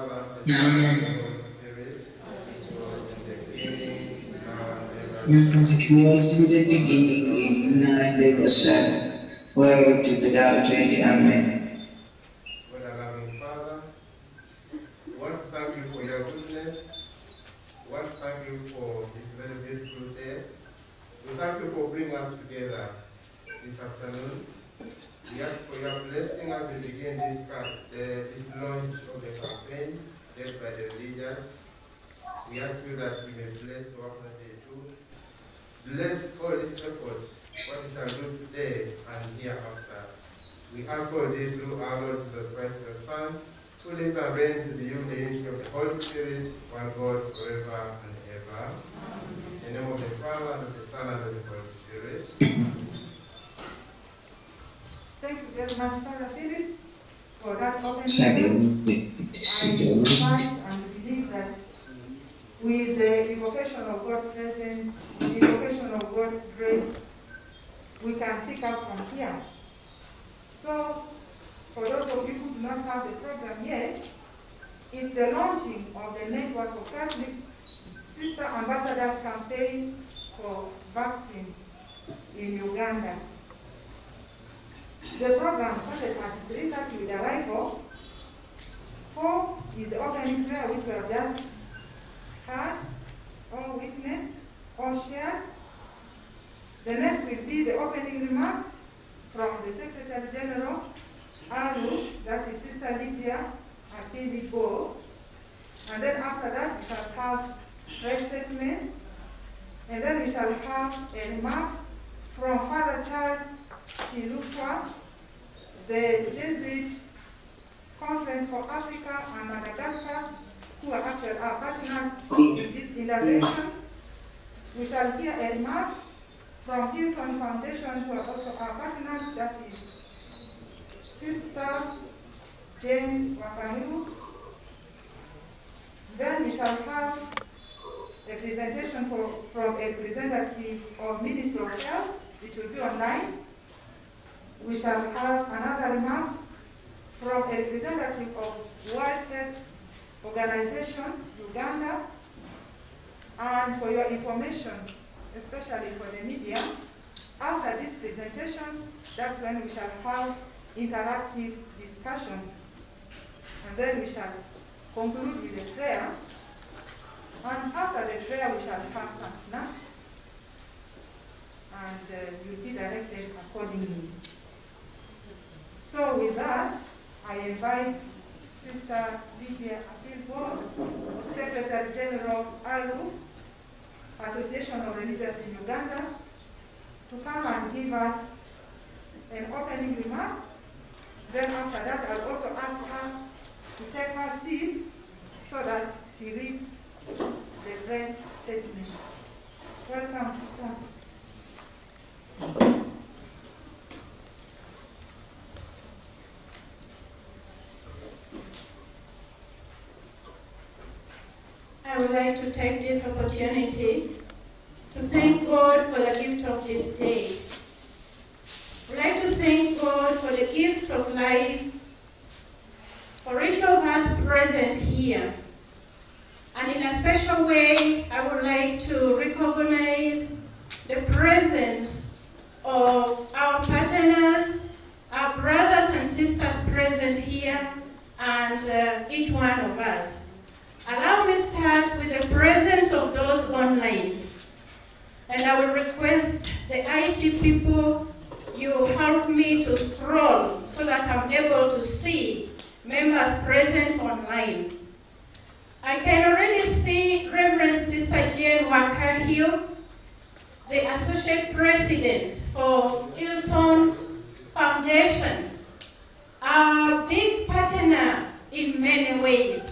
Father, the Son, and the Holy Spirit, as it was in the beginning, now and ever. As it was in the beginning, is now and ever shall, world without end. Amen. God, our loving Father, we want to thank you for your goodness. We want to thank you for this very beautiful day. We thank you for bringing us together this afternoon. We ask for your blessing as we begin this launch of the campaign led by the leaders. We ask you that you may bless the work that they do. Bless all this effort, what we shall do today and hereafter. We ask all this through our Lord Jesus Christ, your Son, who lives and reigns with you in the unity of the Holy Spirit, one God, forever and ever. Amen. In the name of the Father, and of the Son, and of the Holy Spirit. Thank you very much, Father Philip, for that opening. I find and believe that with the invocation of God's presence, the invocation of God's grace, we can pick up from here. So, for those of you who do not have the program yet, it's the launching of the Network of Catholic Sister Ambassadors campaign for vaccines in Uganda. The program started at 3:30 with arrival. 4 is the opening prayer, which we have just heard, or witnessed, or shared. The next will be the opening remarks from the Secretary General, Aru, that is Sister Lydia Apili-Go. And then after that, we shall have prayer statement. And then we shall have a remark from Father Charles Chilufwa, the Jesuit Conference for Africa and Madagascar, who are actually our partners in this intervention. We shall hear a remark from Hilton Foundation, who are also our partners, that is Sister Jane Wakahiru. Then we shall have a presentation from a representative of Ministry of Health, which will be online. We shall have another remark from a representative of World Health Organization, Uganda. And for your information, especially for the media, after these presentations, that's when we shall have interactive discussion. And then we shall conclude with a prayer. And after the prayer, we shall have some snacks. And you'll be directed accordingly. So with that, I invite Sister Lydia Apili-Go, Secretary General Aru, Association of Religious in Uganda, to come and give us an opening remark. Then after that, I'll also ask her to take her seat so that she reads the press statement. Welcome, Sister. I would like to take this opportunity to thank God for the gift of this day. I would like to thank God for the gift of life, for each of us present here. And in a special way, I would like to recognize the presence of our partners, our brothers and sisters present here, and each one of us. Allow me to start with the presence of those online. And I will request the IT people, you help me to scroll so that I'm able to see members present online. I can already see Reverend Sister Jane Wakahiru, the Associate President for Hilton Foundation, our big partner in many ways.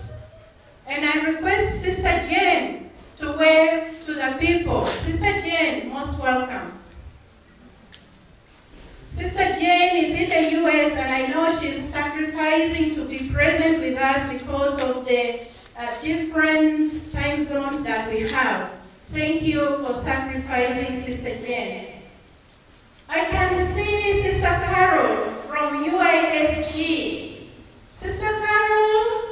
And I request Sister Jane to wave to the people. Sister Jane, most welcome. Sister Jane is in the US, and I know she's sacrificing to be present with us because of the different time zones that we have. Thank you for sacrificing, Sister Jane. I can see Sister Carol from UISG. Sister Carol,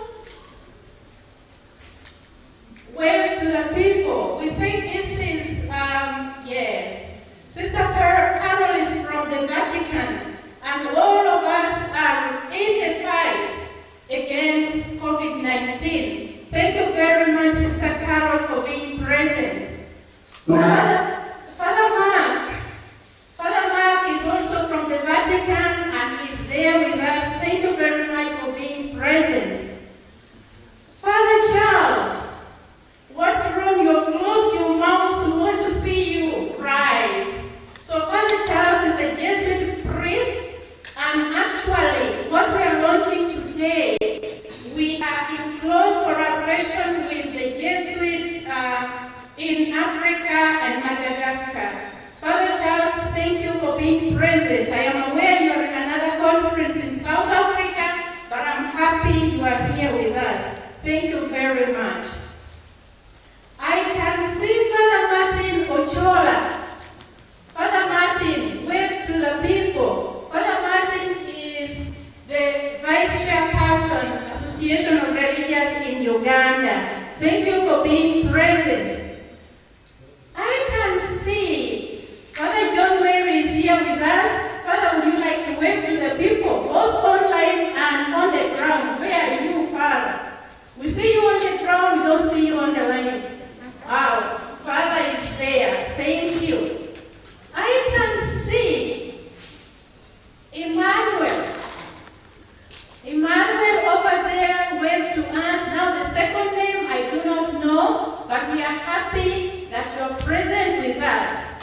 Wave to the people. We say this is, yes. Sister Carol is from the Vatican, and all of us are in the fight against COVID-19. Thank you very much, Sister Carol, for being present. Father Mark is also from the Vatican and is there with us. Thank you very much for being present. Father Charles, what's wrong? You closed your mouth. We want to see you. Right. So Father Charles is a Jesuit priest, and actually what we are launching today, we are in close collaboration with the Jesuits in Africa and Madagascar. Father Charles, thank you for being present. I am aware you are in another conference in South Africa, but I'm happy you are here with us. Thank you very much. I can see Father Martin Ochola. Father Martin, wave to the people. Father Martin is the Vice Chairperson, Association of Religious in Uganda. Thank you for being present. I can see Father John Mary is here with us. Father, would you like to wave to the people, both online and on the ground? Where are you, Father? We see you on the ground, we don't see you on the line. Wow, Father is there. Thank you. I can see Emmanuel. Emmanuel over there, wave to us. Now the second name I do not know, but we are happy that you are present with us.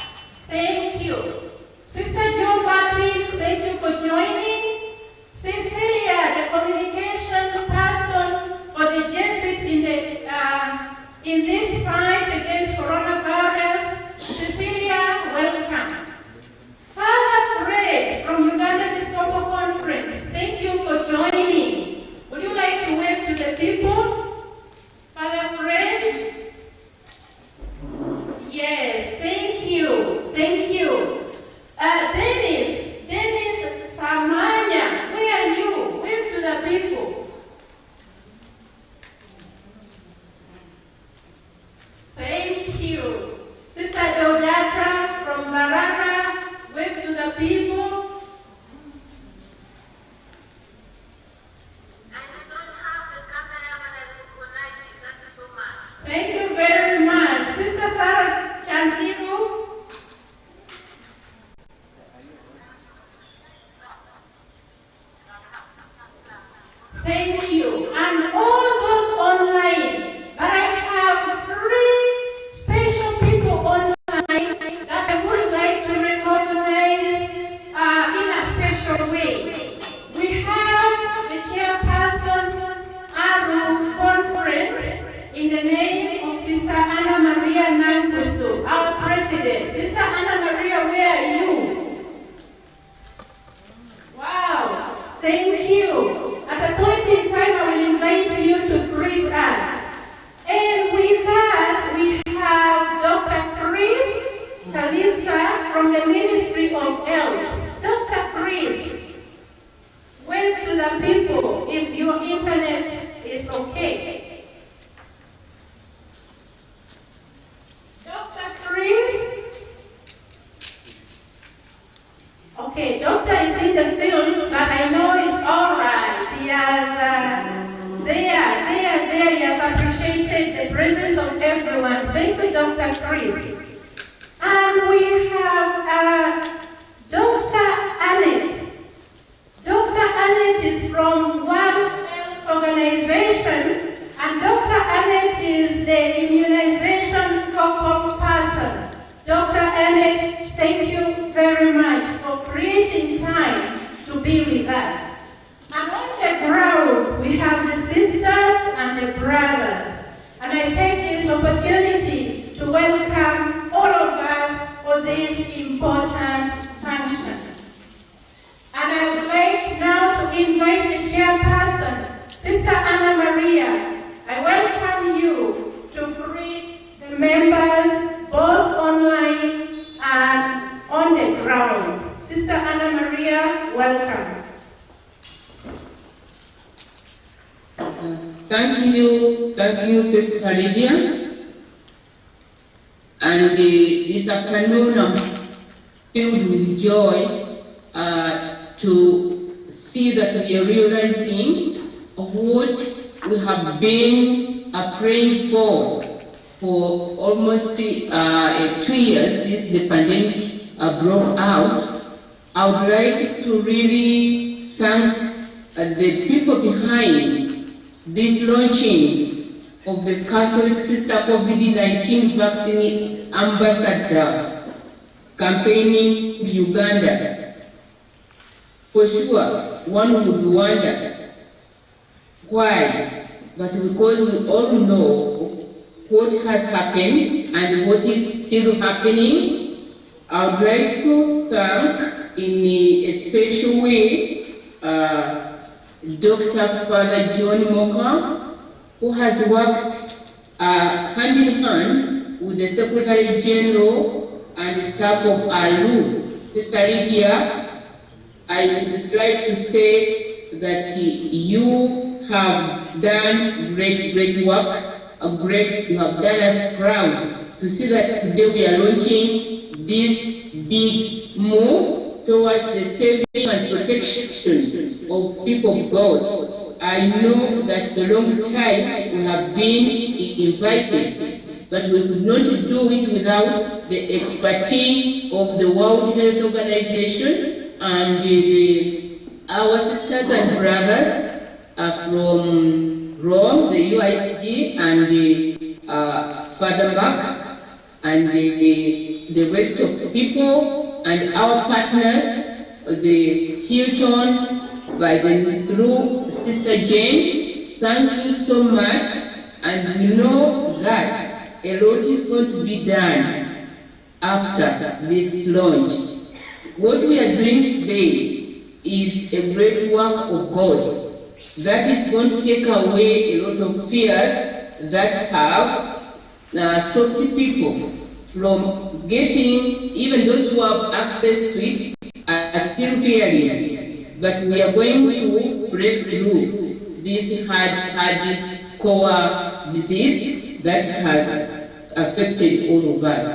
Thank you. Sister Jo Martin, thank you for joining. Cecilia, the communication person for the Jesuits in this fight against coronavirus. Cecilia, welcome. Father Fred from Uganda Episcopal Conference, thank you for joining. Would you like to wave to the people? Father Fred? Yes, thank you. Thank you. Dennis Samanya, where are you? Wave to the people. Thank you. Sister Deodata from Barara, wave to the people. I don't have the camera, but I recognize it. Thank you so much. Thank you very much. Sister Sarah Chantiru. Thank you. And all those online. But I have 3 special people online that I would like to recognize in a special way. We have the chairperson Aru Conference in the name of Sister Anna Maria Nankusu, our president. Sister Anna Maria, where are you? Wow, thank you. At a point in time, I will invite you to greet us. And with us, we have Dr. Chris Kalisa from the Ministry of Health. Dr. Chris, wave to the people if your internet is okay. Dr. Chris? Okay, doctor is in the field, but I know it's all right. He has, there, he has appreciated the presence of everyone. Thank you, Dr. Chris. And we have Dr. Annette. Dr. Annette is from World Health Organization, and Dr. Annette is the immunization focal person. Dr. Annette, thank you very much for creating time to be with us. And on the ground, we have the sisters and the brothers. And I take this opportunity to welcome all of us for this important function. And I would like now to invite the chairperson, Sister Anna Maria. I welcome you to greet the members both online and on the ground. Sister Anna Maria, welcome. Thank you, Sister Lydia. And this afternoon I'm filled with joy to see that we are realizing of what we have been praying for almost 2 years since the pandemic broke out. I would like to really thank the people behind this launching of the Catholic Sister COVID-19 Vaccine Ambassador campaigning in Uganda. For sure, one would wonder why, but because we all know what has happened and what is still happening, I would like to thank in a special way Dr. Father John Moka, who has worked hand in hand with the Secretary General and the staff of ALU. Sister Lydia, I would like to say that you have done great work. You have done us proud to see that today we are launching this big move towards the saving and protection of people of God. I know that for a long time we have been invited, but we could not do it without the expertise of the World Health Organization and our sisters and brothers from Rome, the UICG, and Father Mark, and the rest of the people, and our partners, the Hilton, through Sister Jane. Thank you so much, and we know that a lot is going to be done after this launch. What we are doing today is a great work of God that is going to take away a lot of fears that have stopped people from getting, even those who have access to it are still fearing. But we are going to break through this hard core disease that has affected all of us.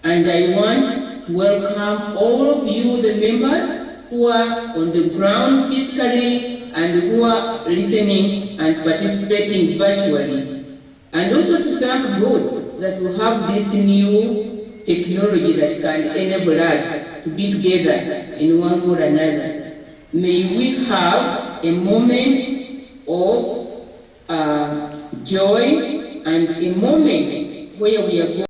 And I want to welcome all of you, the members who are on the ground physically and who are listening and participating virtually. And also to thank God that we have this new technology that can enable us to be together in one or another. May we have a moment of joy and a moment where we are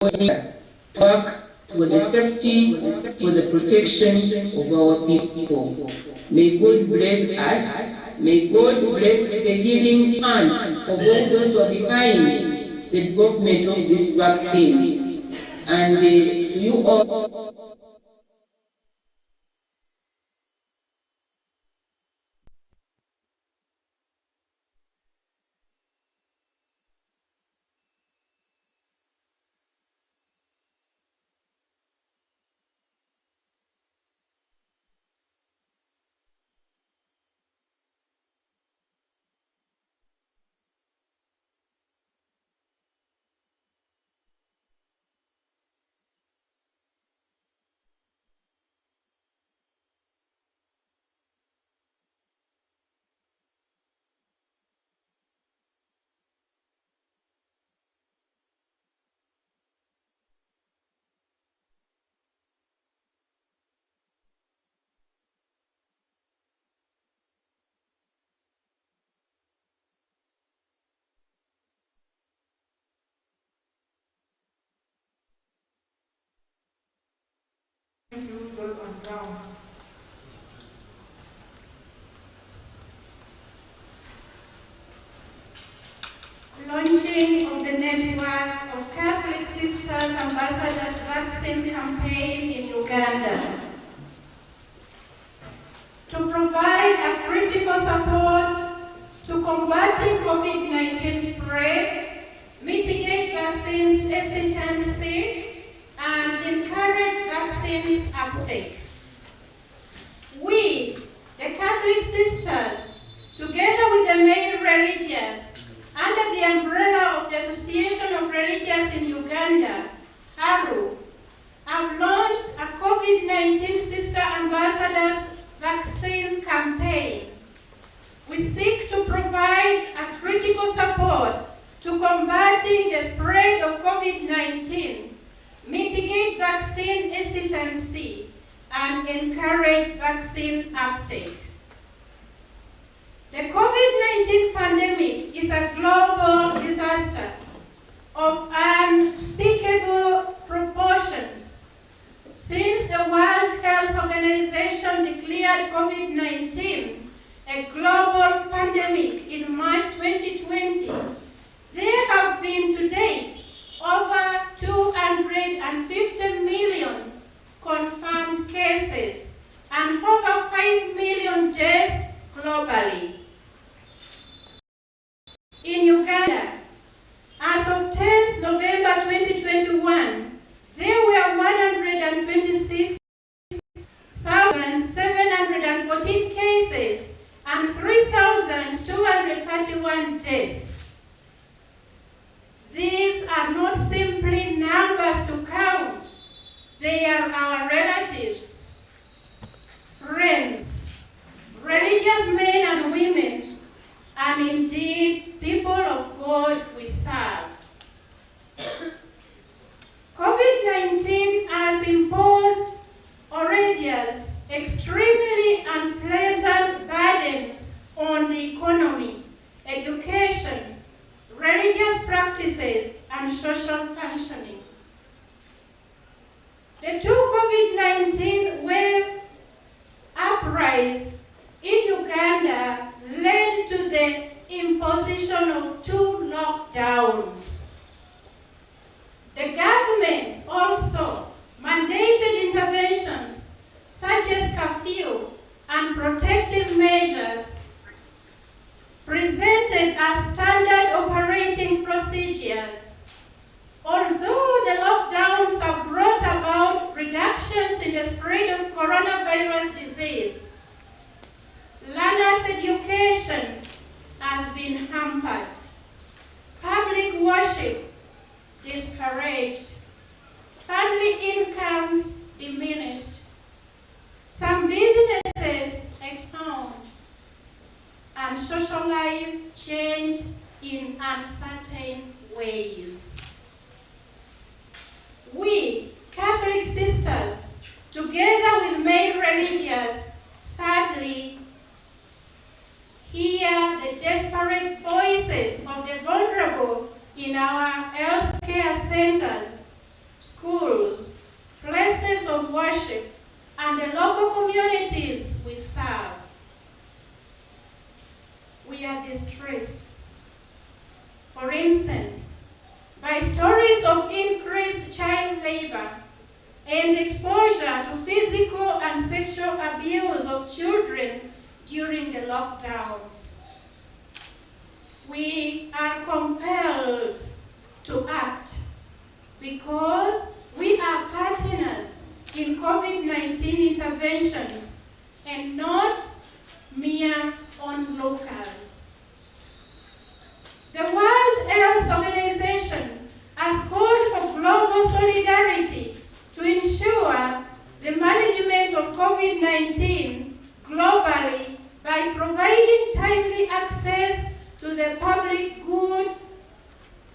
going to work for the safety, for the protection of our people. May God bless us. May God bless the healing hands of all those who are behind the development of this vaccine. And to you all, those on ground. Launching of the network of Catholic Sisters Ambassadors Vaccine Campaign in Uganda. To provide a critical support to combating COVID-19 spread, mitigate vaccines hesitancy, and encourage vaccines uptake. We, the Catholic Sisters, together with the male religious, under the umbrella of the Association of Religious in Uganda, ARU, have launched a COVID-19 Sister Ambassadors vaccine campaign. We seek to provide a critical support to combating the spread of COVID-19, mitigate vaccine hesitancy, and encourage vaccine uptake. The COVID-19 pandemic is a global disaster of unspeakable proportions. Since the World Health Organization declared COVID-19 a global pandemic in March 2020, there have been to date over 250 million confirmed cases and over 5 million deaths globally. In Uganda, as of 10th November 2021, there were 126,714 cases and 3,231 deaths. These are not simply numbers to count. They are our relatives, friends, religious men and women, and indeed people of God we serve. COVID-19 has imposed horrendous, extremely unpleasant burdens on the economy, education, religious practices, and social functioning. The two COVID-19 wave uprise in Uganda led to the imposition of 2 lockdowns. The government also mandated interventions such as curfew and protective measures presented as standard operating procedures. Although the lockdowns have brought about reductions in the spread of coronavirus disease, learners' education has been hampered, public worship discouraged, family incomes diminished, some businesses expound, and social life changed in uncertain ways. We, Catholic sisters, together with male religious, sadly hear the desperate voices of the vulnerable in our healthcare centers, schools, places of worship, and the local communities we serve. We are distressed, for instance, by stories of increased child labor and exposure to physical and sexual abuse of children during the lockdowns. We are compelled to act because we are partners in COVID-19 interventions and not mere onlookers. The World Health Organization has called for global solidarity to ensure the management of COVID-19 globally by providing timely access to the public good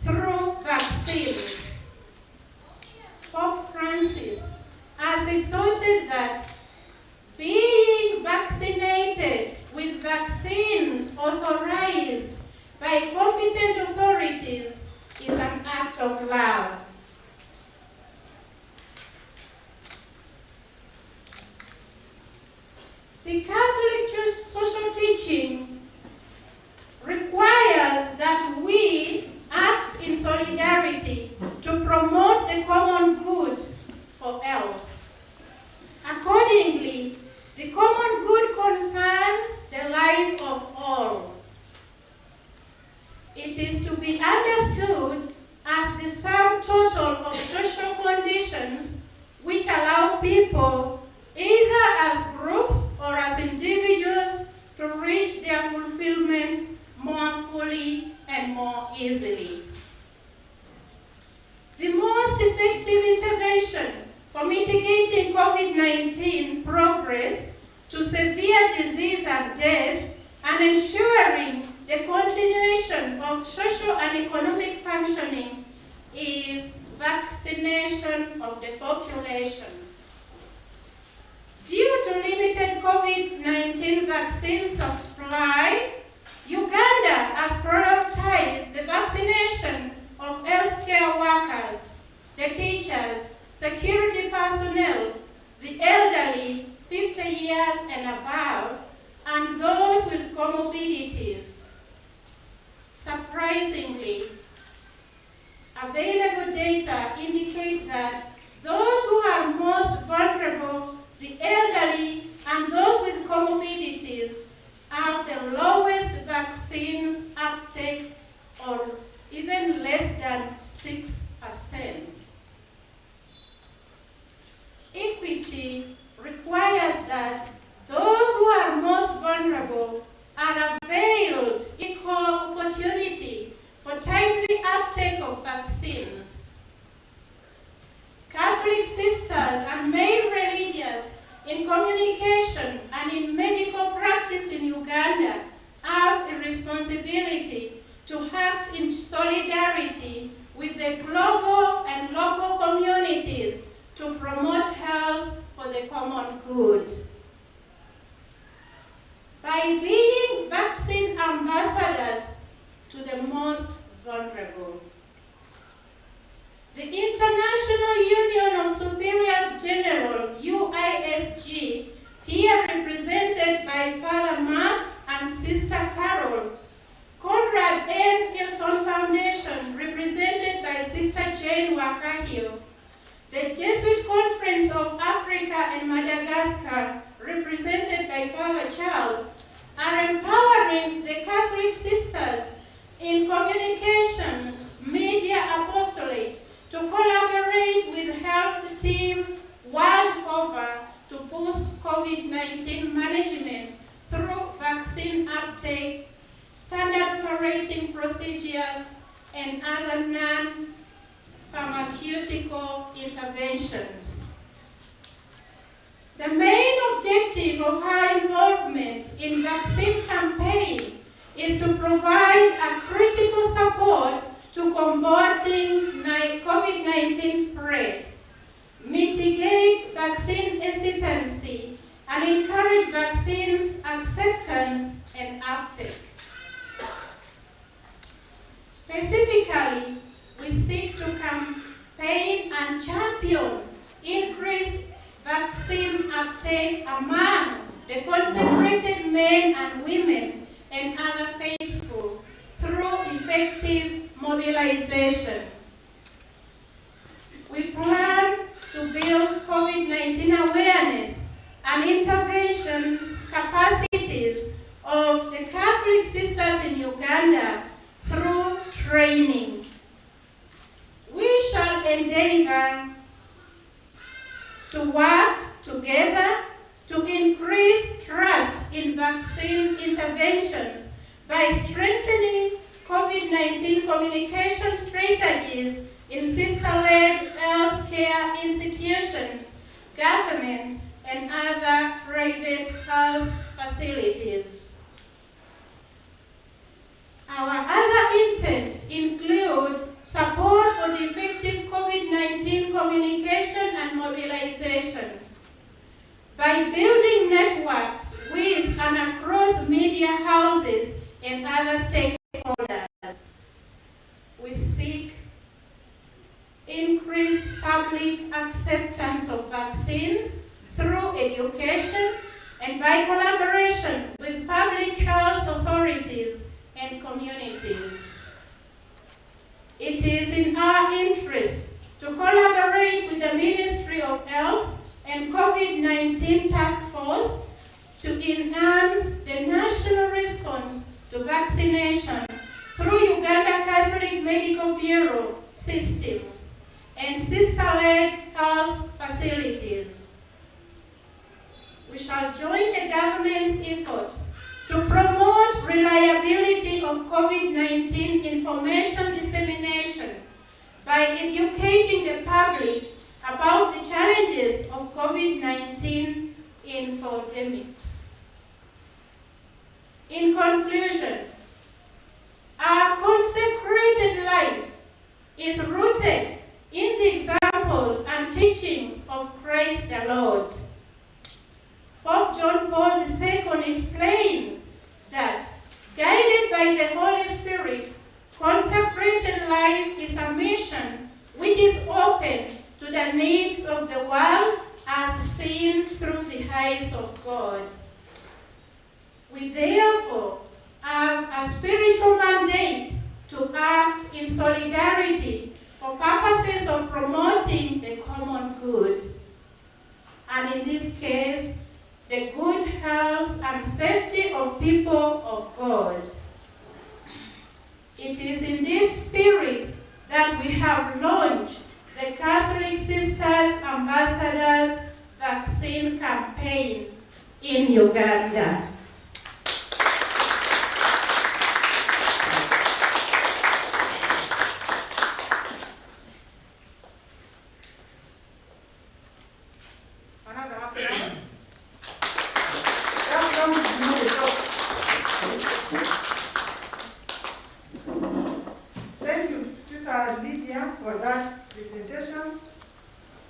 through vaccines. Pope Francis has exhorted that being vaccinated with vaccines authorized by competent authorities is an act of love. The Catholic Church social teaching requires that we act in solidarity to promote the common good for health. Accordingly, the common good concerns the life of all. It is to be understood as the sum total of social conditions which allow people, either as groups or as individuals, to reach their fulfillment more fully and more easily. The most effective mitigating COVID-19 progress to severe disease and death, and ensuring the continuation of social and economic functioning is vaccination of the population. Due to limited COVID-19 vaccine supply, Uganda has prioritized the vaccination of healthcare workers, the teachers, security personnel, the elderly, 50 years and above, and those with comorbidities. Surprisingly, available data indicate that those who are most vulnerable, the elderly, and those with comorbidities, have the lowest vaccines uptake, or even less than 6%. Equity requires that those who are most vulnerable are availed equal opportunity for timely uptake of vaccines. Catholic sisters and male religious in communication and in medical practice in Uganda have a responsibility to act in solidarity with the global and local communities to promote health for the common good. By being vaccine ambassadors to the most vulnerable. The International Union of Superiors General, UISG, here represented by Father Mark and Sister Carol, Conrad N. Hilton Foundation, represented by Sister Jane Wakahio, the Jesuit Conference of Africa and Madagascar, represented by Father Charles, are empowering the Catholic sisters in communication, media apostolate, to collaborate with health team world over to boost COVID-19 management through vaccine uptake, standard operating procedures, and other non-pharmaceutical interventions. The main objective of our involvement in vaccine campaign is to provide a critical support to combating COVID-19 spread, mitigate vaccine hesitancy, and encourage vaccines acceptance and uptake. Specifically, we seek to campaign and champion increased vaccine uptake among the consecrated men and women and other faithful through effective mobilization. We plan to build COVID-19 awareness and interventions capacities of the Catholic sisters in Uganda through training. We shall endeavor to work together to increase trust in vaccine interventions by strengthening COVID-19 communication strategies in sister-led healthcare institutions, government, and other private health facilities. Our other intent include support for the effective COVID-19 communication and mobilization by building networks with and across media houses and other stakeholders. We seek increased public acceptance of vaccines through education and by collaboration with public health authorities and communities. It is in our interest to collaborate with the Ministry of Health and COVID-19 Task Force to enhance the national response to vaccination through Uganda Catholic Medical Bureau systems and sister-led health facilities. We shall join the government's effort to promote reliability of COVID-19 information dissemination by educating the public about the challenges of COVID-19 infodemics. In conclusion, our consecrated life is rooted in the examples and teachings of Christ the Lord. Pope John Paul II explains that, guided by the Holy Spirit, consecrated life is a mission which is open to the needs of the world as seen through the eyes of God. We therefore have a spiritual mandate to act in solidarity for purposes of promoting the common good, and in this case, the good health and safety of people of God. It is in this spirit that we have launched the Catholic Sisters Ambassadors Vaccine Campaign in Uganda. Another applause. Thank you, Sister Lydia, for that presentation.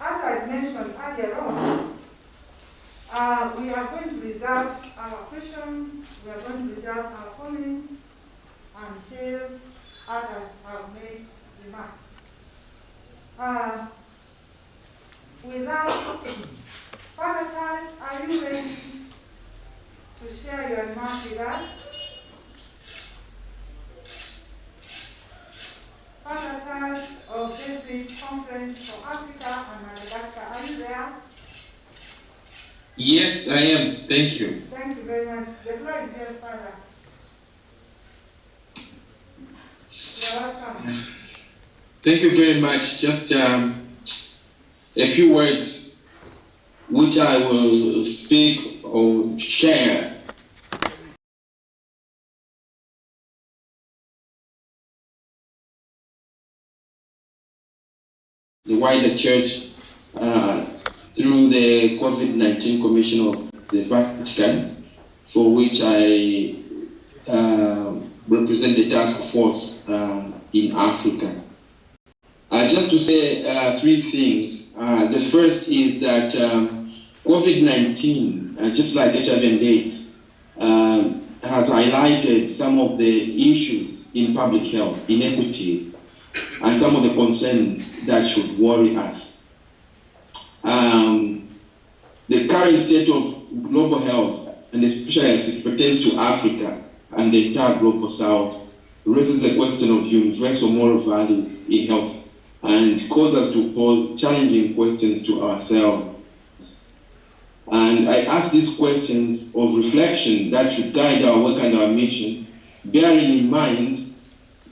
As I mentioned earlier on, we are going to reserve our questions, we are going to reserve our comments until others have made remarks. Without further ties, are you ready to share your remarks with us? Father Ties of this week's Conference for Africa and Madagascar, are you there? Yes, I am. Thank you. Thank you very much. The floor is yours, Father. You're welcome. Thank you very much. Just a few words which I will speak or share. The wider church through the COVID-19 Commission of the Vatican, for which I represent the task force in Africa. Just to say three things. The first is that COVID-19, just like HIV and AIDS, has highlighted some of the issues in public health, inequities, and some of the concerns that should worry us. The current state of global health, and especially as it pertains to Africa and the entire global south, raises the question of universal moral values in health and causes us to pose challenging questions to ourselves. And I ask these questions of reflection that should guide our work and our mission, bearing in mind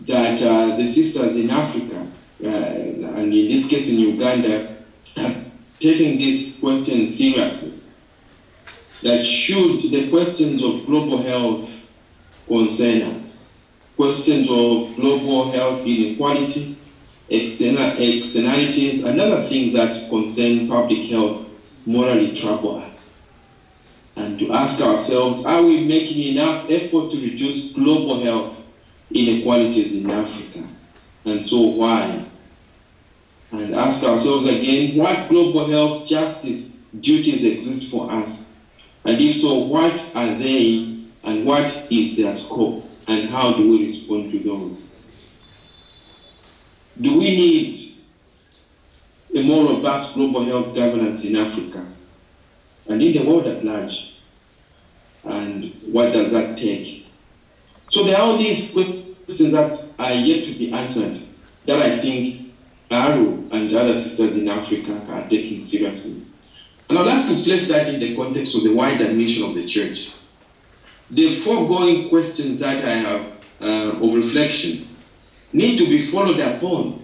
that the sisters in Africa, and in this case in Uganda, have taken these questions seriously. That should the questions of global health concern us, questions of global health inequality, externalities, and other things that concern public health morally trouble us. And to ask ourselves, are we making enough effort to reduce global health inequalities in Africa? And so why? And ask ourselves again, what global health justice duties exist for us? And if so, what are they and what is their scope? And how do we respond to those? Do we need a more robust global health governance in Africa and in the world at large? And what does that take? So there are all these questions that are yet to be answered that I think Aru and other sisters in Africa are taking seriously. And I'd like to place that in the context of the wider mission of the church. The foregoing questions that I have of reflection need to be followed upon.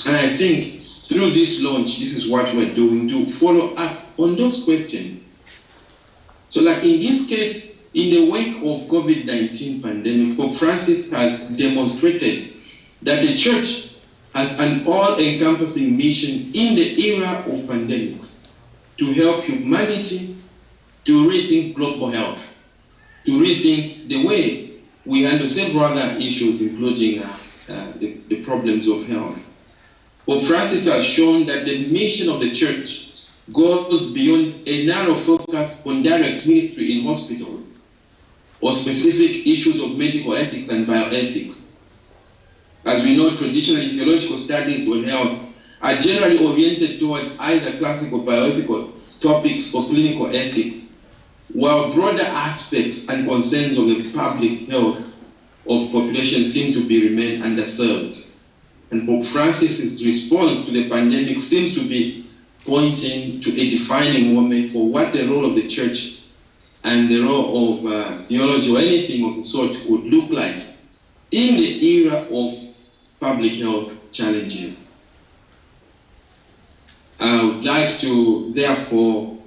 And I think through this launch, this is what we're doing, to follow up on those questions. So like in this case, in the wake of COVID-19 pandemic, Pope Francis has demonstrated that the church has an all-encompassing mission in the era of pandemics to help humanity to rethink global health, to rethink the way we handle several other issues, including the problems of health. Pope Francis has shown that the mission of the Church goes beyond a narrow focus on direct ministry in hospitals or specific issues of medical ethics and bioethics. As we know, traditionally theological studies on health are generally oriented toward either classical bioethical topics or clinical ethics, while broader aspects and concerns of the public health of population seem to remain underserved. And Pope Francis's response to the pandemic seems to be pointing to a defining moment for what the role of the Church and the role of theology or anything of the sort would look like in the era of public health challenges. I would like to therefore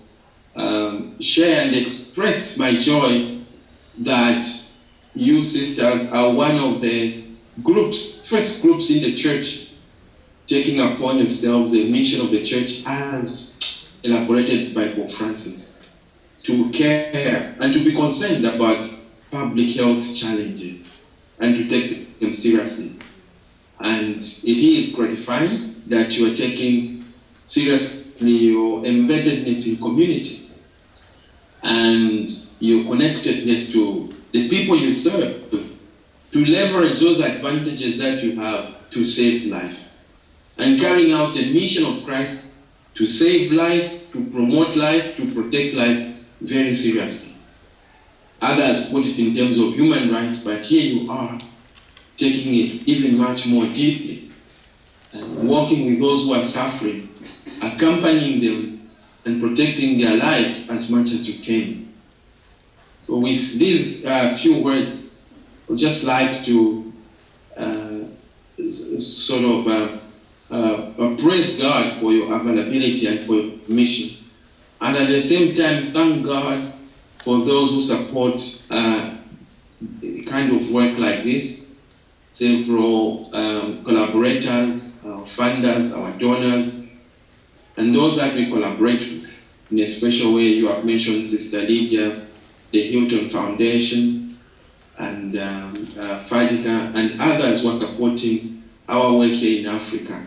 share and express my joy that you sisters are one of the first groups in the Church taking upon yourselves the mission of the Church as elaborated by Pope Francis, to care and to be concerned about public health challenges and to take them seriously. And it is gratifying that you are taking seriously your embeddedness in community and your connectedness to the people you serve, to leverage those advantages that you have to save life, and carrying out the mission of Christ to save life, to promote life, to protect life very seriously. Others put it in terms of human rights, but here you are taking it even much more deeply, and working with those who are suffering, accompanying them and protecting their life as much as you can. So with these few words, I would just like to praise God for your availability and for your mission. And at the same time, thank God for those who support kind of work like this. Several collaborators, our funders, our donors, and those that we collaborate with. In a special way, you have mentioned Sister Lydia, the Hilton Foundation, and Fadika, and others who are supporting our work here in Africa,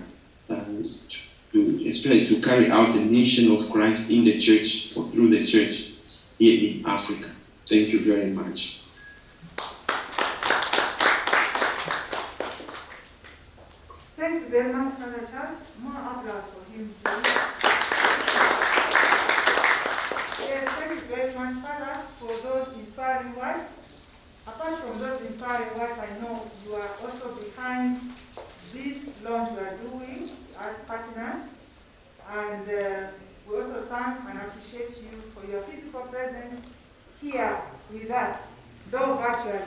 especially to carry out the mission of Christ in the Church or through the Church here in Africa. Thank you very much. Thank you very much, Father Charles. More applause for him, please. Yes, thank you very much, Father, for those inspiring words. Apart from those inspiring words, I know you are also behind this launch we are doing as partners. And we also thank and appreciate you for your physical presence here with us, though virtually.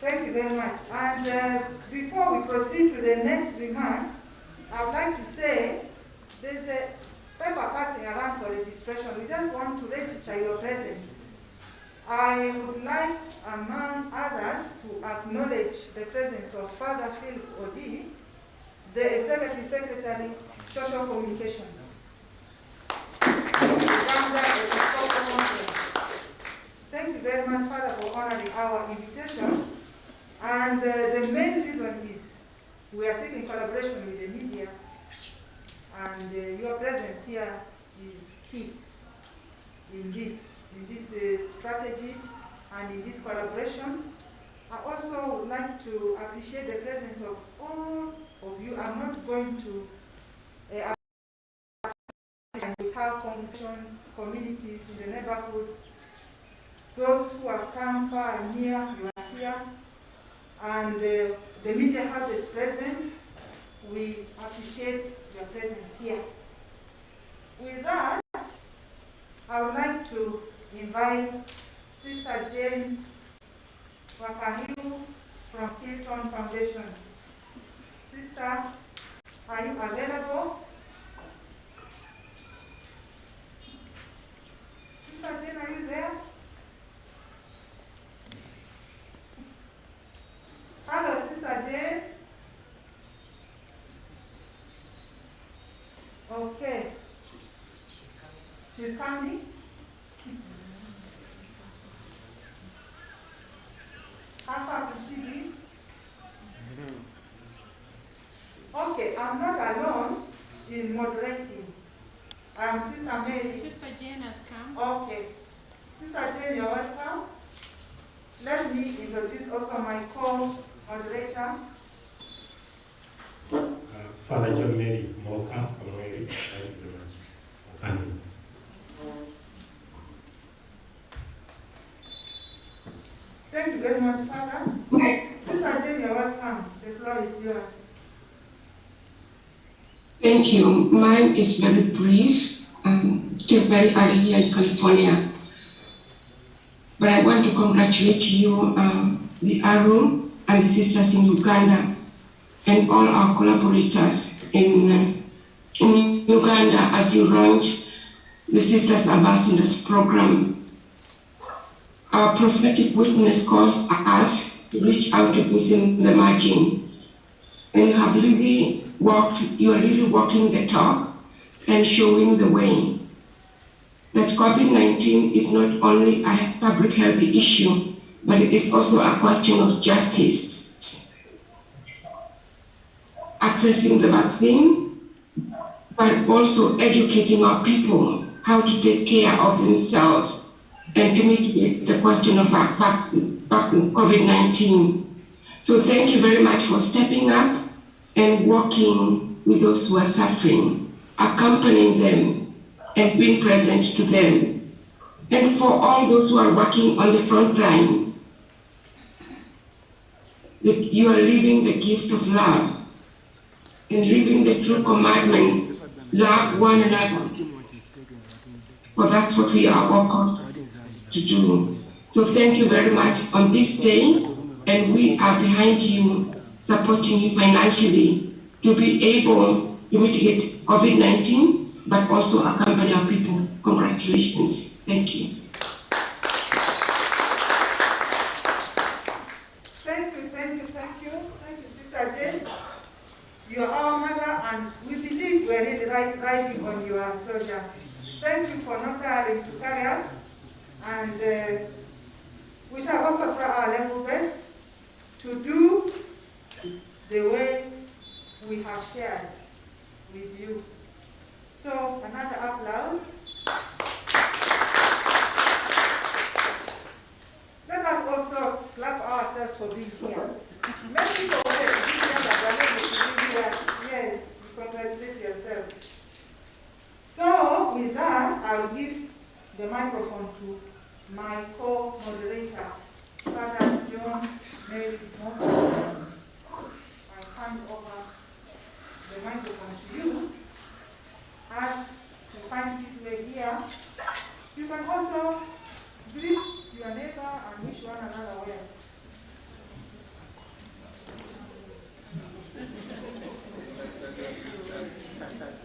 Thank you very much. And before we proceed to the next remarks, I would like to say there's a paper passing around for registration. We just want to register your presence. I would like, among others, to acknowledge the presence of Father Philip Odi, the Executive Secretary, Social Communications. Thank you very much, Father, for honoring our invitation. And the main reason is we are seeking collaboration with the media, and your presence here is key in this strategy and in this collaboration. I also would like to appreciate the presence of all of you. I'm not going to we have congregations, communities in the neighborhood, those who have come far and near, you are here, and the media house is present. We appreciate your presence here. With that, I would like to invite Sister Jane Wakahiu from Hilton Foundation. Sister, are you available? Sister Jane, are you there? Hello, Sister Jane. Okay. She's coming. How far could she be? Okay, I'm not alone in moderating. I'm Sister Mary. Sister Jane has come. Okay. Sister Jane, you're welcome. Let me introduce also my co-moderator. Father John Mary Moka, thank you very much for coming. Thank you very much, Father. Sister Jane, you're welcome. The floor is yours. Thank you. Mine is very brief. Still very early here in California. But I want to congratulate you, the ARU and the sisters in Uganda, and all our collaborators in Uganda as you launch the Sisters Ambassadors Program. Our prophetic witness calls us to reach out to those in the margin. And you have really you are really walking the talk and showing the way that COVID-19 is not only a public health issue, but it is also a question of justice. Accessing the vaccine, but also educating our people how to take care of themselves and to mitigate the question of COVID-19. So thank you very much for stepping up and working with those who are suffering, accompanying them and being present to them. And for all those who are working on the front lines, that you are living the gift of love and living the true commandments, love one another. For that's what we are all called to do. So thank you very much on this day, and we are behind you, supporting you financially to be able to mitigate COVID-19, but also accompany our people. Congratulations. Thank you. Thank you, thank you, thank you. Thank you, Sister Jane. You are our mother, and we believe we are really riding on your shoulder. Thank you for not failing to carry us, and we shall also try our level best to do the way we have shared with you. So, another applause. Let us also clap ourselves for being here. Many people want to be here, but they are able to be here. Yes, you congratulate yourselves. So, with that, I will give the microphone to my co-moderator, Father John Mary Moka. I hand over the microphone to you. As he finds his way here, you can also greet your neighbor and wish one another well.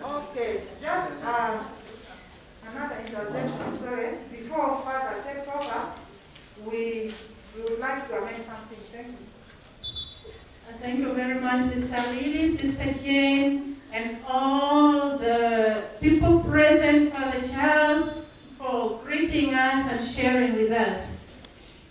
Okay, just another intervention, sorry. Before Father takes over, we would like to amend something. Thank you. Thank you very much, Sister Lily, Sister Jane, and all the people present, Father Charles, for greeting us and sharing with us.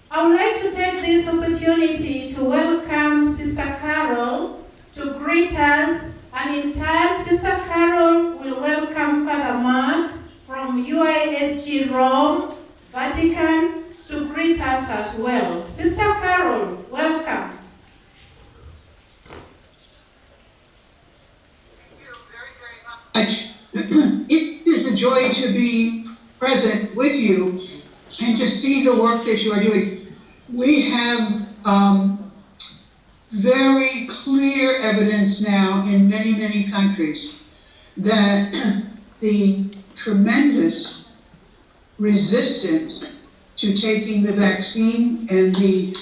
I would like to take this opportunity to welcome Sister Carol to greet us, and in time, Sister Carol will welcome Father Mark from UISG Rome, Vatican, to greet us as well. Sister Carol, welcome. It is a joy to be present with you and to see the work that you are doing. We have very clear evidence now in many, many countries that the tremendous resistance to taking the vaccine and the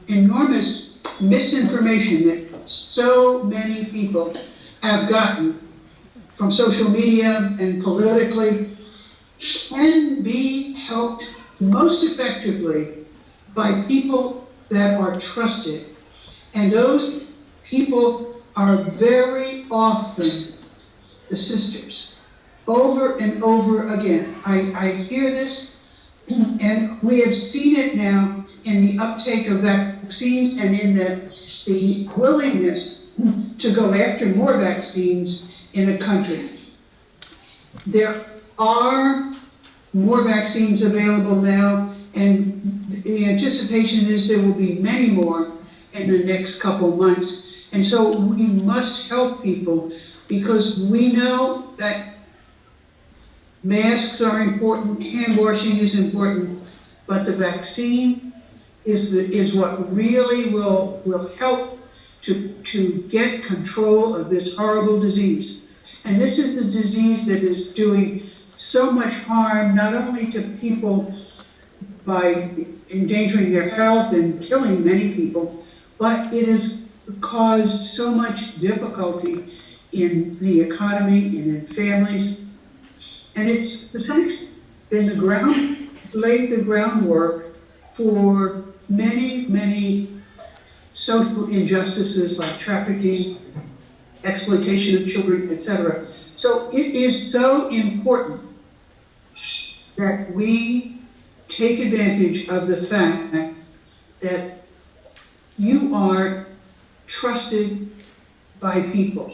enormous misinformation that so many people have gotten from social media and politically can be helped most effectively by people that are trusted. And those people are very often the sisters. Over and over again. I hear this, and we have seen it now in the uptake of vaccines and in the willingness to go after more vaccines in the country. There are more vaccines available now, and the anticipation is there will be many more in the next couple months. And so we must help people, because we know that masks are important, hand washing is important, but the vaccine is what really will help to get control of this horrible disease. And this is the disease that is doing so much harm, not only to people by endangering their health and killing many people, but it has caused so much difficulty in the economy and in families. And it's, to some extent, laid the groundwork for many, many social injustices like trafficking, exploitation of children, etc. So it is so important that we take advantage of the fact that you are trusted by people.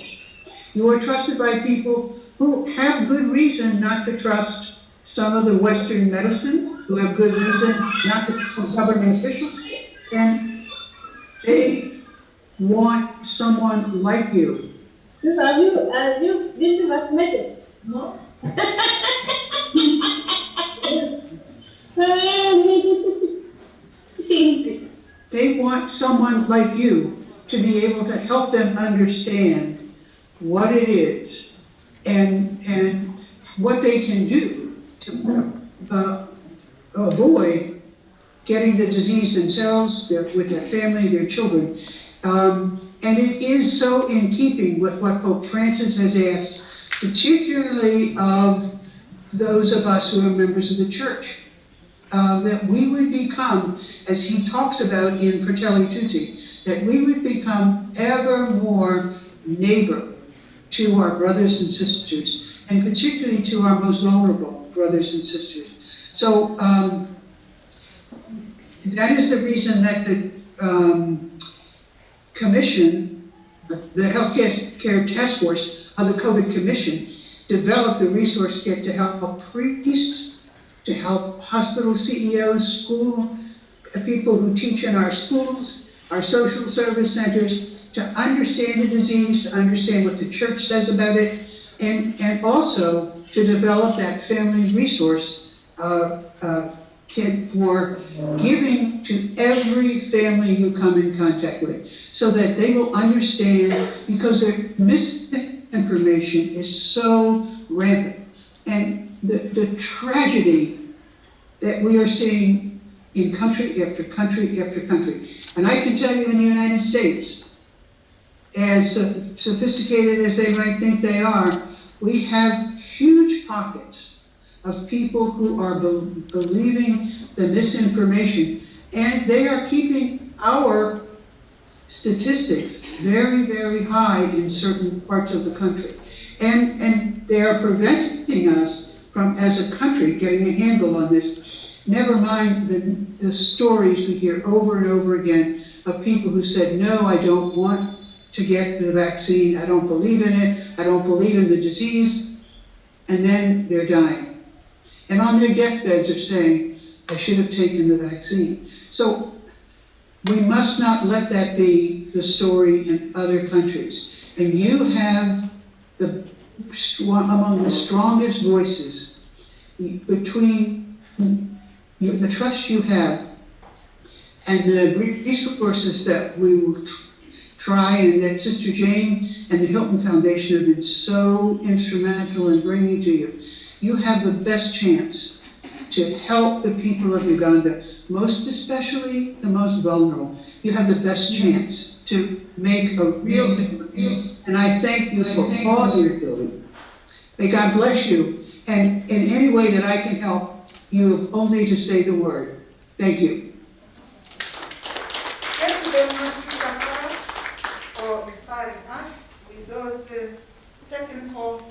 You are trusted by people who have good reason not to trust some of the Western medicine, who have good reason not to trust government officials, and they want someone like you. Have you been vaccinated? No. They want someone like you to be able to help them understand what it is and what they can do to avoid getting the disease themselves, with their family, their children. And it is so in keeping with what Pope Francis has asked, particularly of those of us who are members of the Church, that we would become, as he talks about in Fratelli Tutti, that we would become ever more neighbor to our brothers and sisters, and particularly to our most vulnerable brothers and sisters. So that is the reason that the Commission, the Healthcare Task Force of the COVID Commission, developed the resource kit to help priests, to help hospital CEOs, school people who teach in our schools, our social service centers, to understand the disease, to understand what the Church says about it, and also to develop that family resource kit for giving to every family you come in contact with, so that they will understand, because their misinformation is so rampant. And the tragedy that we are seeing in country after country after country. And I can tell you, in the United States, as sophisticated as they might think they are, we have huge pockets of people who are believing the misinformation, and they are keeping our statistics very, very high in certain parts of the country. And they are preventing us from, as a country, getting a handle on this. Never mind the stories we hear over and over again of people who said, no, I don't want to get the vaccine, I don't believe in it, I don't believe in the disease, and then they're dying. And on their deathbeds are saying, I should have taken the vaccine. So we must not let that be the story in other countries. And you have among the strongest voices between the trust you have and the resources that we will try, and that Sister Jane and the Hilton Foundation have been so instrumental in bringing to you. You have the best chance to help the people of Uganda, most especially the most vulnerable. You have the best chance to make a real difference. And I thank you for all you're doing. May God bless you. And in any way that I can help, you have only to say the word. Thank you. Thank you very much, Sister, for inspiring us with those technical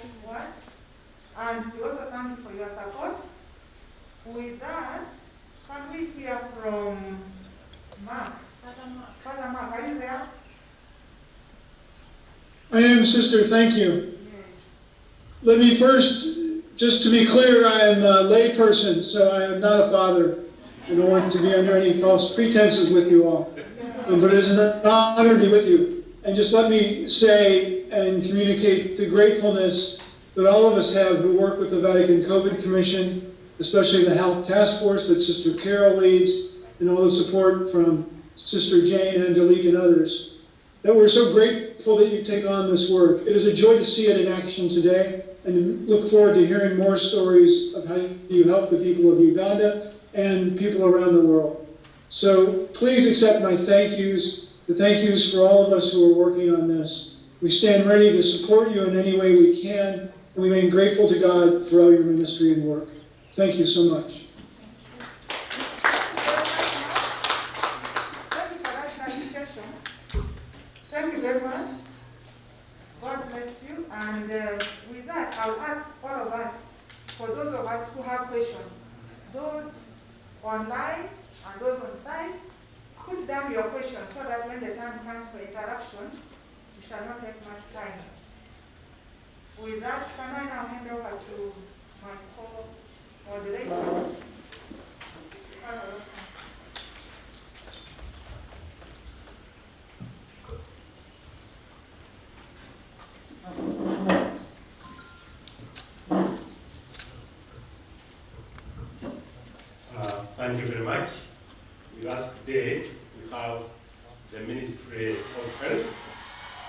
And we also thank you for your support. With that, can we hear from Mark? Father Mark, are you there? I am, sister, thank you. Yes. Let me first, just to be clear, I am a lay person, so I am not a father. I don't want to be under any false pretenses with you all. But it is an honor to be with you. And just let me say and communicate the gratefulness that all of us have who work with the Vatican COVID Commission, especially the Health Task Force that Sister Carol leads, and all the support from Sister Jane, Angelique, and others. That we're so grateful that you take on this work. It is a joy to see it in action today, and look forward to hearing more stories of how you help the people of Uganda and people around the world. So please accept my thank yous, the thank yous for all of us who are working on this. We stand ready to support you in any way we can, and we remain grateful to God for all your ministry and work. Thank you so much. Thank you very much. God bless you. And with that, I'll ask all of us, for those of us who have questions, those online and those on site, put down your questions so that when the time comes for interaction, we shall not take much time. With that, can I now hand over to my co-moderator? Thank you very much. We ask today we have the Ministry of Health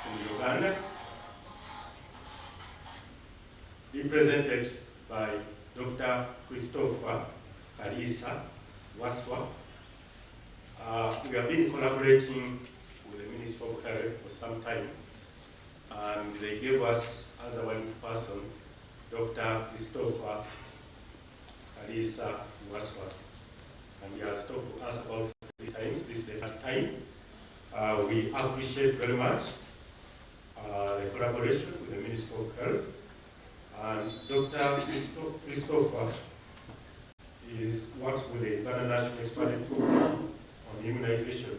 in Uganda, represented by Dr. Christopher Kalisa Waswa. We have been collaborating with the Ministry of Health for some time, and they gave us as a one person, Dr. Christopher Kalisa Waswa. And he has talked to us about 3 times. This is the 3rd time. We appreciate very much the collaboration with the Ministry of Health. And Dr. Christopher works with the Uganda National Expanded Program on Immunization,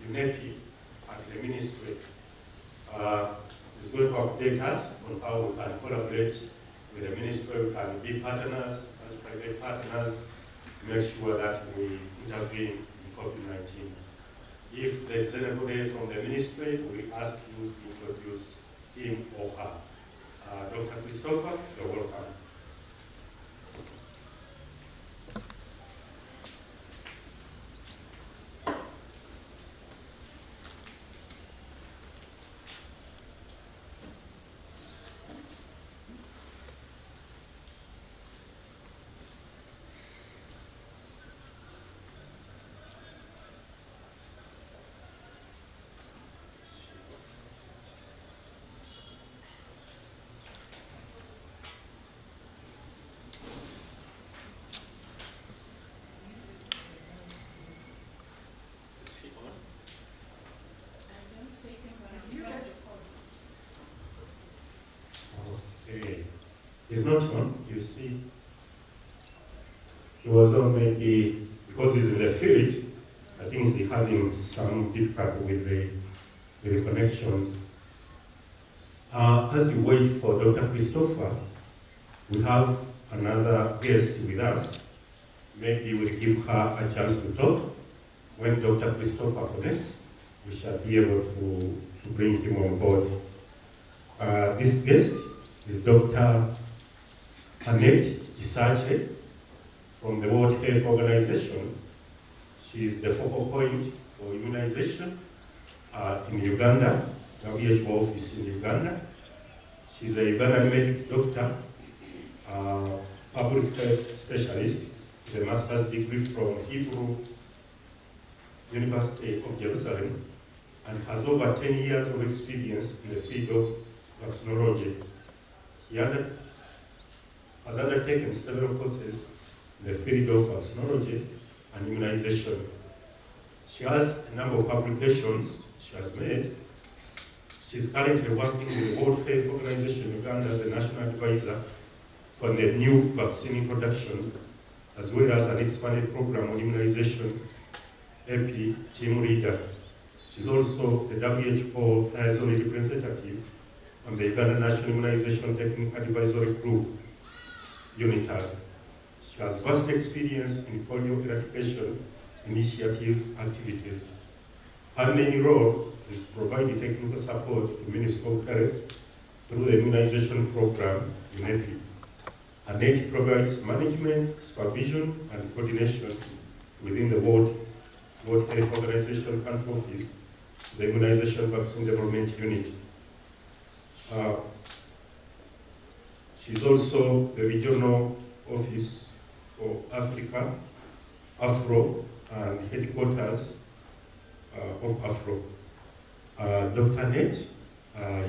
UNEPI, at the Ministry. He's going to update us on how we can collaborate with the Ministry. We can be partners, as private partners, make sure that we intervene in COVID-19. If there is anybody from the ministry, we ask you to introduce him or her. Dr. Christopher, you're welcome. Okay. He's not on, you see. He was on maybe, because he's in the field, I think he's having some difficulty with the connections. As you wait for Dr. Christopher, we have another guest with us. Maybe we'll give her a chance to talk. When Dr. Christopher connects, we shall be able to bring him on board. This guest is Dr. Annette Isache from the World Health Organization. She is the focal point for immunization in Uganda, WHO office in Uganda. She's a Ugandan medical doctor, public health specialist, with a master's degree from Hebrew University of Jerusalem, and has over 10 years of experience in the field of vaccinology. He has undertaken several courses in the field of vaccinology and immunization. She has a number of publications she has made. She's currently working with the World Health Organization Uganda as a national advisor for the new vaccine introduction, as well as an expanded program on immunization, AP team leader. She's also the WHO liaison representative on the Uganda National Immunization Technical Advisory Group, UNITAD. She has vast experience in polio eradication initiative activities. Her main role is providing technical support to Ministry of Health through the immunization program in AP. And it provides management, supervision, and coordination within the World Health Organization Country Office, the Immunization Vaccine Development Unit. She's also the regional office for Africa, Afro, and headquarters of Afro. Dr. Nate,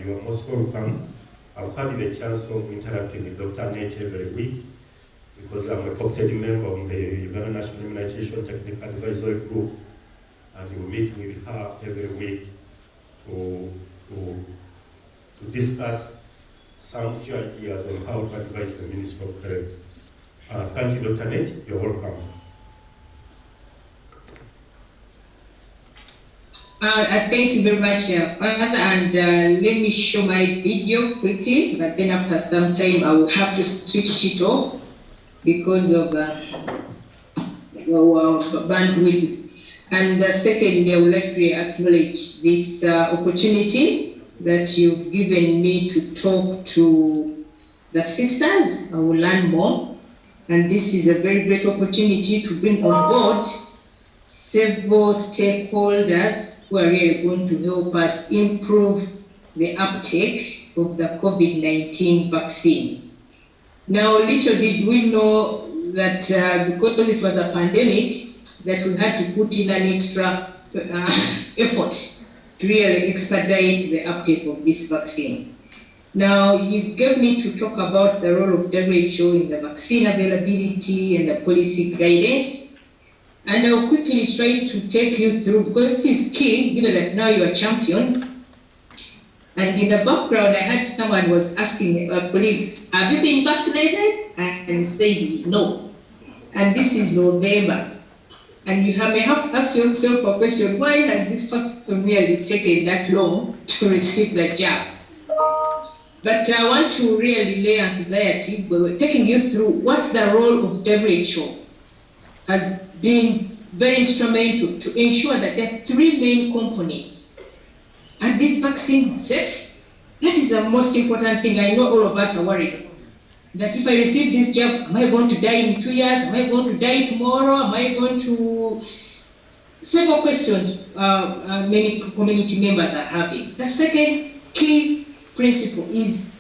you are most welcome. I've had the chance of interacting with Dr. Nate every week because I'm a co-opted member of the Uganda National Immunization Technical Advisory Group, and we meet with her every week to discuss some few ideas on how to advise the Ministry of Health. Thank you, Dr. Nate. You're welcome. Thank you very much, Father, and let me show my video quickly, but then after some time I will have to switch it off because of bandwidth. And secondly, I would like to acknowledge this opportunity that you've given me to talk to the sisters. I will learn more, and this is a very great opportunity to bring on board several stakeholders who are really going to help us improve the uptake of the COVID-19 vaccine. Now, little did we know that because it was a pandemic, that we had to put in an extra effort to really expedite the uptake of this vaccine. Now, you gave me to talk about the role of WHO in the vaccine availability and the policy guidance. And I'll quickly try to take you through, because this is key, given that now you are champions. And in the background, I had someone was asking a colleague, have you been vaccinated? And said no. And this is November. And you may have to ask yourself a question, why has this person really taken that long to receive the jab? But I want to really lay anxiety. We're taking you through what the role of WHO has been very instrumental to ensure that there are three main components. And this vaccine safe, that is the most important thing. I know all of us are worried that if I receive this jab, am I going to die in 2 years? Am I going to die tomorrow? Am I going to... Several questions many community members are having. The second key principle is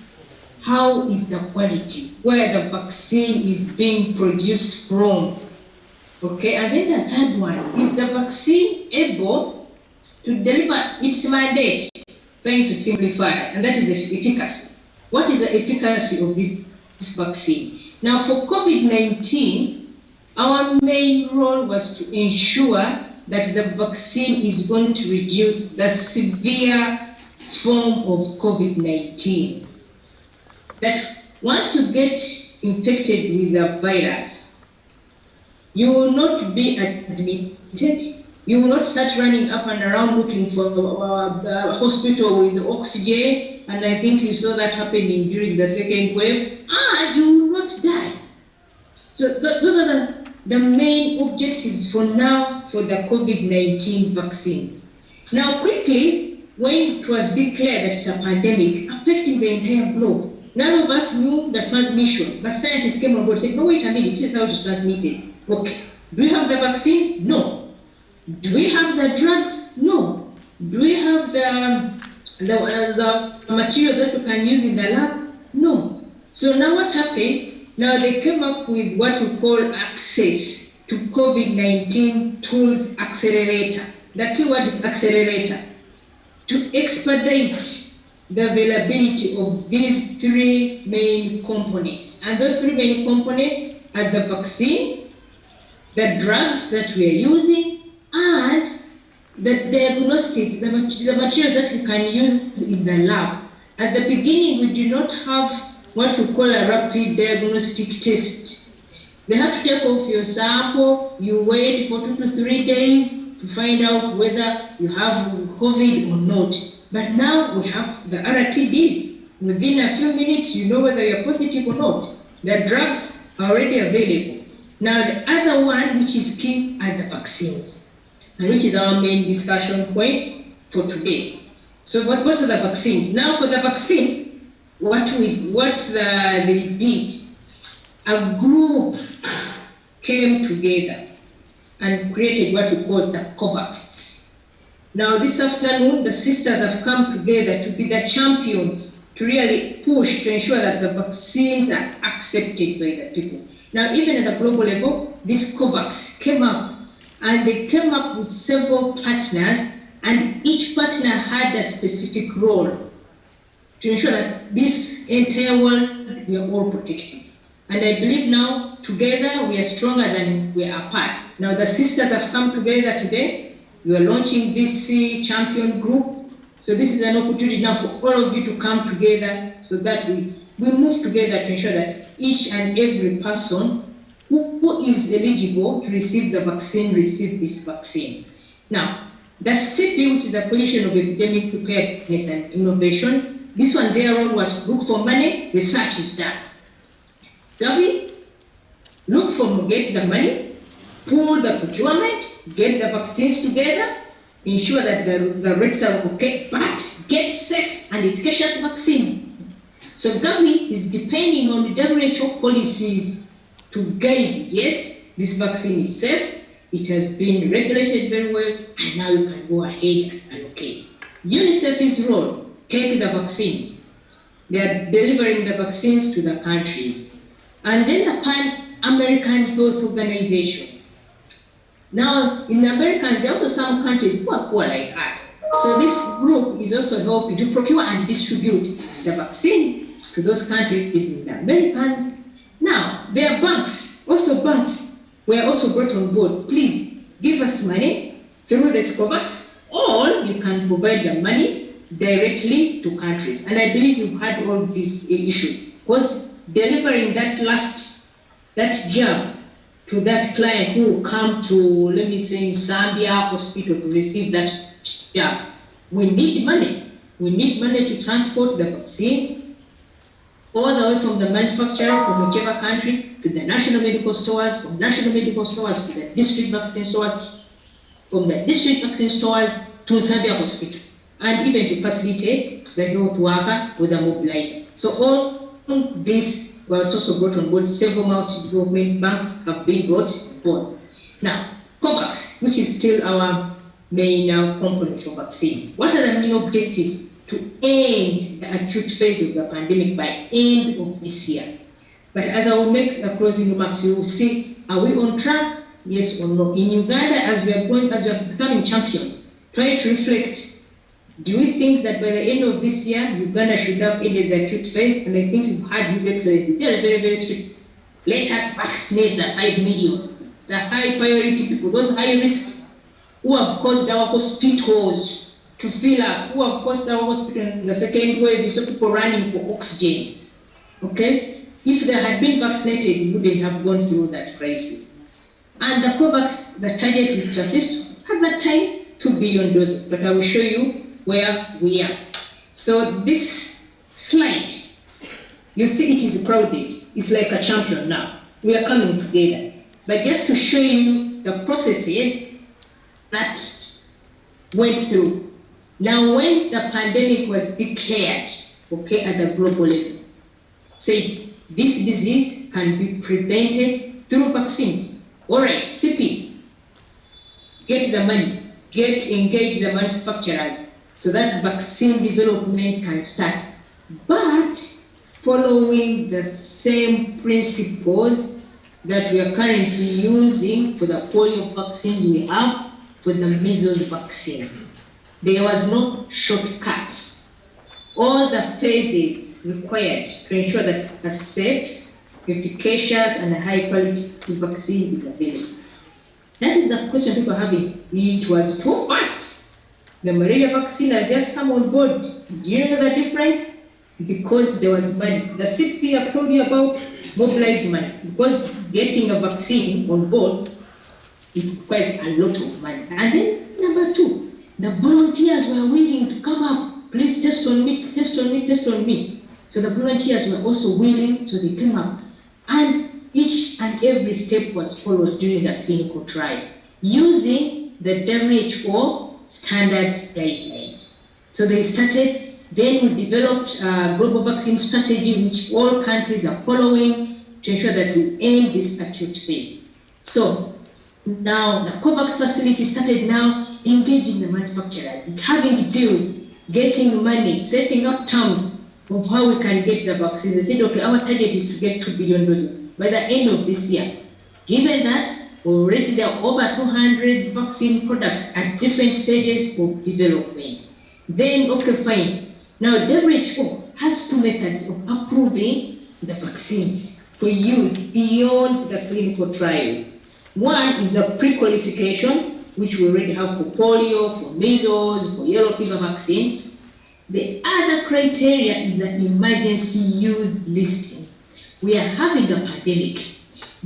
how is the quality, where the vaccine is being produced from. Okay, and then the third one, is the vaccine able to deliver its mandate? Trying to simplify, and that is the efficacy. What is the efficacy of this vaccine? Now, for COVID-19, our main role was to ensure that the vaccine is going to reduce the severe form of COVID-19. That once you get infected with the virus, you will not be admitted. You will not start running up and around looking for a hospital with oxygen. And I think you saw that happening during the second wave. You will not die. So those are the main objectives for now for the COVID-19 vaccine. Now, quickly, when it was declared that it's a pandemic affecting the entire globe, none of us knew the transmission. But scientists came on board and said, no, wait a minute, this is how it's transmitted. Okay. Do we have the vaccines? No. Do we have the drugs? No. Do we have the materials that we can use in the lab? No. So now what happened? Now they came up with what we call access to COVID-19 tools accelerator. The keyword is accelerator. To expedite the availability of these three main components. And those three main components are the vaccines, the drugs that we are using, and the diagnostics, the materials that we can use in the lab. At the beginning, we did not have what we call a rapid diagnostic test. They have to take off your sample, you wait for 2 to 3 days to find out whether you have COVID or not. But now we have the RTDs. Within a few minutes, you know whether you're positive or not. The drugs are already available. Now the other one, which is key, are the vaccines, and which is our main discussion point for today. So what are the vaccines? Now for the vaccines, they did, a group came together and created what we call the COVAX. Now this afternoon, the sisters have come together to be the champions, to really push to ensure that the vaccines are accepted by the people. Now even at the global level, this COVAX came up, and they came up with several partners, and each partner had a specific role to ensure that this entire world, we are all protected. And I believe now, together, we are stronger than we are apart. Now the sisters have come together today. We are launching this champion group. So this is an opportunity now for all of you to come together so that we move together to ensure that each and every person who is eligible to receive the vaccine, receive this vaccine. Now, the CP, which is a Coalition of Epidemic Preparedness and Innovation, this one, their role was look for money, research is done. Gavi, get the money, pull the procurement, get the vaccines together, ensure that the rates are okay, but get safe and efficacious vaccines. So Gavi is depending on the WHO policies to guide, yes, this vaccine is safe, it has been regulated very well, and now you can go ahead and allocate. UNICEF's role, take the vaccines. They are delivering the vaccines to the countries. And then the Pan-American Health Organization. Now, in the Americans, there are also some countries who are poor like us. So this group is also helping to procure and distribute the vaccines to those countries in the Americans. Now, there are banks, were also brought on board. Please give us money through this COVAX, or you can provide the money directly to countries. And I believe you've had all this issue, because delivering that jab to that client who will come to, let me say, NSAMBYA hospital to receive that jab. We need money. We need money to transport the vaccines all the way from the manufacturer, from whichever country, to the national medical stores, from national medical stores to the district vaccine stores, from the district vaccine stores to NSAMBYA hospital, and even to facilitate the health worker with a mobilizer. So all this was also brought on board. Several multi-development banks have been brought on board. Now, COVAX, which is still our main component for vaccines. What are the main objectives? To end the acute phase of the pandemic by end of this year. But as I will make the closing remarks, you will see, are we on track? Yes or no? In Uganda, as we are becoming champions, try to reflect. Do we think that by the end of this year, Uganda should have ended the acute phase? And I think you've had His Excellency. They are very, very strict. Let us vaccinate the 5 million, the high priority people, those high risk, who have caused our hospitals to fill up, who have caused our hospital in the second wave. You saw people running for oxygen. Okay? If they had been vaccinated, we wouldn't have gone through that crisis. And the COVAX, the target is to at least at that time 2 billion doses, but I will show you where we are. So this slide, you see it is crowded. It's like a champion now. We are coming together. But just to show you the processes that went through. Now, when the pandemic was declared, okay, at the global level, say this disease can be prevented through vaccines. All right, CP, get the money, engage the manufacturers so that vaccine development can start. But following the same principles that we are currently using for the polio vaccines we have for the measles vaccines. There was no shortcut. All the phases required to ensure that a safe, efficacious, and high quality vaccine is available. That is the question people are having. It was too fast. The malaria vaccine has just come on board. Do you know the difference? because there was money. The CP I've told you about mobilized money, because getting a vaccine on board, it requires a lot of money. And then number two, the volunteers were willing to come up, please test on me, test on me, test on me. So the volunteers were also willing, so they came up. And each and every step was followed during the clinical trial, using the WHO standard guidelines. So they started, then we developed a global vaccine strategy, which all countries are following to ensure that we end this acute phase. So now the COVAX facility started now engaging the manufacturers, having deals, getting money, setting up terms of how we can get the vaccine. They said, okay, our target is to get 2 billion doses by the end of this year. Given that, already there are over 200 vaccine products at different stages of development. Then, okay, fine. Now, WHO has two methods of approving the vaccines for use beyond the clinical trials. One is the pre-qualification, which we already have for polio, for measles, for yellow fever vaccine. The other criteria is the emergency use listing. We are having a pandemic.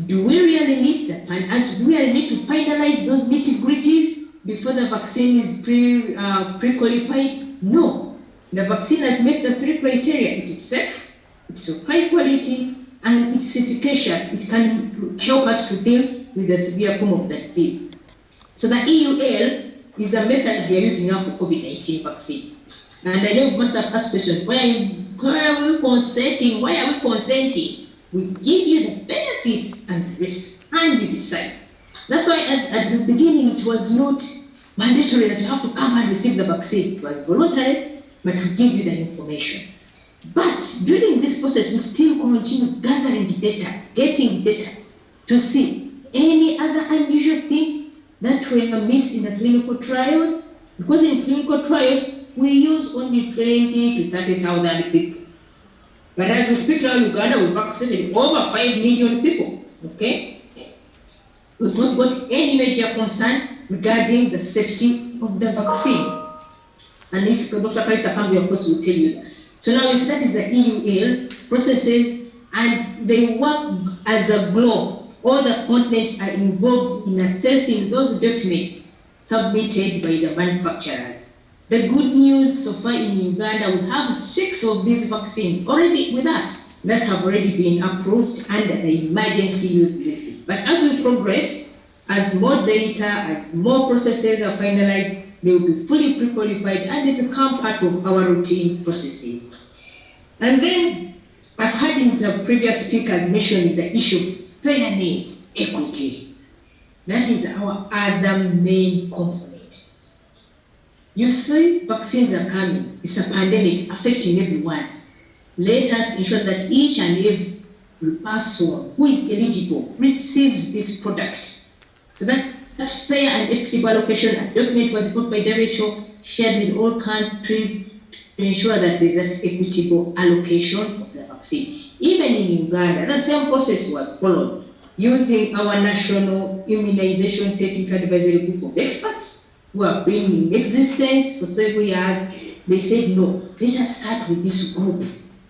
Do we really need that? Do we really need to finalize those nitty-gritties before the vaccine is pre-qualified? No. The vaccine has met the three criteria. It is safe, it's of high quality, and it's efficacious. It can help us to deal with the severe form of the disease. So the EUL is a method we are using now for COVID-19 vaccines. And I know you must have asked questions, why are we consenting? Why are we consenting? We give you the benefits and the risks, and you decide. That's why at the beginning it was not mandatory that you have to come and receive the vaccine. It was voluntary, but we give you the information. But during this process, we still continue gathering the data, getting data to see any other unusual things that were missed in the clinical trials. Because in clinical trials, we use only 20 to 30,000 people. But as we speak now, Uganda, we vaccinated over 5 million people, okay? We've not got any major concern regarding the safety of the vaccine. And if Dr. Kaisa comes here, of course, we'll tell you that. So now that is the EUL processes, and they work as a globe. All the continents are involved in assessing those documents submitted by the manufacturers. The good news so far in Uganda, we have 6 of these vaccines already with us that have already been approved under the emergency use list. But as we progress, as more data, as more processes are finalized, they will be fully pre-qualified and they become part of our routine processes. And then I've heard in the previous speakers mention the issue of fairness, equity. That is our other main component. You see, vaccines are coming. It's a pandemic affecting everyone. Let us ensure that each and every person who is eligible receives this product. So that fair and equitable allocation, a document was put by WHO, shared with all countries to ensure that there's that equitable allocation of the vaccine. Even in Uganda, the same process was followed, using our national immunization technical advisory group of experts who have been in existence for several years. They said, no, let us start with this group.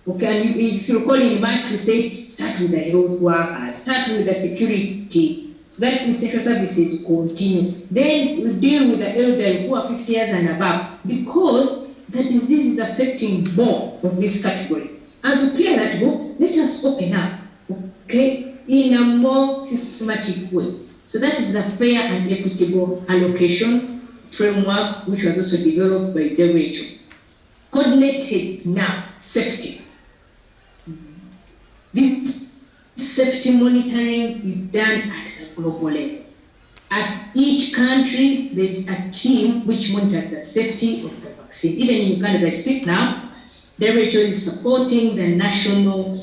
Okay, and if you recall in March, we said, start with the health workers, start with the security, so that essential services continue. Then we deal with the elderly who are 50 years and above, because the disease is affecting more of this category. As we clear that book, let us open up, okay, in a more systematic way. So that is the fair and equitable allocation framework, which was also developed by WHO. Coordinated now, safety. This safety monitoring is done at a global level. At each country, there is a team which monitors the safety of the vaccine. Even in Uganda, as I speak now, WHO is supporting the National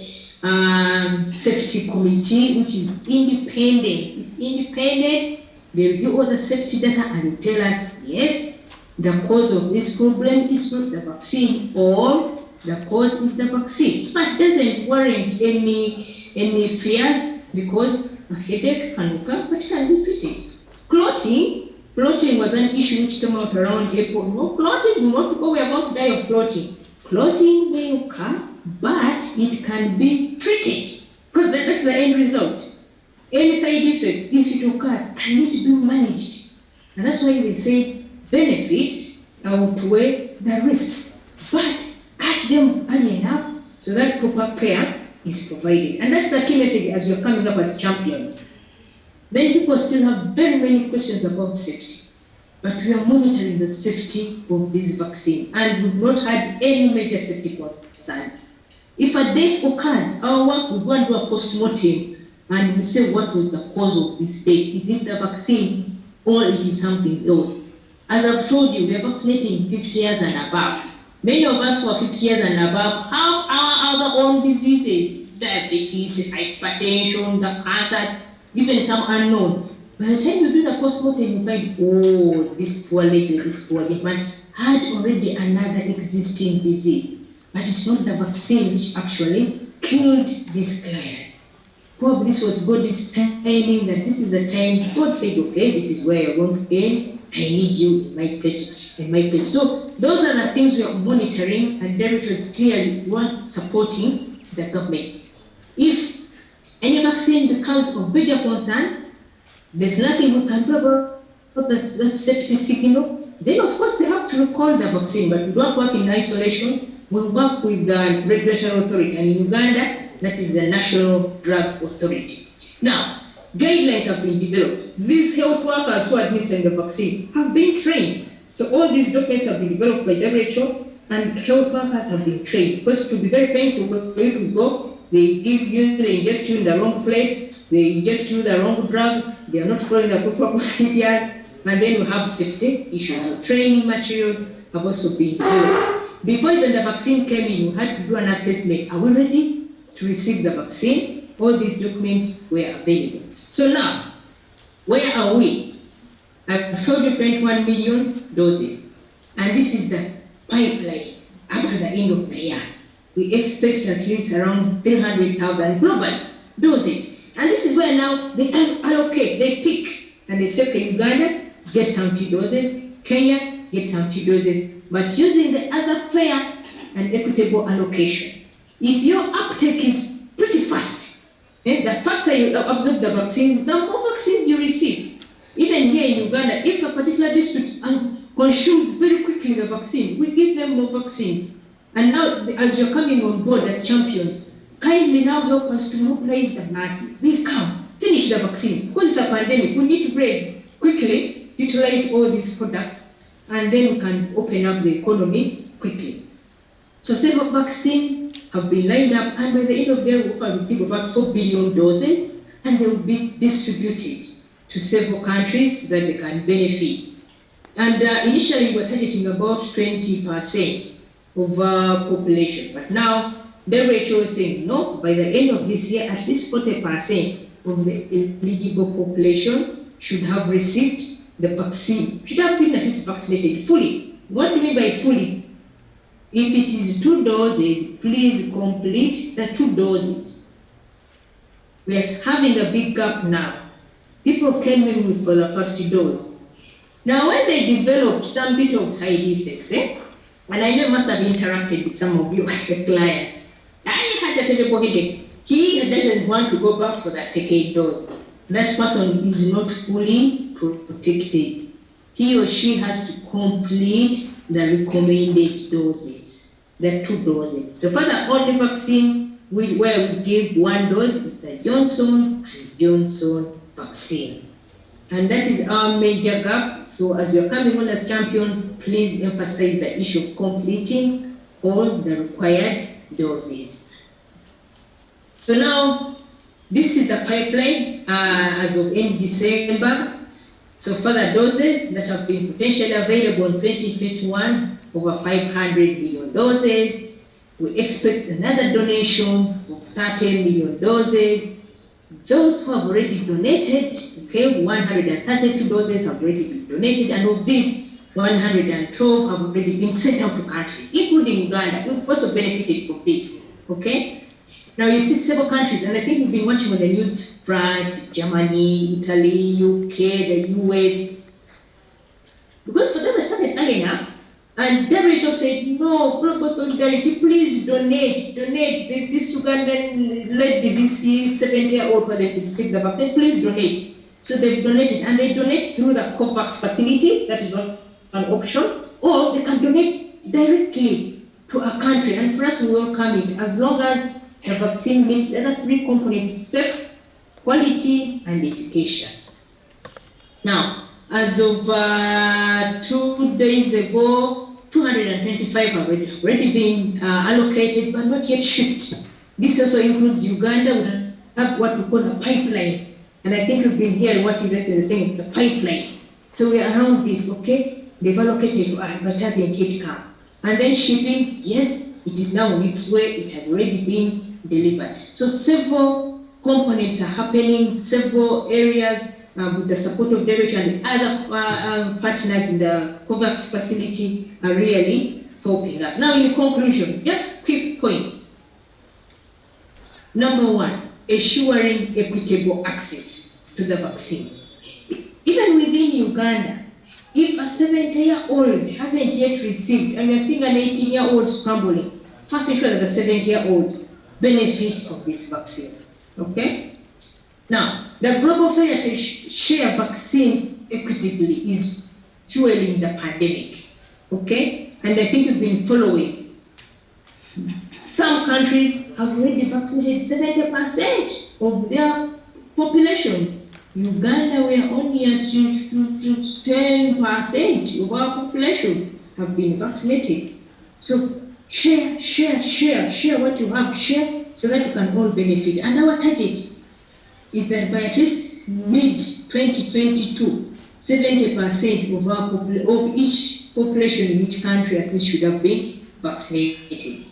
Safety Committee, which is independent. It's independent. They review all the safety data and tell us, yes, the cause of this problem is not the vaccine, or the cause is the vaccine. But it doesn't warrant any fears, because a headache can occur, but it can be treated. Clotting was an issue which came out around April. No clotting, we want to go, we are going to die of clotting. Clotting may occur, but it can be treated, because that's the end result. Any side effect, if it occurs, can it be managed? And that's why they say benefits outweigh the risks, but catch them early enough so that proper care is provided. And that's the key message as you're coming up as champions. Many people still have very many questions about safety, but we are monitoring the safety of these vaccines, and we've not had any major safety concerns. If a death occurs, our work, we go and do a post-mortem and we say what was the cause of this death. Is it the vaccine or it is something else? As I've told you, we are vaccinating 50 years and above. Many of us who are 50 years and above have our other own diseases, diabetes, hypertension, the cancer, even some unknown. By the time you do the post-mortem, you find, oh, this poor lady, this poor man had already another existing disease. But it's not the vaccine which actually killed this client. Probably this was God's timing, that this is the time God said, okay, this is where you're going to end. I need you in my place. So those are the things we are monitoring, and directors clearly want supporting the government. If any vaccine becomes of major concern, there's nothing we can do about that safety signal, then of course they have to recall the vaccine, but we don't work in isolation. We work with the regulatory authority, and in Uganda, that is the National Drug Authority. Now, guidelines have been developed. These health workers who are administering the vaccine have been trained. So all these documents have been developed by WHO, and health workers have been trained. Because it will be very painful for you to go, they inject you in the wrong place, they inject you the wrong drug, they are not following the proper procedures, and then you have safety issues. So training materials have also been developed. Before even the vaccine came in, you had to do an assessment. Are we ready to receive the vaccine? All these documents were available. So now, where are we? I've told you 21 million doses. And this is the pipeline up to the end of the year. We expect at least around 300,000 global doses. And this is where now they allocate, they pick, and they say, okay, Uganda, get some few doses, Kenya, get some few doses, but using the other fair and equitable allocation. If your uptake is pretty fast, the faster you absorb the vaccines, the more vaccines you receive. Even here in Uganda, if a particular district consumes very quickly the vaccines, we give them more vaccines. And now, as you're coming on board as champions, kindly now help us to mobilize the masses. They come, finish the vaccine. Because it's a pandemic, we need to very quickly utilize all these products, and then we can open up the economy quickly. So several vaccines have been lined up, and by the end of the year, we will receive about 4 billion doses, and they will be distributed to several countries so that they can benefit. And initially, we were targeting about 20% of our population, but now WHO is saying, no, by the end of this year, at least 40% of the eligible population should have received the vaccine, should have been at least vaccinated fully. What do we mean by fully? If it is 2 doses, please complete the 2 doses. We are having a big gap now. People came in for the first dose. Now, when they developed some bit of side effects, and I know must have interacted with some of you clients, I had a terrible headache. He doesn't want to go back for the second dose. That person is not fully protected. He or she has to complete the recommended doses, the 2 doses. So for the only vaccine where we give 1 dose is the Johnson & Johnson vaccine. And that is our major gap. So as you're coming on as champions, please emphasize the issue of completing all the required doses. So now, this is the pipeline as of end December. So further doses that have been potentially available in 2021, over 500 million doses. We expect another donation of 30 million doses. Those who have already donated, okay, 132 doses have already been donated, and of these, 112 have already been sent out to countries, including Uganda. We've also benefited from this, okay? Now you see several countries, and I think we've been watching on the news, France, Germany, Italy, UK, the US. Because for them, we started early enough, And WHO said, no, global solidarity, please donate. There's this Ugandan lady, this 70-year-old who they received the vaccine, please donate. So they've donated, and they donate through the COVAX facility, that is not an option, or they can donate directly to a country, and for us we welcome it, as long as the vaccine meets the other three components: safe, quality, and efficacious. Now, as of 2 days ago, 225 have already been allocated, but not yet shipped. This also includes Uganda. We have what we call a pipeline. And I think you've been hearing what is saying, the pipeline. So we are around this, okay? They've allocated to us, but hasn't yet come. And then shipping, yes, it is now on its way. It has already been delivered. So several components are happening, several areas with the support of WHO and other partners in the COVAX facility are really helping us. Now, in conclusion, just quick points. Number one, assuring equitable access to the vaccines. Even within Uganda, if a 70-year-old hasn't yet received, and you're seeing an 18-year-old scrambling, first ensure that the 70-year-old benefits of this vaccine. Okay? Now, the global failure to share vaccines equitably is fueling the pandemic. Okay? And I think you've been following. Some countries have already vaccinated 70% of their population. Uganda, we are only at 10% of our population have been vaccinated. So share what you have, share so that we can all benefit. And our target is that by at least mid-2022, 70% of of each population in each country at least should have been vaccinated.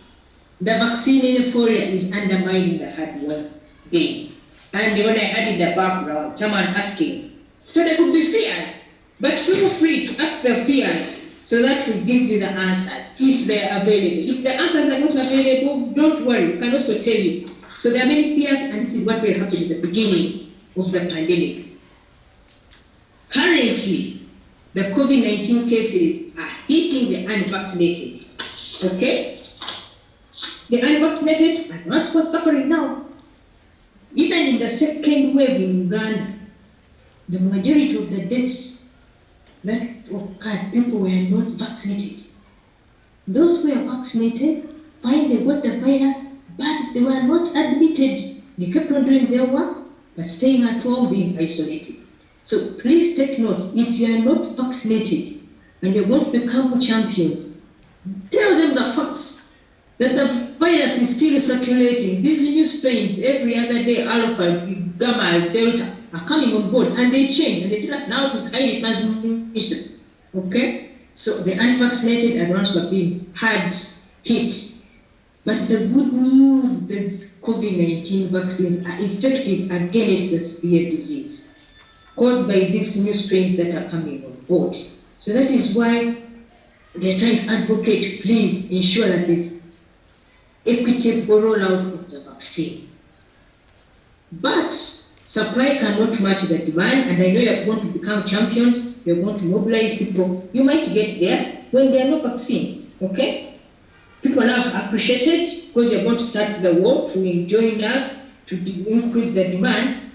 The vaccine euphoria is undermining the hard-won gains. And when I had in the background, someone asking, so there could be fears, but feel free to ask the fears so that we give you the answers if they are available. If the answers are not available, don't worry, we can also tell you. So there are many fears, and this is what will happen at the beginning of the pandemic. Currently, the COVID-19 cases are hitting the unvaccinated. Okay? The unvaccinated are not suffering now. Even in the second wave in Uganda, the majority of the deaths that occurred, people were not vaccinated. Those who were vaccinated, fine, they got the virus, but they were not admitted. They kept on doing their work, but staying at home, being isolated. So please take note, if you are not vaccinated and you're going to become champions, tell them the facts, that the virus is still circulating. These new strains, every other day, Alpha, Gamma, Delta, are coming on board, and they change, and they tell us now it is highly transmissible. Okay? So the unvaccinated are the ones who are being hard hit. But the good news, these COVID-19 vaccines are effective against the severe disease caused by these new strains that are coming on board. So that is why they're trying to advocate, please ensure that there's equitable rollout of the vaccine. But supply cannot match the demand, and I know you're going to become champions, you're going to mobilize people. You might get there when there are no vaccines, okay? People now have appreciated because you're going to start the war to join us to increase the demand.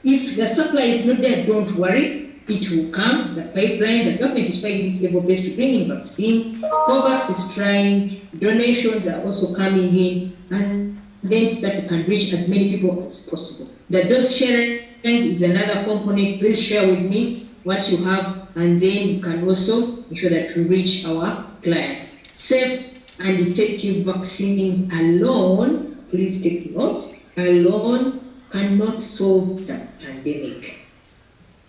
If the supply is not there, don't worry, it will come. The pipeline, the government is trying this level base to bring in vaccine. COVAX is trying, donations are also coming in, and then so that we can reach as many people as possible. The dose sharing is another component. Please share with me what you have, and then you can also ensure that we reach our clients. Safe and effective vaccines alone, please take note, alone cannot solve the pandemic.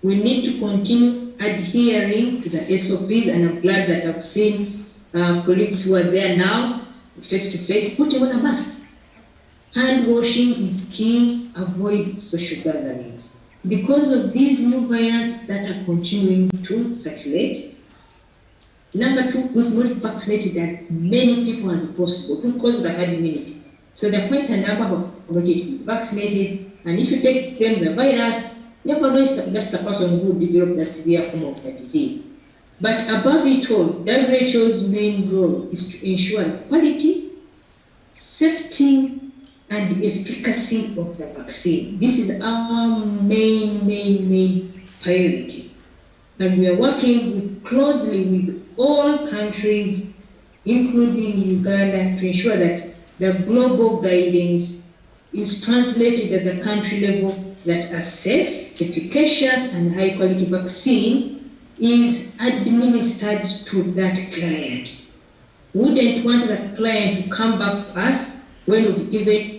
We need to continue adhering to the SOPs, and I'm glad that I've seen colleagues who are there now, face-to-face, putting on a mask. Hand washing is key, avoid social gatherings. Because of these new variants that are continuing to circulate. Number two, we've not vaccinated as many people as possible to cause the herd immunity. So there are quite a number of already to be vaccinated, and if you take them the virus, never know that's the person who developed the severe form of the disease. But above it all, WHO's main role is to ensure quality, safety, and efficacy of the vaccine. This is our main priority. And we are working closely with all countries, including Uganda, to ensure that the global guidance is translated at the country level, that a safe, efficacious, and high-quality vaccine is administered to that client. Wouldn't want the client to come back to us when we've given.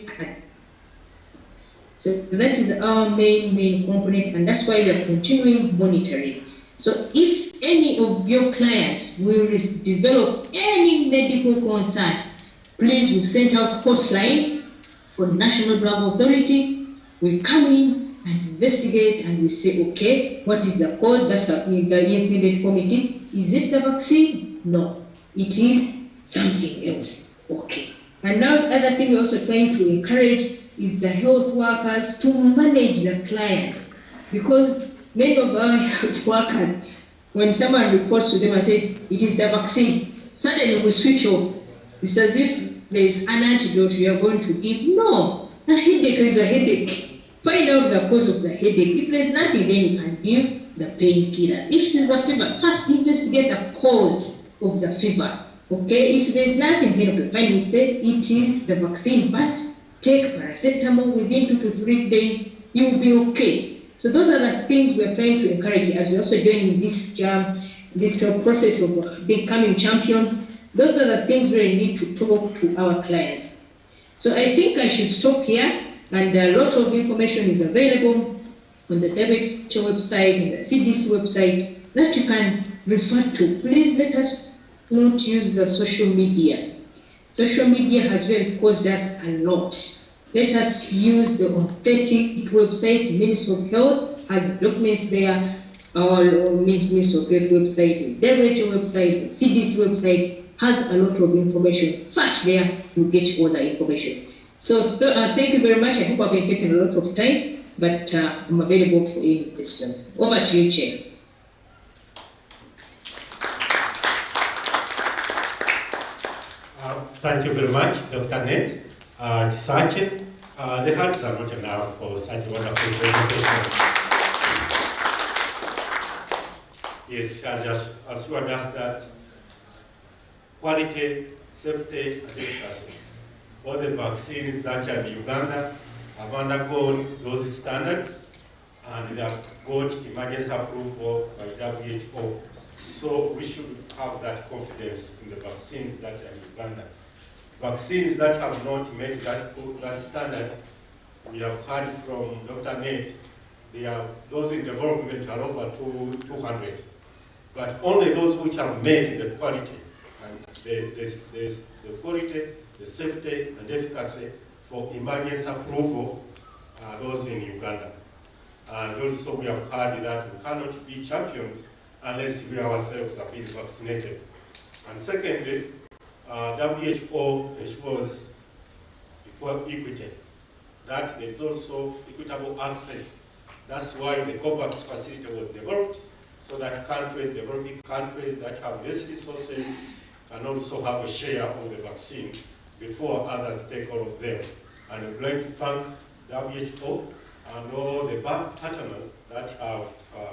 So that is our main component, and that's why we are continuing monitoring. So if any of your clients will develop any medical concern, please, we've sent out hotlines for the National Drug Authority. We come in and investigate, and we say, okay, what is the cause? That's the independent committee. Is it the vaccine? No, it is something else. Okay. And now the other thing we're also trying to encourage is the health workers to manage the clients, because many of our health workers, when someone reports to them and say it is the vaccine, suddenly we switch off. It's as if there's an antidote we are going to give. No, a headache is a headache. Find out the cause of the headache. If there's nothing, then you can give the painkiller. If there's a fever, first investigate the cause of the fever. Okay, if there's nothing, then okay, fine, we say it is the vaccine, but take paracetamol within 2 to 3 days, you'll be okay. So those are the things we are trying to encourage as we're also joining this process of becoming champions. Those are the things we need to talk to our clients. So I think I should stop here, and a lot of information is available on the WHO website and the CDC website that you can refer to. Please let us not use the social media. Social media has really caused us a lot. Let us use the authentic websites. Ministry of Health has documents there. Our Ministry of Health website, the WHO website, the CDC website has a lot of information. Search there, you get all the information. So thank you very much. I hope I've taken a lot of time, but I'm available for any questions. Over to you, Chair. Thank you very much, Dr. Nate Kisache. The hands are not enough for such a wonderful presentation. Yes, she has just assured us that quality, safety, and efficacy. All the vaccines that are in Uganda have undergone those standards, and they have got emergency approval by WHO. So we should have that confidence in the vaccines that are in Uganda. Vaccines that have not met that standard, we have heard from Dr. Nate, those in development are over 200. But only those which have met the quality, and the quality, the safety, and efficacy for emergency approval are those in Uganda. And also we have heard that we cannot be champions unless we ourselves have been vaccinated. And secondly, WHO ensures equity, that there is also equitable access. That's why the COVAX facility was developed, so that developing countries that have less resources can also have a share of the vaccine before others take all of them. And we'd like to thank WHO and all the partners that have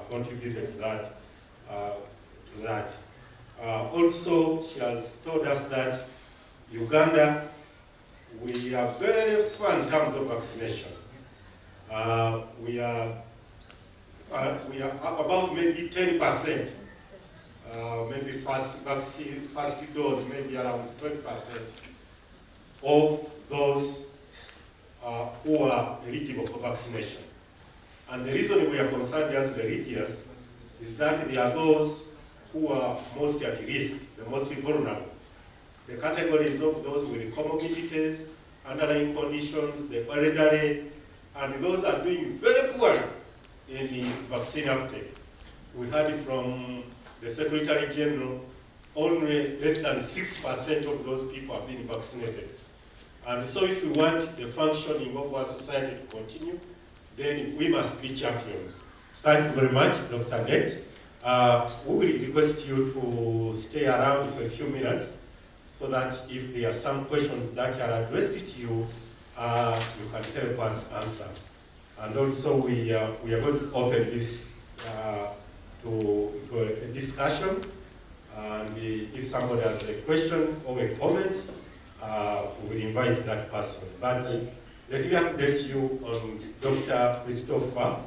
contributed to that. Also, she has told us that Uganda, we are very far in terms of vaccination. We are about maybe 10%, maybe first dose, maybe around 20% of those who are eligible for vaccination. And the reason we are concerned as religious is that there are those who are most at risk, the most vulnerable. The categories of those with comorbidities, underlying conditions, the elderly, and those are doing very poorly in the vaccine uptake. We heard from the Secretary General, only less than 6% of those people are being vaccinated. And so if we want the functioning of our society to continue, then we must be champions. Thank you very much, Dr. Nate. We will request you to stay around for a few minutes so that if there are some questions that are addressed to you, you can help us answer. And also we are going to open this to a discussion. And if somebody has a question or a comment, we will invite that person. But let me update you on Dr. Christopher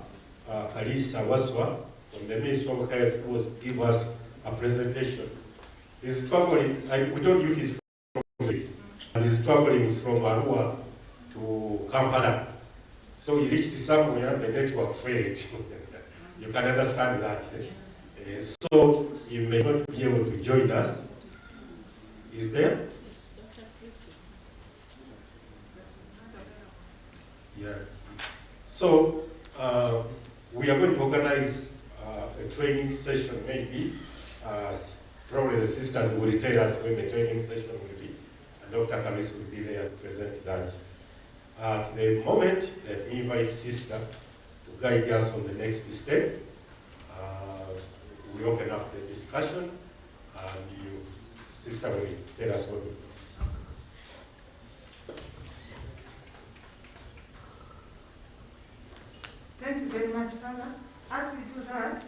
Kalisa Waswa from the Ministry of Health, who was give us a presentation. He's traveling, we told you he's from and he's traveling from Arua to Kampala. So he reached somewhere, the network failed. You can understand that. So he may not be able to join us. Is there? Yeah. So we are going to organize a training session, maybe. Probably the sisters will tell us when the training session will be. And Dr. Kamis will be there to present that. At the moment, let me invite Sister to guide us on the next step. We open up the discussion, and you, Sister, will tell us what. Thank you very much, Father. As we do that,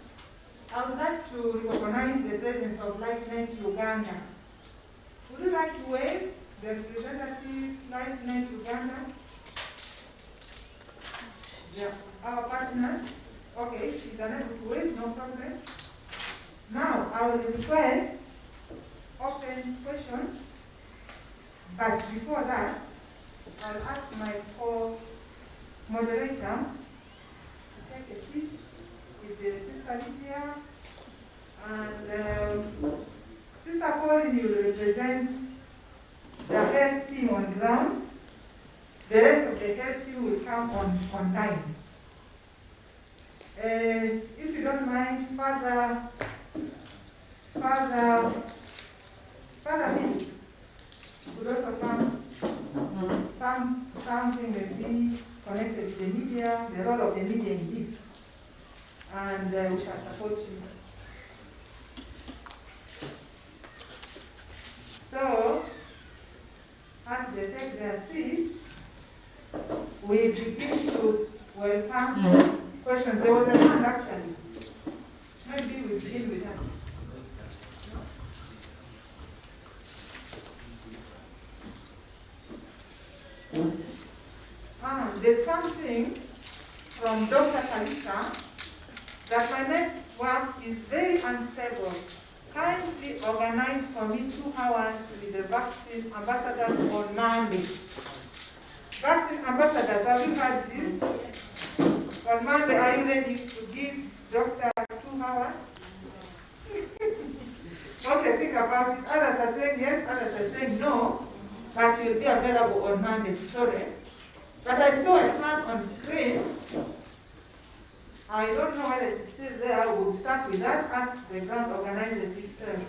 I would like to recognize the presence of LifeNet Uganda. Would you like to wave the representative LifeNet Uganda? Yeah. Our partners. Okay, she's unable to wave, no problem. Now, I will request open questions, but before that, I'll ask my co-moderator to take a seat with the Sister Lydia, and Sister Pauline will represent the health team on ground. The rest of the health team will come on time. If you don't mind, Father Bill would also come. Something will be connected with the media, the role of the media in this, and we shall support you. So, as they take their seats, we begin to welcome questions. There was a hand actually. Maybe we begin with that. There's something from Dr. Kalisa that my network is very unstable. Kindly organize for me 2 hours with the vaccine ambassadors on Monday. Vaccine ambassadors, have you heard this? On Monday, are you ready to give Doctor 2 hours? Okay, think about it. Others are saying yes, others are saying no, but you'll be available on Monday. Sorry. But I saw a plan on the screen. I don't know whether it's still there. We'll start with that as the grant organizers itself.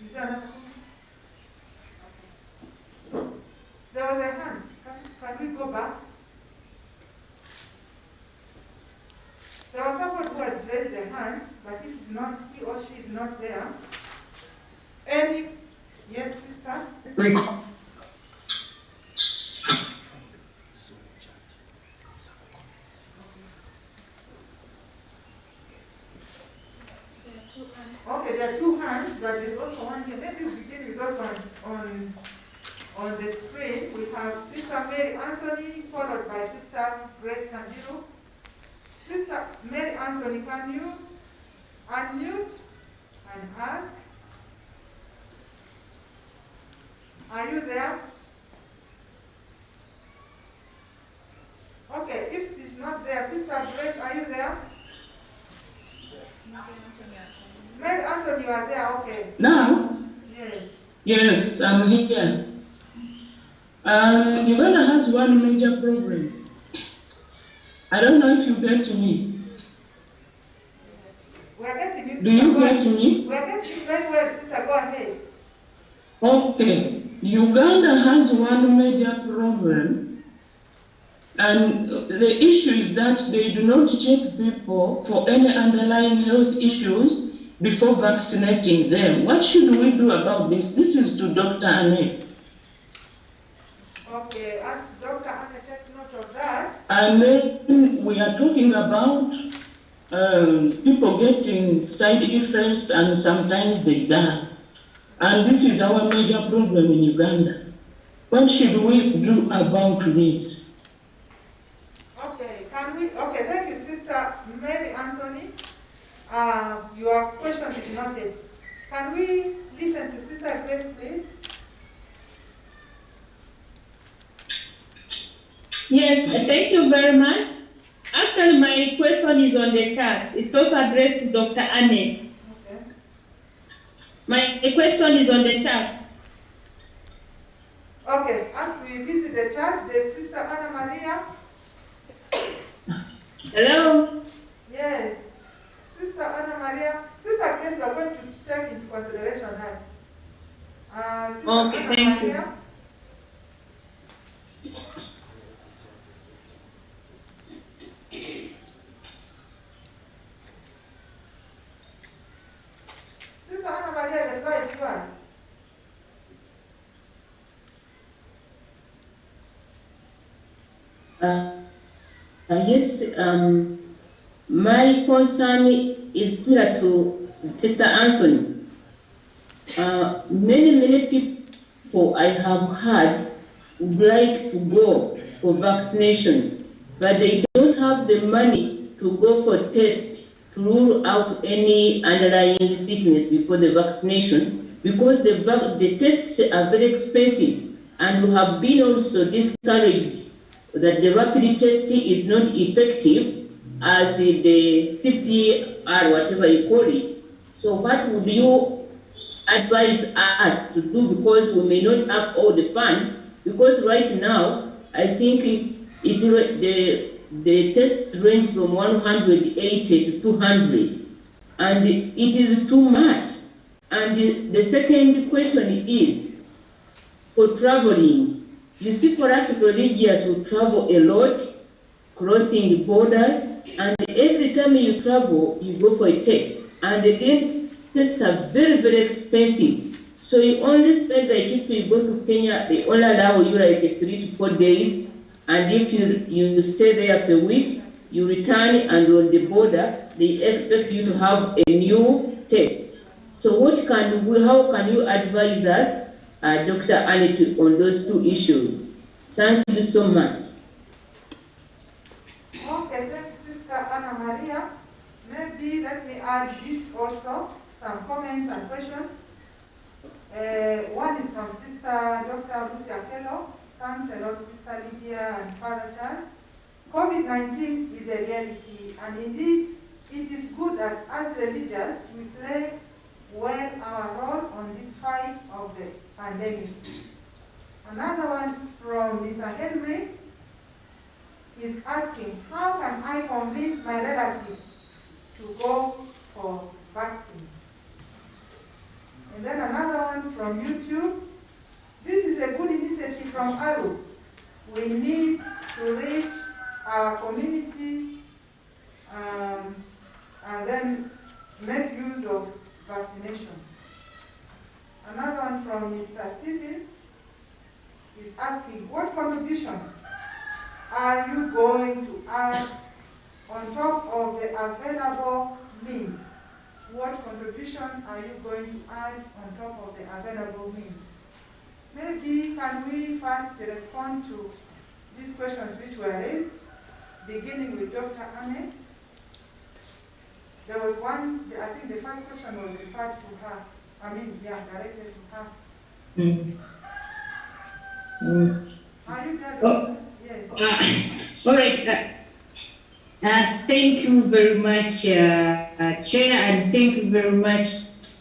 Is there another question? So, there was a hand. Can we go back? There was someone who had raised their hand, but if it's not, he or she is not there. Any? Yes, sister? Okay, there are 2 hands, but there's also one here. Maybe we begin with those ones on the screen. We have Sister Mary Anthony, followed by Sister Grace Sandiru. Sister Mary Anthony, can you unmute and ask? Are you there? Okay, if she's not there, Sister Grace, are you there? Mary Anthony, you are there, okay. Now? Yes. Yes, I'm here. Uganda has one major problem. I don't know if you get me. We are getting you, sister. Do you get me? We are getting you very well, sister. Go ahead. Okay. Uganda has one major problem. And the issue is that they do not check people for any underlying health issues before vaccinating them. What should we do about this? This is to Dr. Annette. Okay, as Dr. Annette takes note of that. And then we are talking about people getting side effects and sometimes they die. And this is our major problem in Uganda. What should we do about this? Okay, thank you, Sister Mary Anthony. Your question is noted. Can we listen to Sister Grace, please? Yes, thank you very much. Actually, my question is on the chat. It's also addressed to Dr. Annette. Okay. My question is on the chat. Okay, as we visit the chat, there's Sister Anna Maria. Hello? Yes. Sister Anna Maria. Sister Grace, we are going to take into consideration that. Sister Okay, Anna thank Maria. Sister Anna Maria, the floor is yours. Yes, my concern is similar to Sister Anthony. Many people I have heard would like to go for vaccination, but they don't have the money to go for tests to rule out any underlying sickness before the vaccination, because the tests are very expensive, and we have been also discouraged that the rapid testing is not effective as the CPR, whatever you call it. So what would you advise us to do, because we may not have all the funds, because right now I think the tests range from 180 to 200, and it is too much. And the second question is for traveling. You see, for us religious, we travel a lot, crossing the borders, and every time you travel, you go for a test. And again, tests are very expensive. So you only spend, like if you go to Kenya, they only allow you like 3 to 4 days. And if you stay there for a week, you return, and on the border, they expect you to have a new test. So how can you advise us, Dr. Annette, on those two issues? Thank you so much. Okay, thank you, Sister Anna Maria. Maybe let me add this also, some comments and questions. One is from Sister Dr. Lucia Kello. Thanks a lot, Sister Lydia and Father Charles. COVID-19 is a reality, and indeed, it is good that as religious, we play well our role on this fight of the pandemic. Another one from Mr. Henry is asking, how can I convince my relatives to go for vaccines? And then another one from YouTube. This is a good initiative from Aru. We need to reach our community and then make use of vaccination. Another one from Mr. Stephen is asking, what contribution are you going to add on top of the available means? What contribution are you going to add on top of the available means? Maybe can we first respond to these questions which were raised, beginning with Dr. Annette. There was one, I think the first question was referred to her. Directed to her. Are you there? Oh. Yes. All right. Thank you very much, Chair, and thank you very much,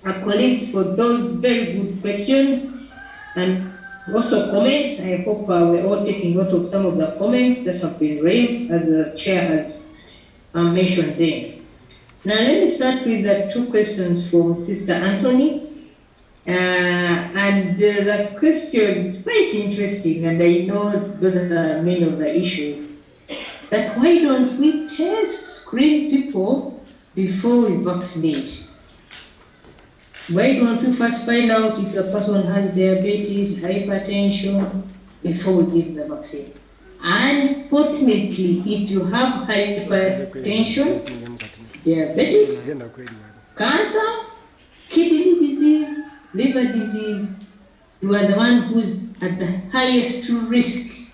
colleagues, for those very good questions and also comments. I hope we're all taking note of some of the comments that have been raised, as the Chair has mentioned there. Now, let me start with the two questions from Sister Anthony. The question is quite interesting, and I know those are many of the issues. that why don't we screen people before we vaccinate? Why don't we first find out if a person has diabetes, hypertension, before we give the vaccine? Unfortunately, if you have hypertension, diabetes, cancer, kidney disease, liver disease, you are the one who's at the highest risk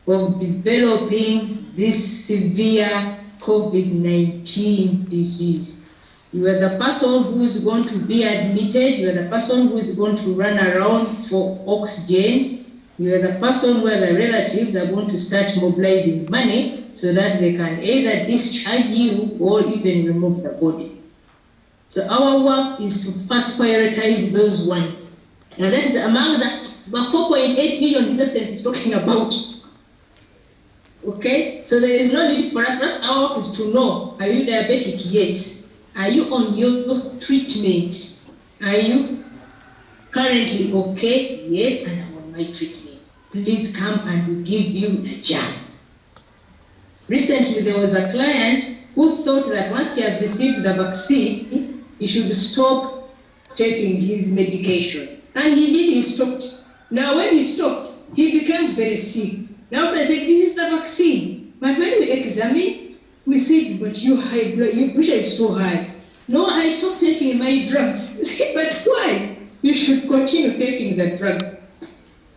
of developing this severe COVID-19 disease. You are the person who is going to be admitted, you are the person who is going to run around for oxygen, you are the person where the relatives are going to start mobilizing money so that they can either discharge you or even remove the body. So our work is to first prioritize those ones. And that is among the 4.8 million diseases it's talking about. Okay, so there is no need for us. Our work is to know, are you diabetic? Yes. Are you on your treatment? Are you currently okay? Yes, and I'm on my treatment. Please come and we'll give you the jab. Recently, there was a client who thought that once he has received the vaccine, he should stop taking his medication. And he did, he stopped. Now, when he stopped, he became very sick. Now, I said, this is the vaccine. But when we examine, we said, but your pressure is so high. No, I stopped taking my drugs. But why? You should continue taking the drugs.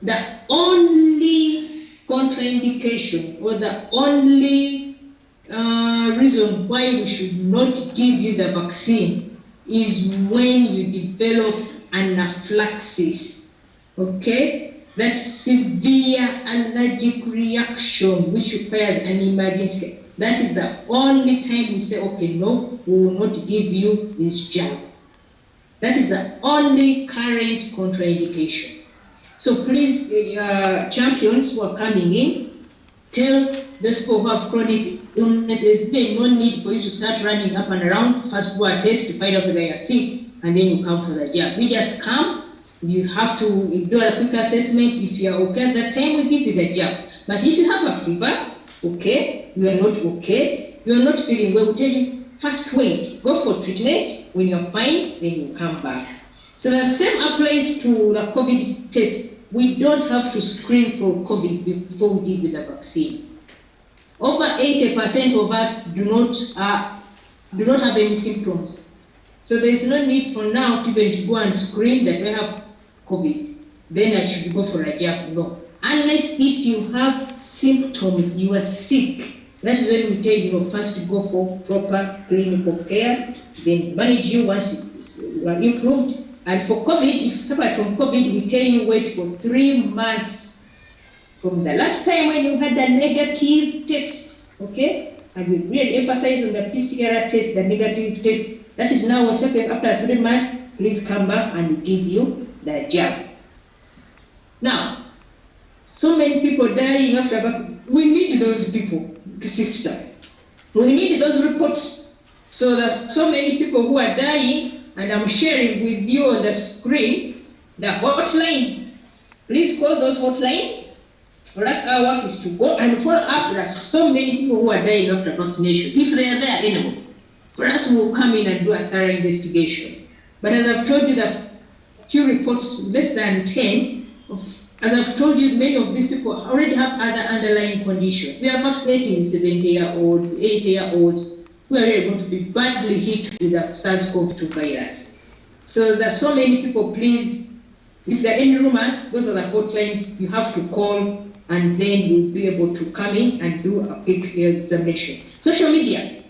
The only contraindication or the only reason why we should not give you the vaccine is when you develop anaphylaxis. Okay? That severe allergic reaction which requires an emergency care. That is the only time we say, okay, no, we will not give you this jab. That is the only current contraindication. So please, champions who are coming in, tell those people who have chronic illness, there's been no need for you to start running up and around, first do a test to find out whether you're sick, and then you come for the jab. We just come, you have to do a quick assessment. If you're okay at that time, we give you the jab. But if you have a fever, okay, you are not okay, you are not feeling well, we tell you, first wait, go for treatment. When you're fine, then you come back. So the same applies to the COVID test. We don't have to screen for COVID before we give you the vaccine. Over 80% of us do not have any symptoms. So there is no need for now to even go and screen that we have COVID. Then I should go for a jab. No. Unless if you have symptoms, you are sick. That is when we tell you first go for proper clinical care, then manage you once you are improved. And for COVID, if you suffer from COVID, we tell you wait for 3 months from the last time when you had a negative test, okay? And we really emphasize on the PCR test, the negative test. That is now after 3 months, please come back and we give you the jab. Now, so many people dying after vaccine. We need those people, sister. We need those reports. So there's so many people who are dying, and I'm sharing with you on the screen the hotlines. Please call those hotlines. For us, our work is to go and follow up. There are so many people who are dying after vaccination. If they are there anymore, for us, we will come in and do a thorough investigation. But as I've told you, the few reports, less than 10, as I've told you, many of these people already have other underlying conditions. We are vaccinating 70-year-olds, 80-year-olds, who are really going to be badly hit with the SARS-CoV-2 virus. So there are so many people, please, if there are any rumors, those are the hotlines you have to call, and then we'll be able to come in and do a quick examination. Social media.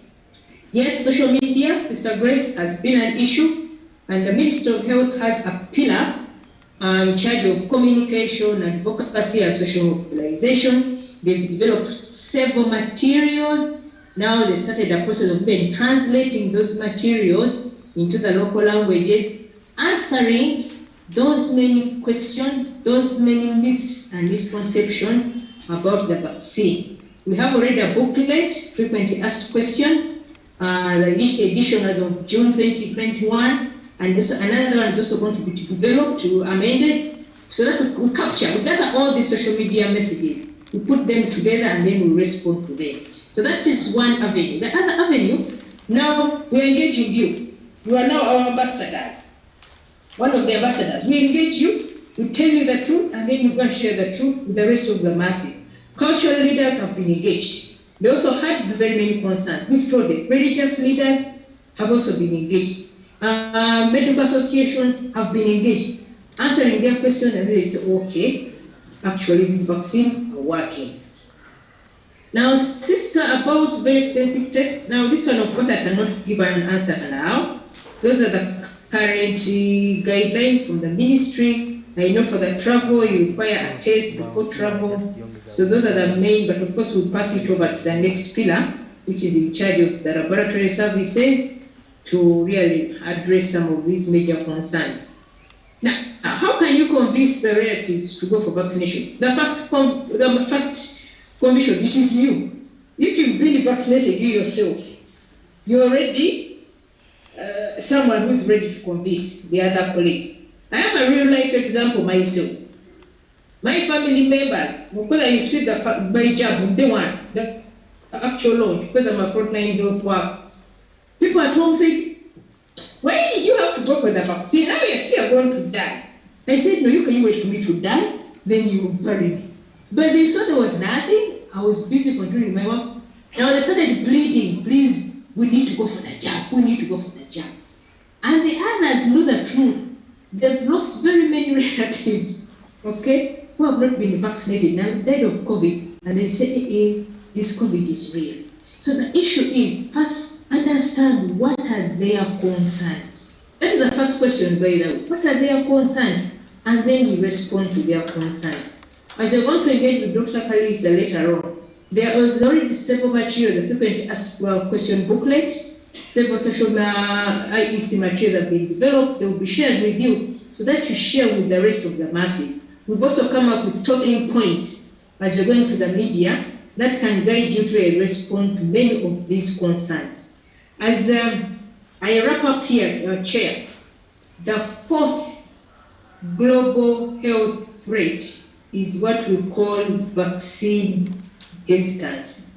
Yes, social media, Sister Grace, has been an issue, and the Ministry of Health has a pillar in charge of communication, advocacy, and social mobilization. They've developed several materials. Now they started a process of even translating those materials into the local languages, answering those many questions, those many myths and misconceptions about the vaccine. We have already a booklet, frequently asked questions, the edition as of June 2021, and another one is also going to be developed, amended, so that we capture, we gather all these social media messages. we put them together and then we respond to them. So that is one avenue. The other avenue, now we engage with you. You are now our ambassadors. One of the ambassadors. We engage you, we tell you the truth, and then you go and share the truth with the rest of the masses. Cultural leaders have been engaged. They also had very many concerns. We've told them. Religious leaders have also been engaged. Medical associations have been engaged, answering their question, and they say, okay, actually these vaccines are working. Now, sister, about very expensive tests. Now, this one, of course, I cannot give an answer now. Those are the current guidelines from the ministry. I know for the travel, you require a test before travel. So those are the main, but of course, we'll pass it over to the next pillar, which is in charge of the laboratory services to really address some of these major concerns. Now, how can you convince the relatives to go for vaccination? The first condition, it is you. If you've been vaccinated, you yourself, you're already someone who's ready to convince the other colleagues. I have a real life example myself. My family members, because I received my job, the actual launch, because I'm a frontline health worker. People at home say, why did you have to go for the vaccine? Now you're going to die. I said, no, you can wait for me to die, then you will bury me. But they saw there was nothing. I was busy continuing my work. Now they started pleading, please, we need to go for the jab. We need to go for the jab. And the others know the truth. They've lost very many relatives, okay, who have not been vaccinated and died of COVID. And they say, hey, this COVID is real. So the issue is, first, understand what are their concerns. That is the first question, by the way. What are their concerns? And then we respond to their concerns. As you're going to engage with Dr. Kalisa later on, there are already several materials, the frequently asked question booklet, several social IEC materials have been developed. They will be shared with you so that you share with the rest of the masses. We've also come up with talking points as you're going to the media that can guide you to respond to many of these concerns. As I wrap up here, your chair, the fourth global health threat is what we call vaccine hesitancy,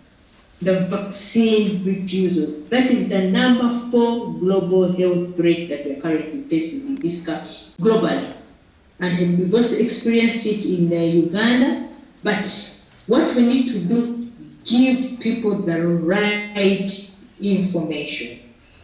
the vaccine refusals. That is the number 4 global health threat that we're currently facing in this country globally. And we've also experienced it in Uganda, but what we need to do, give people the right information.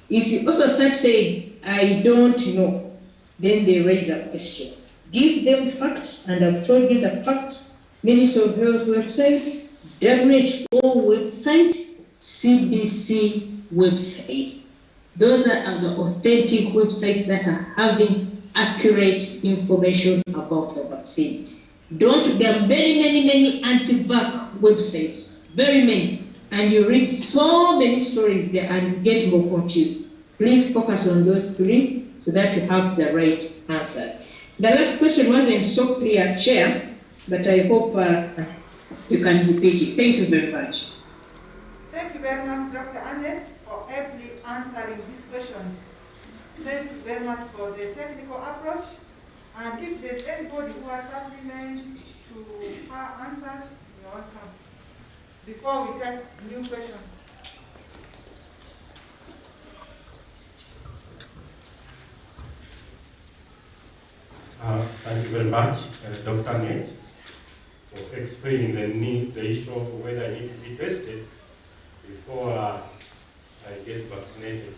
If you also start saying, I don't know, then they raise a question. Give them facts, and I've told you the facts. Ministry of Health website, WHO website, CDC website. Those are the authentic websites that are having accurate information about the vaccines. There are very many anti-vax websites, very many, and you read so many stories there and you get more confused. Please focus on those 3 so that you have the right answer. The last question wasn't so clear, Chair, but I hope you can repeat it. Thank you very much. Thank you very much, Dr. Annette, for ably answering these questions. Thank you very much for the technical approach. And if there's anybody who has supplements to our answers, you're welcome. Before we take new questions. Thank you very much, Dr. Annette, for explaining the issue of whether I need to be tested before I get vaccinated.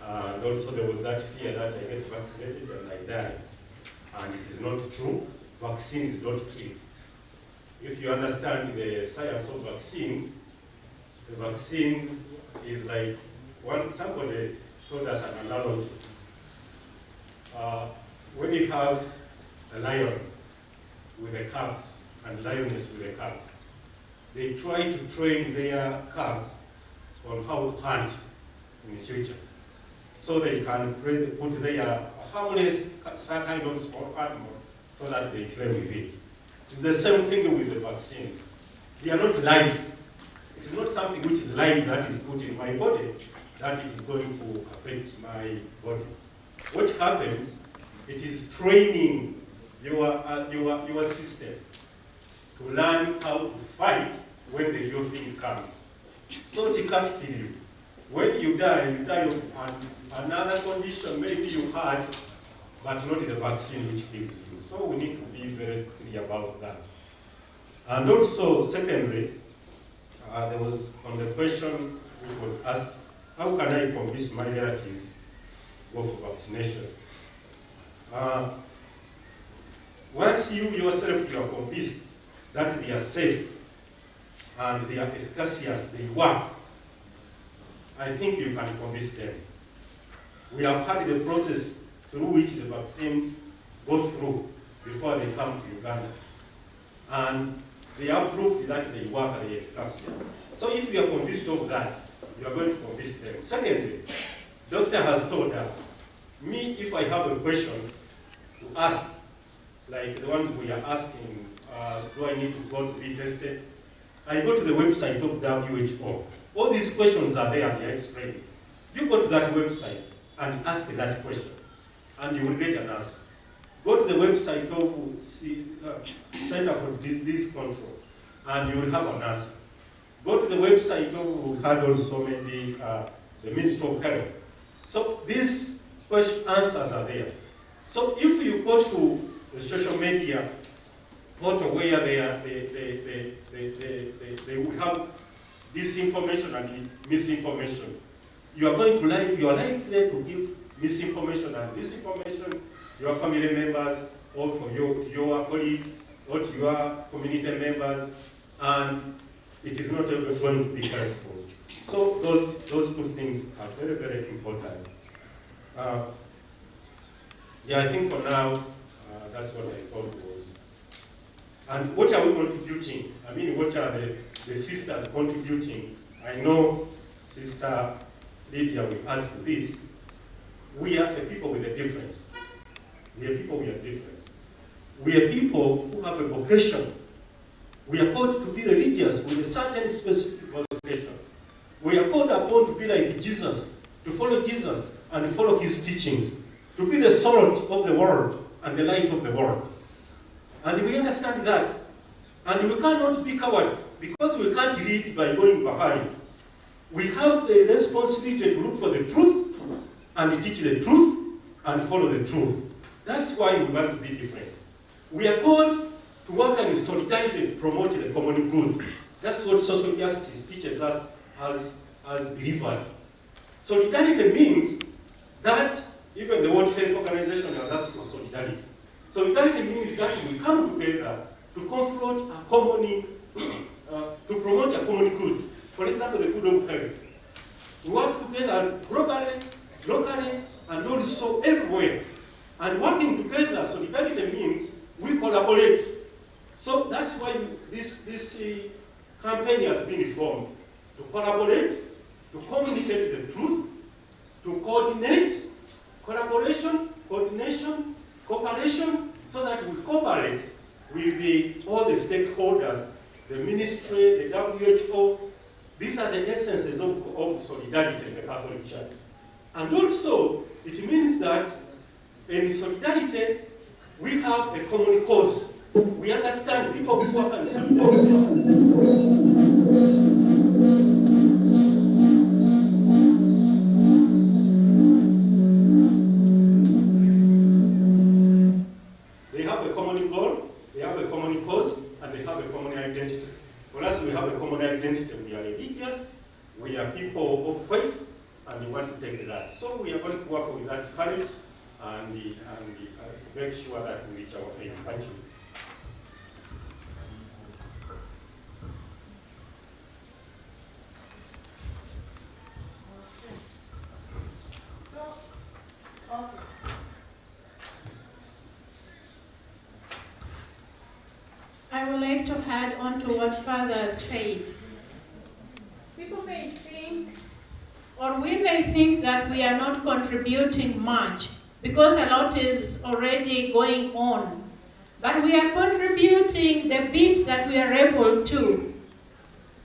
And also there was that fear that I get vaccinated and I die. And it is not true. Vaccines don't kill. If you understand the science of vaccine, the vaccine is like, somebody told us an analogy. When you have a lion with the cubs and lioness with the cubs, they try to train their cubs on how to hunt in the future, so they can put their harmless kind of small animal so that they play with it. It's the same thing with the vaccines. They are not live. It is not something which is live that is put in my body that it is going to affect my body. What happens, it is training your system to learn how to fight when the real thing comes. Salt can't kill you. When you die of another condition maybe you had, but not the vaccine which kills you. So we need to be very clear about that. And also, secondly, there was on the question which was asked, how can I convince my relatives of vaccination? Once you yourself you are convinced that they are safe and they are efficacious, they work, I think you can convince them. We have had the process through which the vaccines go through before they come to Uganda. And they have proved that they work and they are efficacious. So if you are convinced of that, you are going to convince them. Secondly, doctor has told us, me, if I have a question to ask, like the ones we are asking, do I need to go to be tested? I go to the website of WHO. All these questions are there, they are explained. You go to that website and ask that question, and you will get an answer. Go to the website of Center for Disease Control, and you will have an answer. Go to the website of, we had also maybe the Ministry of Health. So these answers are there. So if you go to the social media portal where they will have disinformation and misinformation, you are likely to give misinformation and disinformation to your family members, or to your colleagues, or to your community members, and it is not ever going to be helpful. So those two things are very, very important. Yeah, I think for now, that's what I thought was. And what are we contributing? I mean, what are the sisters contributing? I know Sister Lydia will add to this. We are the people with a difference. We are people with a difference. We are people who have a vocation. We are called to be religious with a certain specific vocation. We are called upon to be like Jesus, to follow Jesus and follow his teachings, to be the salt of the world and the light of the world. And we understand that. And we cannot be cowards because we can't lead by going behind. We have the responsibility to look for the truth and teach the truth and follow the truth. That's why we want to be different. We are called to work in solidarity to promote the common good. That's what social justice teaches us as believers. Solidarity means that even the World Health Organization has asked for solidarity. Solidarity means that we come together to confront a common, to promote a common good. For example, the good of health. We work together globally, locally, and also everywhere. And working together, solidarity means we collaborate. So that's why this campaign has been formed. To collaborate, to communicate the truth, to coordinate, collaboration, coordination, cooperation, so that we cooperate with all the stakeholders, the ministry, the WHO. These are the essences of solidarity in the Catholic Church. And also, it means that in solidarity, we have a common cause. We understand people who work in solidarity. They have a common goal, they have a common cause, and they have a common identity. For us, we have a common identity. We are religious, we are people of faith, and we want to take that. So we are going to work with that courage and make sure that we reach our aim. Thank you. I would like to add on to what Father said. People may think, or we may think that we are not contributing much because a lot is already going on. But we are contributing the bit that we are able to.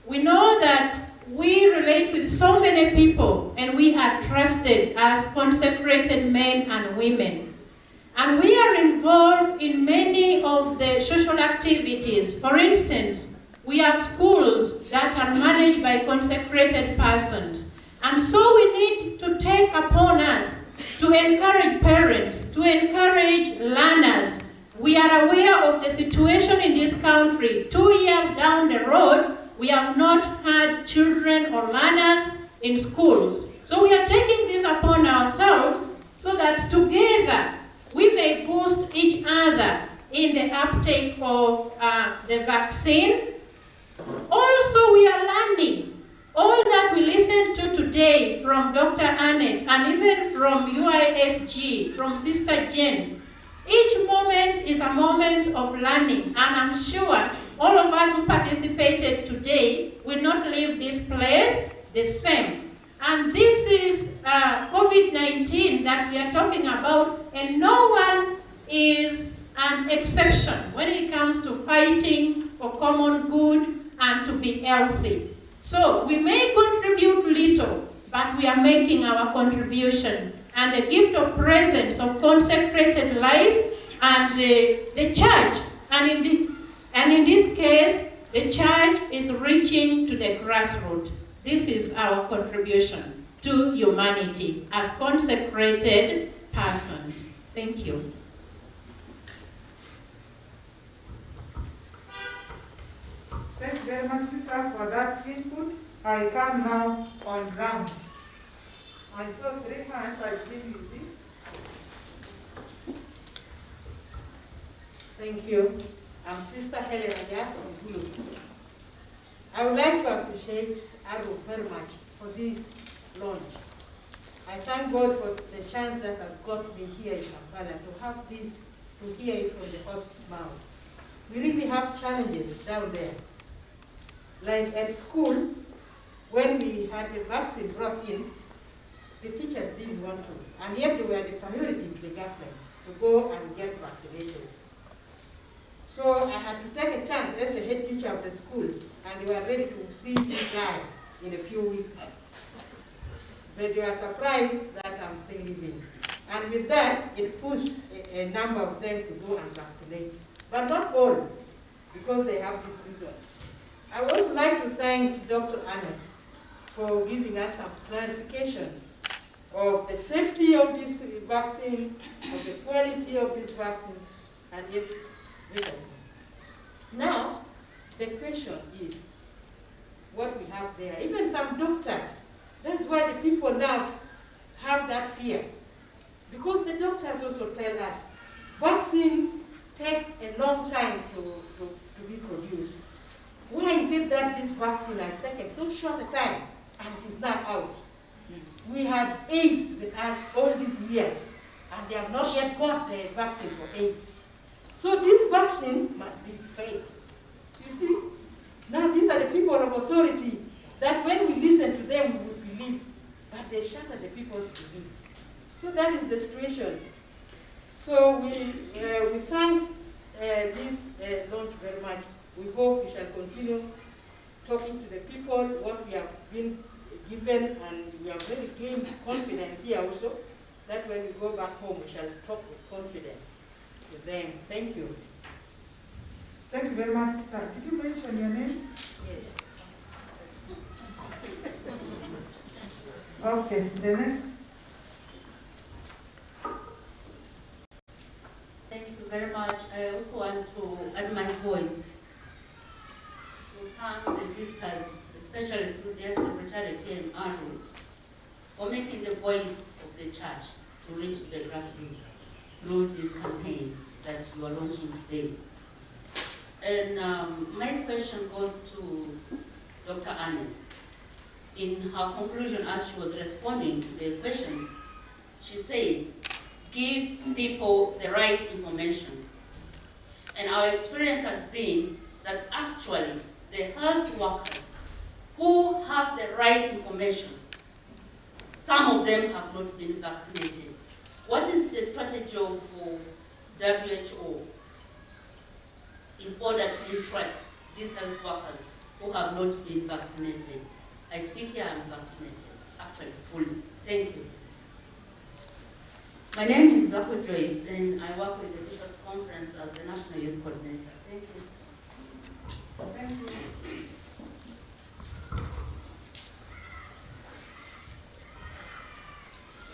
We know that we relate with so many people and we are trusted as consecrated men and women. And we are involved in many of the social activities. For instance, we have schools that are managed by consecrated persons. And so we need to take upon us to encourage parents, to encourage learners. We are aware of the situation in this country. 2 years down the road, we have not had children or learners in schools. So we are taking this upon ourselves so that together we may boost each other in the uptake of the vaccine. Also, we are learning all that we listened to today from Dr. Annette and even from UISG, from Sister Jen. Each moment is a moment of learning, and I'm sure all of us who participated today will not leave this place the same. And this is COVID-19 that we are talking about, and no one is an exception when it comes to fighting for common good and to be healthy. So we may contribute little, but we are making our contribution. And the gift of presence of consecrated life and the church, and in this case, the church is reaching to the grassroots. This is our contribution to humanity as consecrated persons. Thank you. Thank you very much, sister, for that input. I come now on ground. I saw 3 hands, I give you this. Thank you. I'm Sister Helen Adia from Blue. I would like to appreciate Aro very much for this launch. I thank God for the chance that has got me here in Kampala to have this, to hear it from the horse's mouth. We really have challenges down there. Like at school, when we had the vaccine brought in, the teachers didn't want to, and yet they were the priority to the government to go and get vaccinated. So I had to take a chance as the head teacher of the school, and they were ready to see me die in a few weeks. But they were surprised that I'm still living. And with that, it pushed a number of them to go and vaccinate. But not all, because they have this reason. I would also like to thank Dr. Annette for giving us some clarification of the safety of this vaccine, of the quality of these vaccines, and its efficacy. Now, the question is what we have there. Even some doctors, that's why the people now have that fear. Because the doctors also tell us vaccines take a long time to be produced. Why is it that this vaccine has taken so short a time and it is now out? We had AIDS with us all these years, and they have not yet got the vaccine for AIDS. So this vaccine must be fake. You see? Now these are the people of authority that when we listen to them, we would believe, but they shatter the people's belief. So that is the situation. So we thank this launch very much. We hope we shall continue talking to the people what we have been given, and we have really gained confidence here also, that when we go back home, we shall talk with confidence to them. Thank you. Thank you very much, sister. Did you mention your name? Yes. Okay, the next. Thank you very much. I also want to add my voice to thank the sisters, especially through their secretariat here in Arnold, for making the voice of the church to reach the grassroots through this campaign that you are launching today. And my question goes to Dr. Annette. In her conclusion, as she was responding to the questions, she said, give people the right information. And our experience has been that actually the health workers who have the right information, some of them have not been vaccinated. What is the strategy of WHO in order to interest these health workers who have not been vaccinated? I speak here, I'm vaccinated, actually fully. Thank you. My name is Zaho Joyce, and I work with the Bishops' Conference as the National Youth Coordinator. Thank you. Thank you.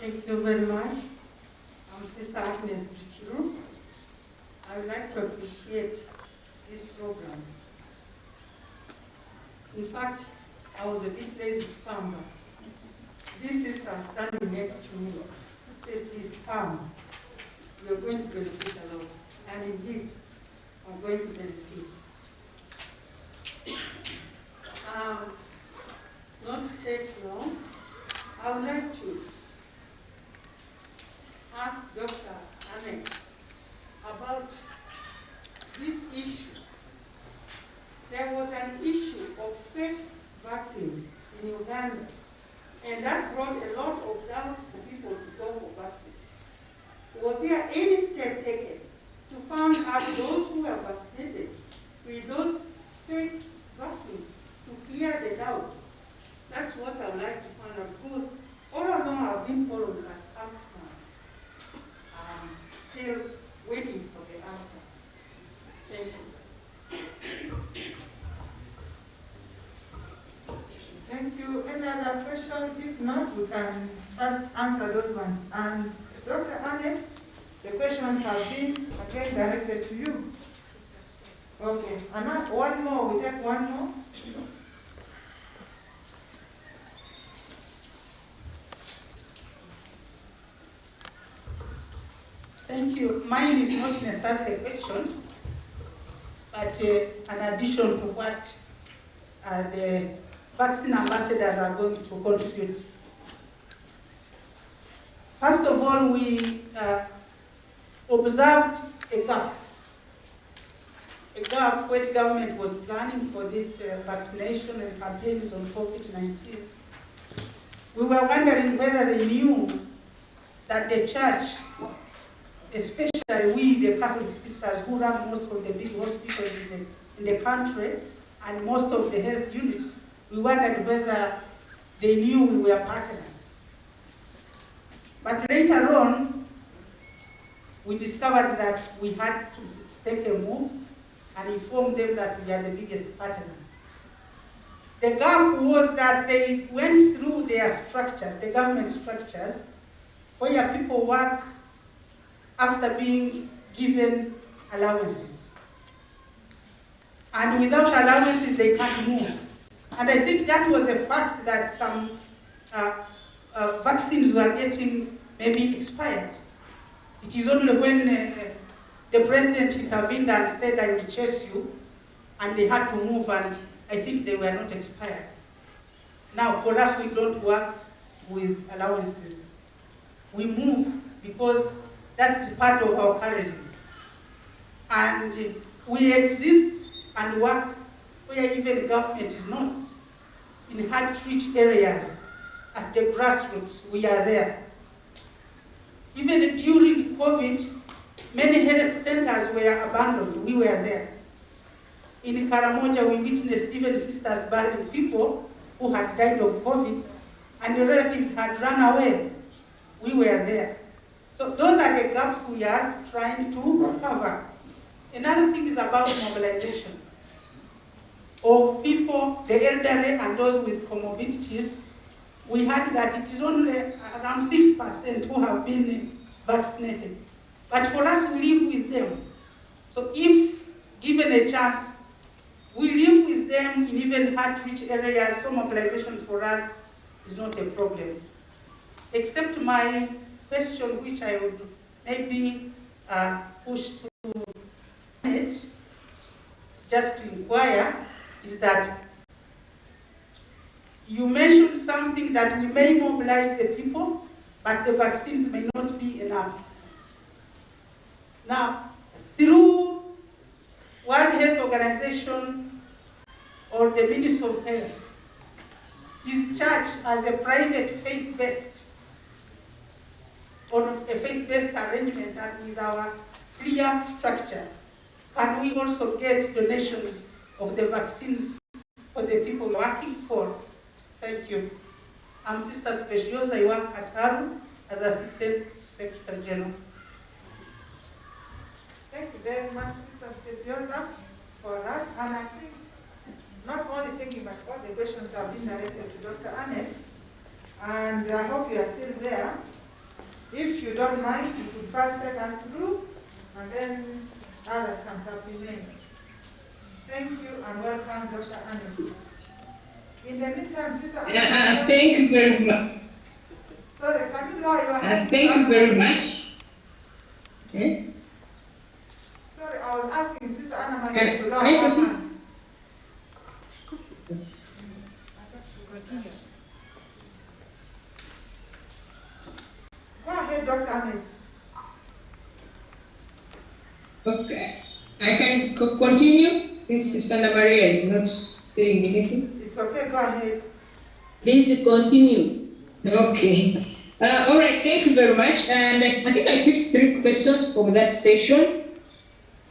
Thank you very much. I'm Sister Agnes Brichiru. I would like to appreciate this program. In fact, I was a bit lazy to come, but this sister standing next to me said, please come. You're going to benefit a lot. And indeed, I'm going to benefit. Not to take long, I would like to ask Dr. Anne about this issue. There was an issue of fake vaccines in Uganda, and that brought a lot of doubts for people to go for vaccines. Was there any step taken to find out those who are vaccinated with those fake vaccines to clear the doubts? That's what I would like to find out, because all along I've been following that up to now. I'm still waiting for the answer. Thank you. Thank you. Any other question? If not, we can first answer those ones. And Dr. Annette, the questions have been again directed to you. Okay. And one more. We take one more. Thank you. Mine is not necessarily a question, but an addition to what the vaccine ambassadors are going to contribute. First of all, we observed a gap where the government was planning for this vaccination and campaigns on COVID-19. We were wondering whether they knew that the church, especially we, the Catholic sisters who run most of the big hospitals in the country and most of the health units, we wondered whether they knew we were partners. But later on, we discovered that we had to take a move and inform them that we are the biggest partners. The gap was that they went through their structures, the government structures, where people work after being given allowances. And without allowances, they can't move. And I think that was a fact that some vaccines were getting maybe expired. It is only when the president intervened and said, I will chase you, and they had to move, and I think they were not expired. Now, for us, we don't work with allowances. We move because that is part of our currency. And we exist and work where even the government is not. In hard-to-reach areas, at the grassroots, we are there. Even during COVID, many health centers were abandoned. We were there. In Karamoja, we witnessed even sisters burying people who had died of COVID, and the relatives had run away. We were there. So those are the gaps we are trying to cover. Another thing is about mobilization of people, the elderly and those with comorbidities. We heard that it is only around 6% who have been vaccinated. But for us, we live with them. So if given a chance, we live with them in even hard-to-reach areas, so mobilization for us is not a problem. Except my question, which I would maybe push to it, just to inquire, is that you mentioned something that we may mobilize the people, but the vaccines may not be enough. Now, through World Health Organization or the Ministry of Health, is church as a private faith-based or a faith-based arrangement and with our clear structures, can we also get donations of the vaccines for the people we're working for? Thank you. I'm Sister Speciosa. I work at Haru as Assistant Secretary General. Thank you very much, Sister Speciosa, for that. And I think not only thinking, but all the questions have been directed to Dr. Annette. And I hope you are still there. If you don't mind, you could first take us through, and then others can supplement. Thank you and welcome, Dr. Annette. In the meantime, Sister Annette. Thank you very much. Sorry, can you lower your hands? Thank you very much. Eh? Sorry, I was asking Sister Anna Maria Can to lower I her proceed? hand. Go ahead, Dr. Ahmed. Okay. I can continue since Sister Anna Maria is not saying anything. It's okay, go ahead. Please continue. Okay. All right, thank you very much. And I think I picked 3 questions from that session.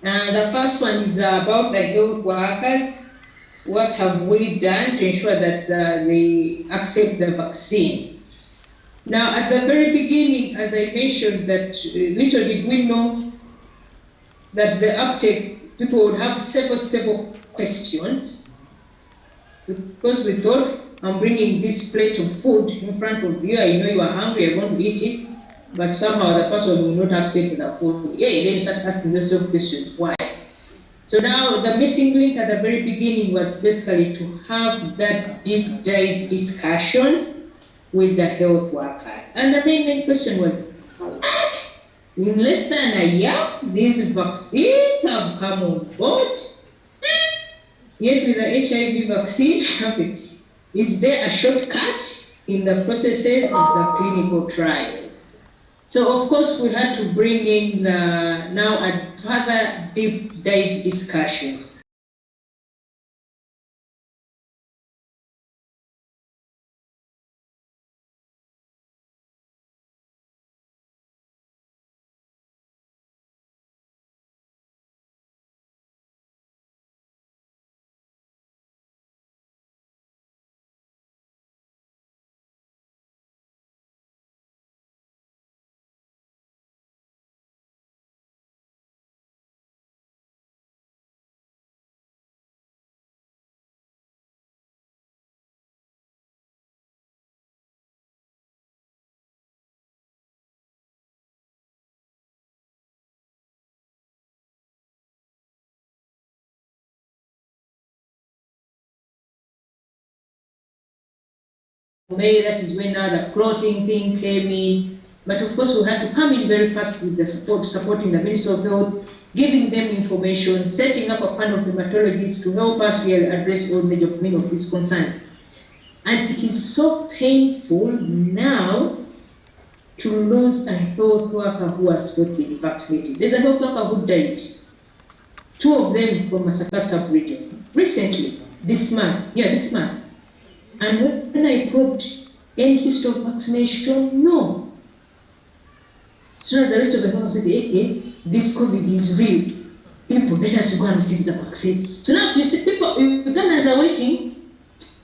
The first one is about the health workers. What have we done to ensure that they accept the vaccine? Now, at the very beginning, as I mentioned, that little did we know that the uptake, people would have several questions, because we thought, I'm bringing this plate of food in front of you, I know you are hungry, you're going to eat it, but somehow the person will not accept the food. Yeah, then you start asking yourself questions, why? So now the missing link at the very beginning was basically to have that deep dive discussions with the health workers. And the main question was, in less than a year, these vaccines have come on board. Yet with the HIV vaccine, is there a shortcut in the processes of the clinical trials? So of course we had to bring in now a further deep dive discussion. May, that is when now the clotting thing came in. But of course, we had to come in very fast with the supporting the Ministry of Health, giving them information, setting up a panel of hematologists to help us really address all many of these concerns. And it is so painful now to lose a health worker who has not been vaccinated. There's a health worker who died. 2 of them from Masaka sub-region. Recently, this month. And when I probed any history of vaccination, no. So the rest of the health said, hey, this COVID is real. People, let us go and receive the vaccine. So now you see people, Ugandans are waiting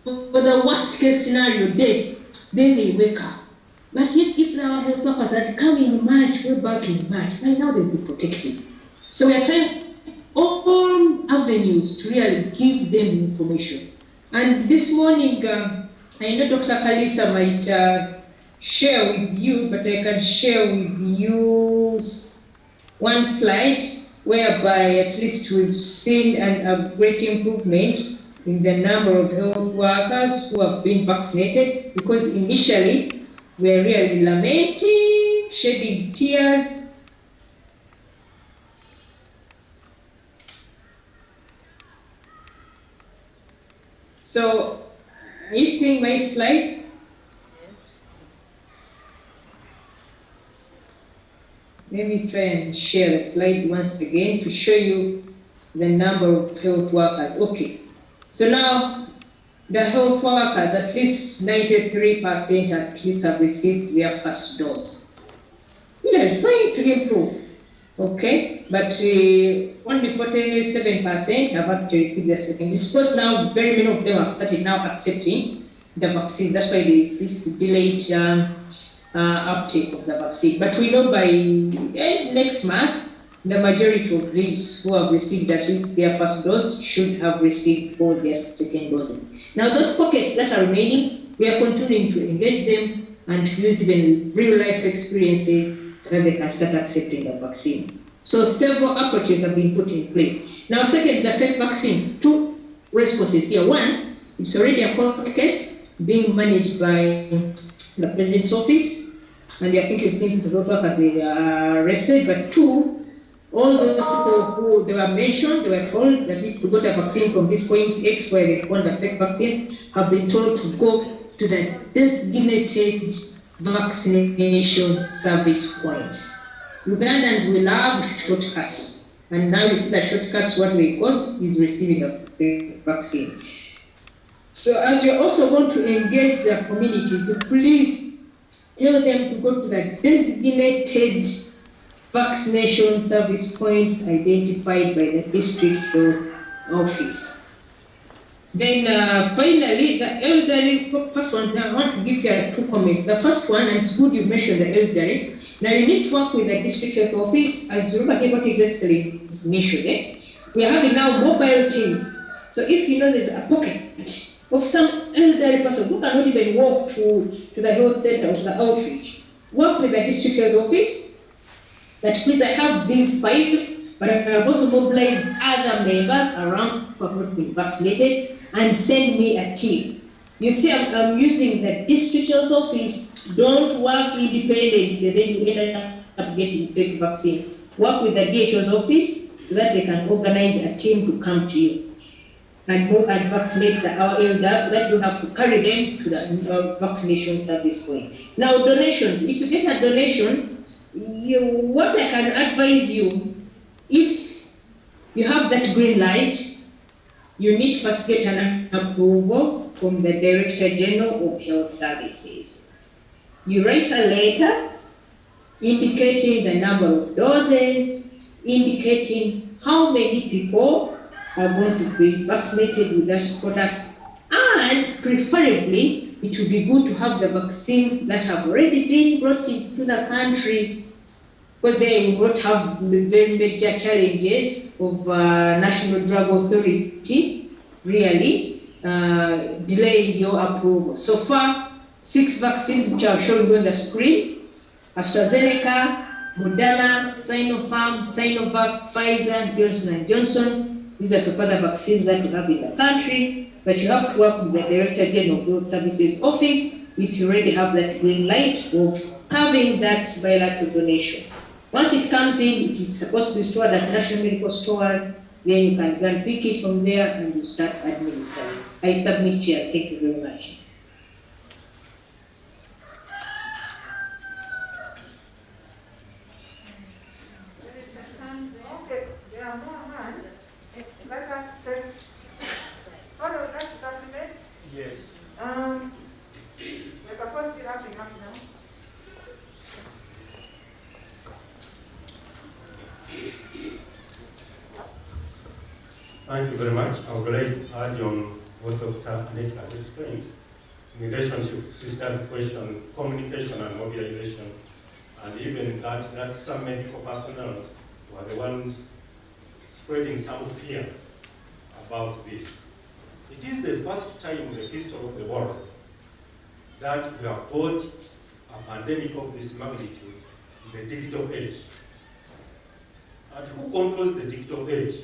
for the worst case scenario, death. Then they wake up. But yet, if our health workers had come in March, way back in March, by now they'll be protected. So we are trying all avenues to really give them information. And this morning, I know Dr. Kalisa might share with you, but I can share with you one slide whereby at least we've seen a great improvement in the number of health workers who have been vaccinated, because initially we were really lamenting, shedding tears. So, are you seeing my slide? Let me try and share the slide once again to show you the number of health workers. Okay, so now the health workers, at least 93% at least have received their first dose. We are trying to improve, okay, but only 47% have actually received their second. This course now, very many of them have started now accepting the vaccine. That's why there is this delayed uptake of the vaccine. But we know by next month, the majority of these who have received at least their first dose should have received all their second doses. Now, those pockets that are remaining, we are continuing to engage them and to use even real-life experiences so that they can start accepting the vaccines. So several approaches have been put in place. Now, second, the fake vaccines. Two responses here. One, it's already a court case being managed by the President's office, and I think you've seen those workers they are arrested. But two, all those people who they were mentioned, they were told that if you got a vaccine from this point X where they found the fake vaccines, have been told to go to the designated vaccination service points. Ugandans will love shortcuts, and now you see the shortcuts, what they cost is receiving a fake vaccine. So as you're also going to engage the communities, please tell them to go to the designated vaccination service points identified by the district health office. Then finally, the elderly persons, I want to give you two comments. The first one, and it's good you mentioned the elderly. Now you need to work with the district health office, as Robert Excellency is mentioned. We are having now mobile teams. So if you know there's a pocket of some elderly person who cannot even walk to the health center or to the outreach, work with the district health office, that please I have these 5, but I have also mobilized other members around who have not been vaccinated and send me a team. You see, I'm using the district health office. Don't work independently, then you end up getting fake vaccine. Work with the DHO's office so that they can organize a team to come to you and go and vaccinate our elders so that you have to carry them to the vaccination service point. Now, donations. If you get a donation, what I can advise you, if you have that green light, you need to first get an approval from the Director General of Health Services. You write a letter indicating the number of doses, indicating how many people are going to be vaccinated with that product, and preferably it would be good to have the vaccines that have already been brought into the country, because they will not have very major challenges of National Drug Authority really delaying your approval. So far, 6 vaccines which are shown on the screen: AstraZeneca, Moderna, Sinopharm, Sinovac, Pfizer, Johnson & Johnson. These are so far the vaccines that we have in the country, but you have to work with the Director General of Health Services Office if you already have that green light of having that bilateral donation. Once it comes in, it is supposed to be stored at national medical stores. Then you can go and pick it from there and you start administering. I submit, Chair. Thank you very much. Okay, there are more hands. Let us take. What would like to supplement? Yes. We're supposed to be wrapping up now. Thank you very much. I would like to add on what Dr. Annette has explained in relationship to sisters' question, communication and mobilization, and even that some medical personnel were the ones spreading some fear about this. It is the first time in the history of the world that we have got a pandemic of this magnitude in the digital age. And who controls the digital age?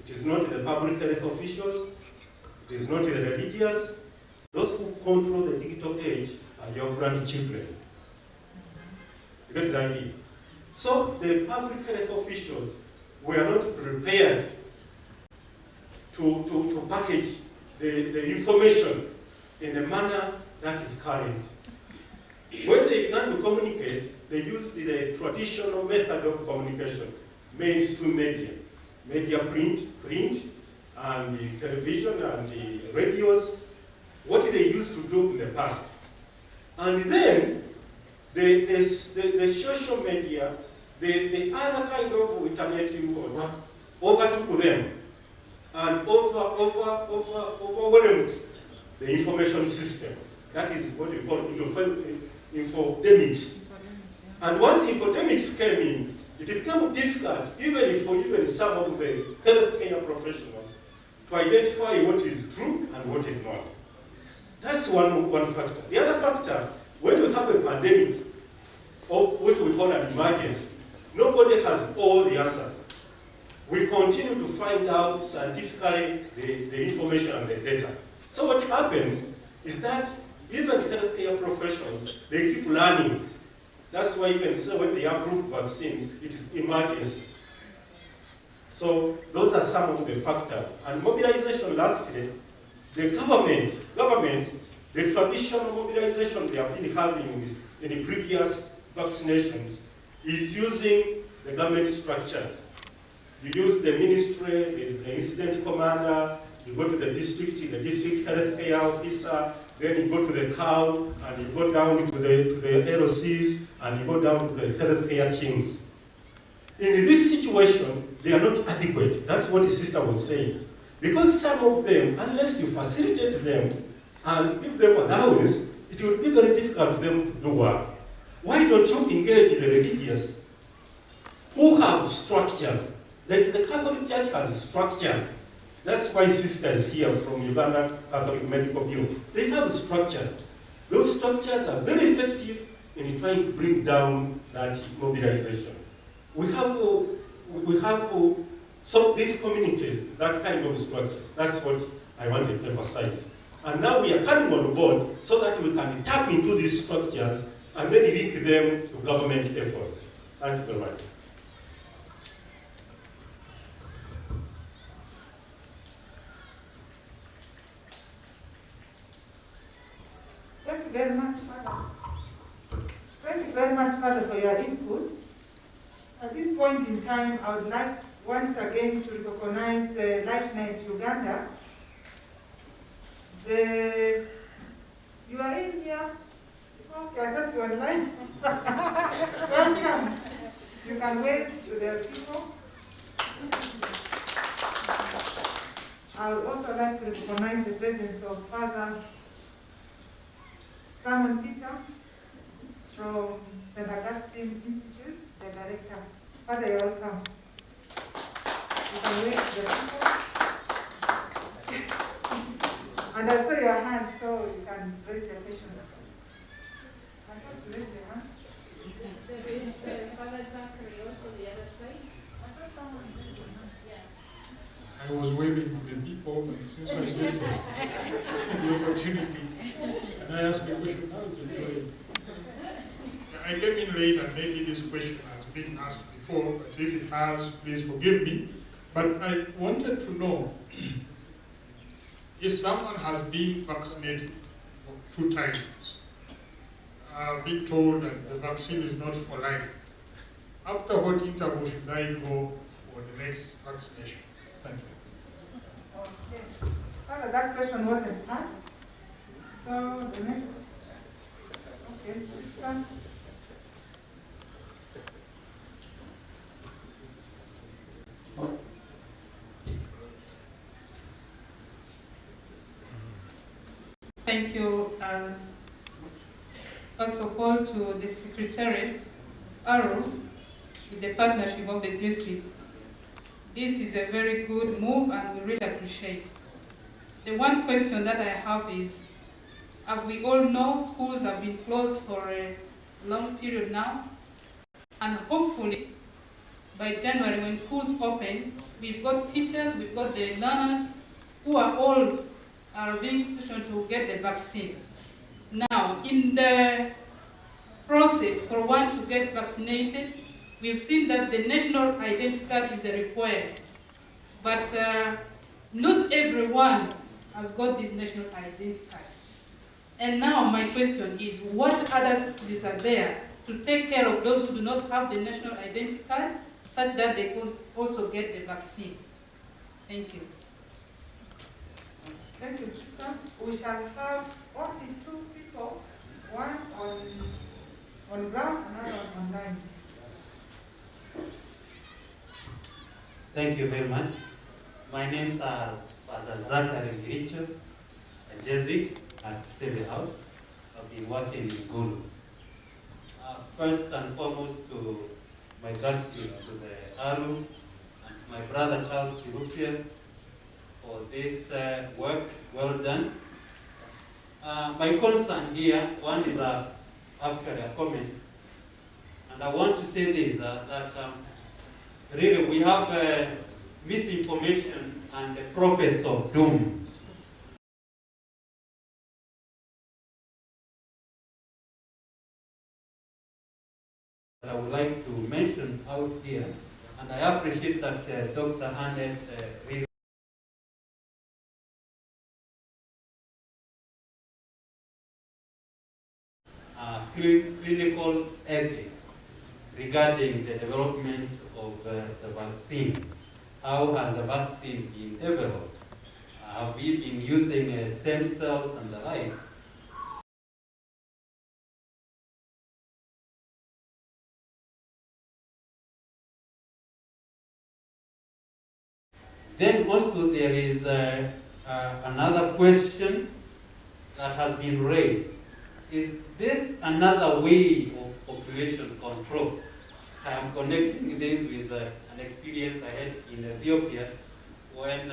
It is not the public health officials, it is not the religious. Those who control the digital age are your grandchildren. You get the idea? So the public health officials were not prepared to package the information in a manner that is current. When they began to communicate, they used the traditional method of communication, mainstream media print, and the television and the radios, what they used to do in the past. And then the social media, the other kind of internet input overtook them and overwhelmed the information system. That is what we call infodemics. And once infodemics came in, it became difficult, even some of the healthcare professionals, to identify what is true and what is not. That's one factor. The other factor, when we have a pandemic, or what we call an emergency, nobody has all the answers. We continue to find out scientifically the information and the data. So what happens is that even healthcare professionals, they keep learning. That's why even when they approve vaccines, it is emergency. So those are some of the factors. And mobilization lastly, the governments, the traditional mobilization they have been having in the previous vaccinations is using the government structures. You use the ministry, there's the incident commander, you go to the district healthcare officer, then you go to the COW, and you go down to the LOCs, and you go down to the healthcare teams. In this situation, they are not adequate. That's what the sister was saying. Because some of them, unless you facilitate them and give them allowance, it will be very difficult for them to do work. Why don't you engage the religious who have structures? Like the Catholic Church has structures. That's why sisters here from Uganda Catholic Medical Bureau, they have structures. Those structures are very effective in trying to bring down that mobilization. We have so these communities, that kind of structures. That's what I wanted to emphasize. And now we are coming on board so that we can tap into these structures and then link them to government efforts. Thank you very much. Thank you very much, Father. Thank you very much, Father, for your input. At this point in time, I would like once again to recognize Life Night Uganda. You are in here. Okay, I thought you were online. Welcome. You can wave to the people. I would also like to recognize the presence of Father Simon Peter from St. Augustine Institute, the director. Father, you're welcome. You can wave to the people. And I saw your hand, so you can raise your question. I thought to raise your hand. There is Father Zachary also the other side. I thought someone raised their hand. Yeah. I was waving to the people, and since I get the opportunity, and I asked the question, how is it going? I came in late, and maybe this question has been asked before, but if it has, please forgive me. But I wanted to know if someone has been vaccinated 2 times, been told that the vaccine is not for life, after what interval should I go for the next vaccination? Thank you. Okay. Father, that question wasn't asked. So the next, okay, sister. Thank you, first of all, to the Secretariat, ARO, with the partnership of the district. This is a very good move, and we really appreciate it. The one question that I have is, as we all know, schools have been closed for a long period now, and hopefully by January, when schools open, we've got teachers, we've got the learners who are being pushed to get the vaccine. Now, in the process for one to get vaccinated, we've seen that the national identity card is required, but not everyone has got this national identity card. And now my question is, what other strategies are there to take care of those who do not have the national identity card, such that they can also get the vaccine? Thank you. Thank you, sister. We shall have only 2 people, one on ground, another one online. Thank you very much. My name is Father Zachary Ngiricho, a Jesuit at Stable House. I've been working in Gulu. First and foremost to my gratitude to the ARU and my brother Charles Chirupia for this work well done. My concern here, one is actually a comment, and I want to say this, that really we have misinformation and the prophets of doom. I would like to mention out here, and I appreciate that Dr. Annette really clinical ethics regarding the development of the vaccine. How has the vaccine been developed? Have we been using stem cells and the like? Then also there is another question that has been raised. Is this another way of population control? I am connecting this with an experience I had in Ethiopia when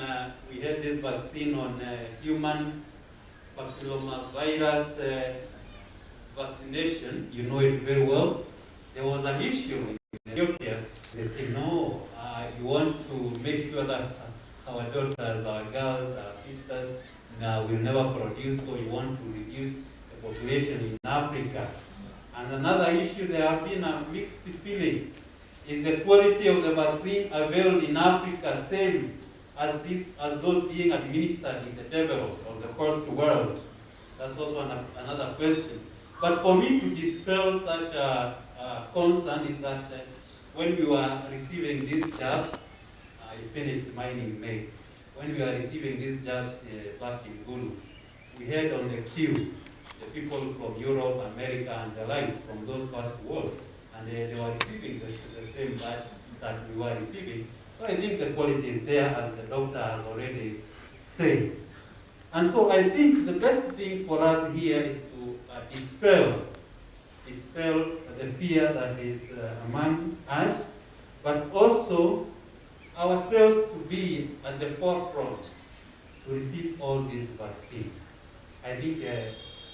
we had this vaccine on human papillomavirus vaccination. You know it very well. There was an issue in Ethiopia. They said, no, you want to make sure that our daughters, our girls, our sisters will never produce, so you want to reduce the population in Africa. And another issue, there have been a mixed feeling. Is the quality of the vaccine available in Africa same as those being administered in the developed or the first world? That's also another question. But for me to dispel such a concern is that when we were receiving these jabs, I finished mine in May. When we were receiving these jabs back in Gulu, we had on the queue the people from Europe, America, and the like from those first world, and they were receiving the same batch that we were receiving. So I think the quality is there, as the doctor has already said. And so I think the best thing for us here is to dispel the fear that is among us, but also ourselves to be at the forefront to receive all these vaccines. I think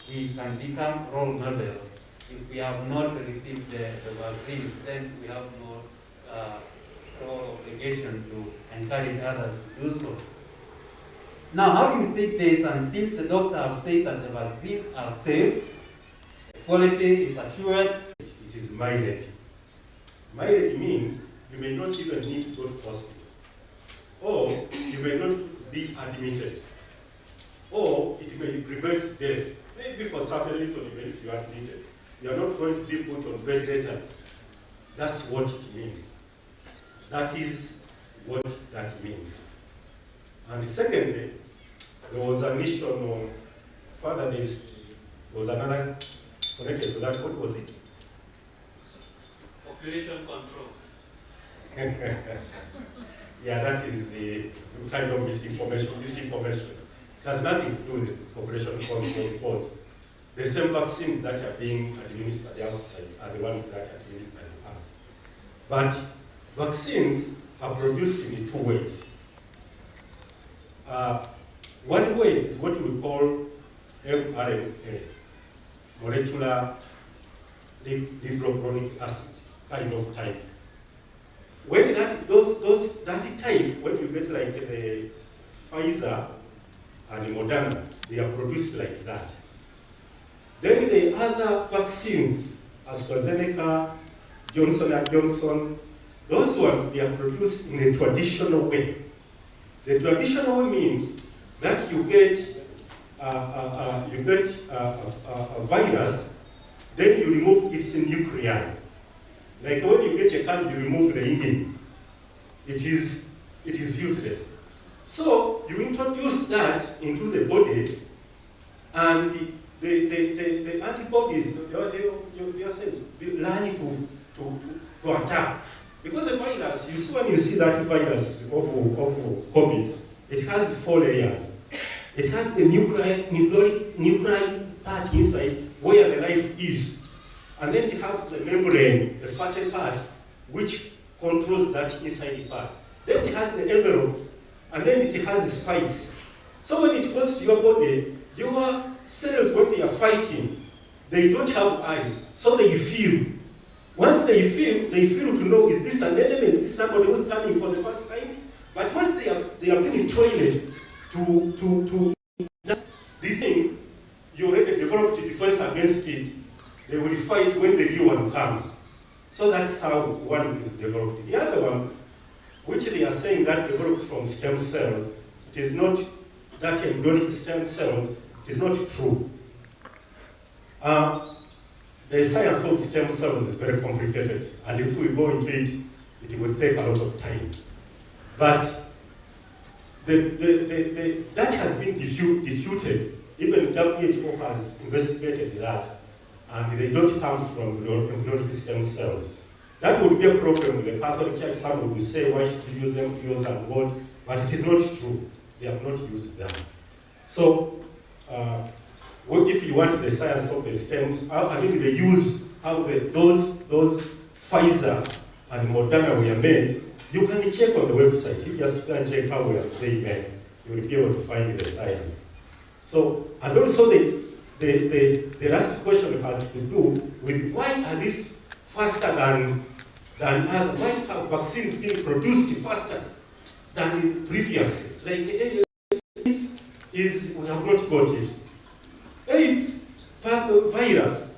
we can become role models. If we have not received the vaccines, then we have no obligation to encourage others to do so. Now, having said this, and since the doctor have said that the vaccines are safe, the quality is assured, it is mild. Mild means you may not even need to go to hospital, or you may not be admitted, or it may prevent death. Maybe for certain reason, even if you are admitted, you are not going to be put on ventilators. That's what it means. That is what that means. And secondly, there was an issue on further this, was another connected to that. What was it? Population control. Yeah, that is the kind of misinformation. It has nothing to do with population control, because the same vaccines that are being administered outside are the ones that are administered in us. But vaccines are produced in two ways. One way is what we call mRNA, molecular riboflavin acid kind of type. When that type, when you get like the Pfizer and the Moderna, they are produced like that. Then the other vaccines, AstraZeneca, Johnson & Johnson, those ones, they are produced in a traditional way. The traditional way means that you get a virus, then you remove its nuclei. Like when you get a car, you remove the engine. It is useless. So you introduce that into the body, and the antibodies, they are learning to attack. Because the virus, you see when you see that virus of COVID, it has 4 layers. It has the nuclear part inside where the life is. And then it has a membrane, a fatty part, which controls that inside part. Then it has the envelope, and then it has spikes. So when it goes to your body, your cells, when they are fighting, they don't have eyes, so they feel. Once they feel to know, is this an enemy, is this somebody who's coming for the first time? But once they have been trained to the thing, you already developed defense against it, they will fight when the real one comes. So that's how one is developed. The other one, which they are saying that developed from stem cells, it is not that embryonic stem cells, it is not true. The science of stem cells is very complicated, and if we go into it, it will take a lot of time. But that has been disputed. Even WHO has investigated that, and they don't come from embryonic stem cells. That would be a problem with the Catholic Church. Some would say, why should you use them, use and what? But it is not true. They have not used them. So, if you want the science of the stems, I mean, they use how those Pfizer and Moderna were made. You can check on the website. You just go and check how they made. You will be able to find the science. So, and also the last question had to do with why are these faster than other? Why have vaccines been produced faster than previously? Like AIDS we have not got it. AIDS virus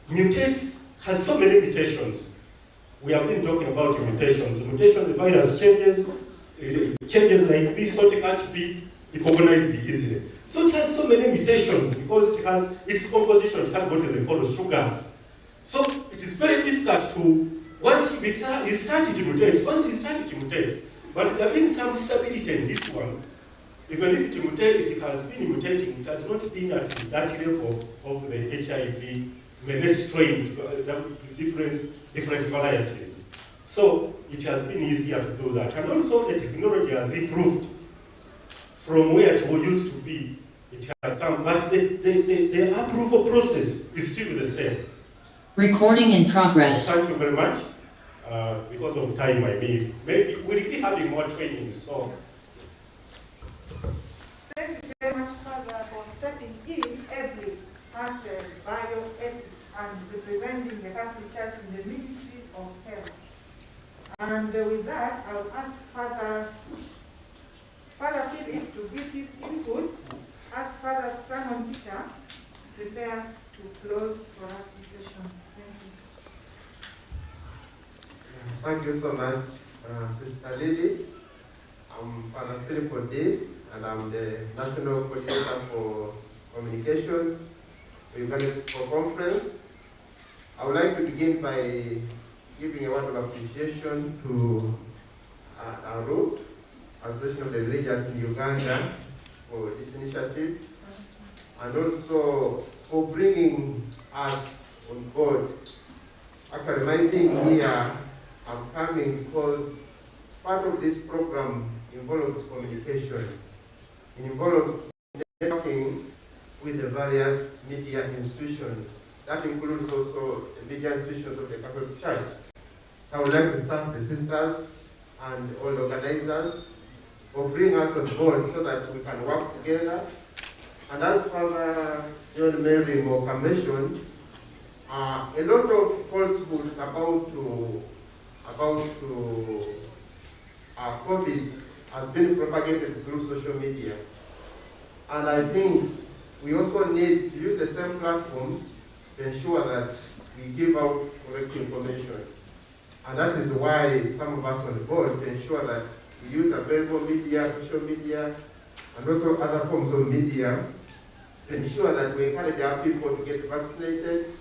mutates, has so many mutations. We have been talking about mutations. The virus changes like this, so it can't be recognized easily. So it has so many mutations because it has its composition, it has what they call sugars. So it is very difficult to, once you start it mutates, but there has been some stability in this one. Even if it mutates, it has been mutating, it has not been at that level of the HIV, many strains, different varieties. So it has been easier to do that. And also the technology has improved from where it used to be. It has come, but the approval process is still the same. Recording in progress. Thank you very much. Because of time, I mean, maybe we'll be having more training, so. Thank you very much, Father, for stepping in ably as a bioethicist and representing the Catholic Church in the Ministry of Health. And with that, I will ask Father Philip to give his input as Father Simon Peter prepares to close for us this session. Thank you. Thank you so much, Sister Lily. I'm Father Philip Ode, and I'm the National Coordinator for Communications, Uganda for Conference. I would like to begin by giving a word of appreciation to ARU, Association of the Religious in Uganda, for this initiative, and also for bringing us on board. Actually, my being here, I'm coming because part of this program involves communication. It involves networking with the various media institutions. That includes also the media institutions of the Catholic Church. So I would like to thank the sisters and all the organizers for bringing us on board so that we can work together. And as Father John Mary Moka mentioned, a lot of falsehoods about COVID has been propagated through social media. And I think we also need to use the same platforms to ensure that we give out correct information. And that is why some of us on the board to ensure that we use available media, social media, and also other forms of media to ensure that we encourage our people to get vaccinated.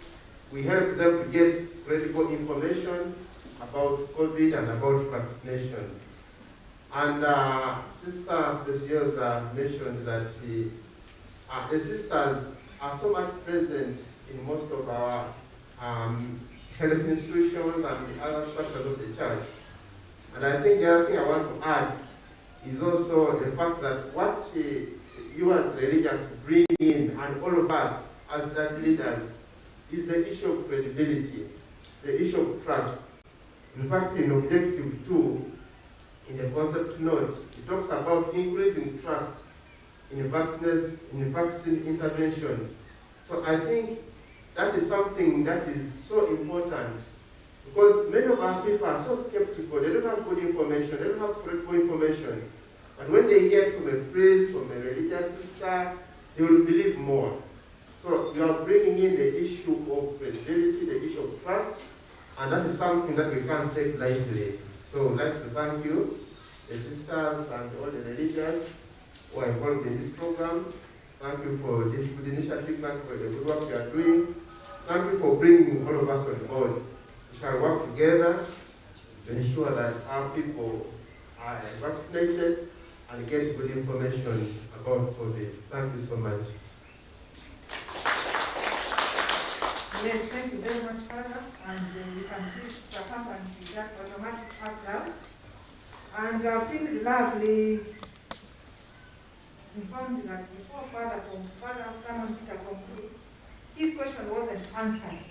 We help them to get credible information about COVID and about vaccination. And Sister Speciosa mentioned that the sisters are so much present in most of our health institutions and the other structures of the church. And I think the other thing I want to add is also the fact that what you as religious bring in, and all of us as church leaders, is the issue of credibility, the issue of trust. In fact, in Objective 2, in the concept note, it talks about increasing trust in vaccine interventions. So I think that is something that is so important, because many of our people are so skeptical. They don't have good information, they don't have credible information. But when they hear from a priest, from a religious sister, they will believe more. So you are bringing in the issue of credibility, the issue of trust, and that is something that we can't take lightly. So I'd like to thank you, the sisters and all the religious who are involved in this program. Thank you for this good initiative. Thank you for the good work you are doing. Thank you for bringing all of us on board. We shall work together to ensure that our people are vaccinated and get good information about COVID. Thank you so much. Yes, thank you very much, Father. And you can see it's accompanied with that automatic applause. And I feel lovely informed that before Father Simon Peter concludes, his question wasn't answered.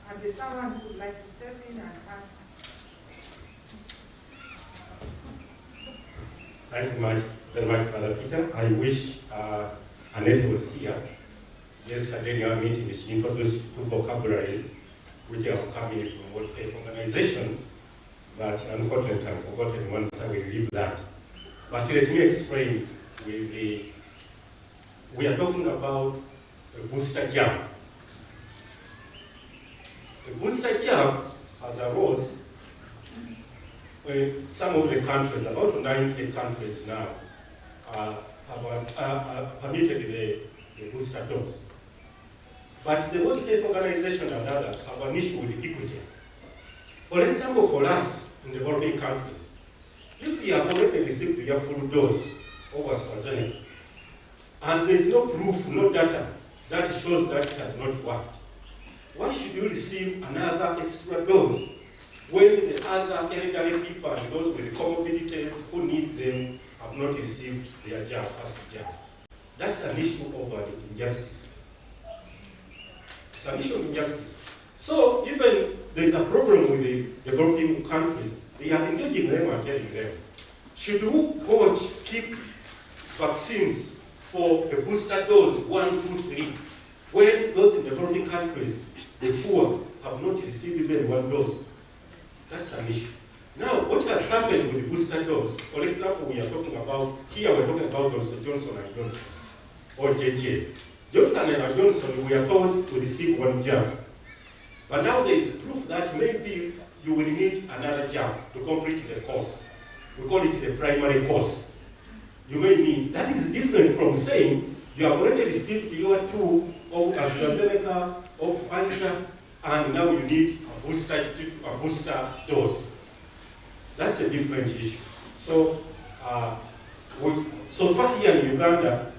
And there's someone who would like to step in and answer. Thank you very much, Father Peter. I wish Annette was here. Yesterday in our meeting, she introduced two vocabularies which are coming from World Health Organization, but unfortunately I've forgotten once I will leave that. But let me explain. We are talking about a booster jab. A booster jab has arose when some of the countries, about 90 countries now, have permitted the booster dose. But the World Health Organization and others have an issue with equity. For example, for us in developing countries, if we have already received your full dose of AstraZeneca, and there is no proof, no data that shows that it has not worked, why should you receive another extra dose when the other elderly people and those with comorbidities who need them have not received their jab, first jab? That's an issue of injustice. It's an issue of injustice. So even there's a problem with the developing countries, they are engaging them and telling them, should we keep vaccines for the booster dose 1, 2, 3, when those in developing countries, the poor, have not received even one dose? That's an issue. Now, what has happened with the booster dose? For example, we are talking about, here we're talking about Johnson & Johnson, or JJ. Johnson & Johnson, we are told to receive one jab. But now there is proof that maybe you will need another jab to complete the course. We call it the primary course. You may need. That is different from saying you have already received your 2 of AstraZeneca, of Pfizer, and now you need a booster dose. That's a different issue. So, so far here in Uganda,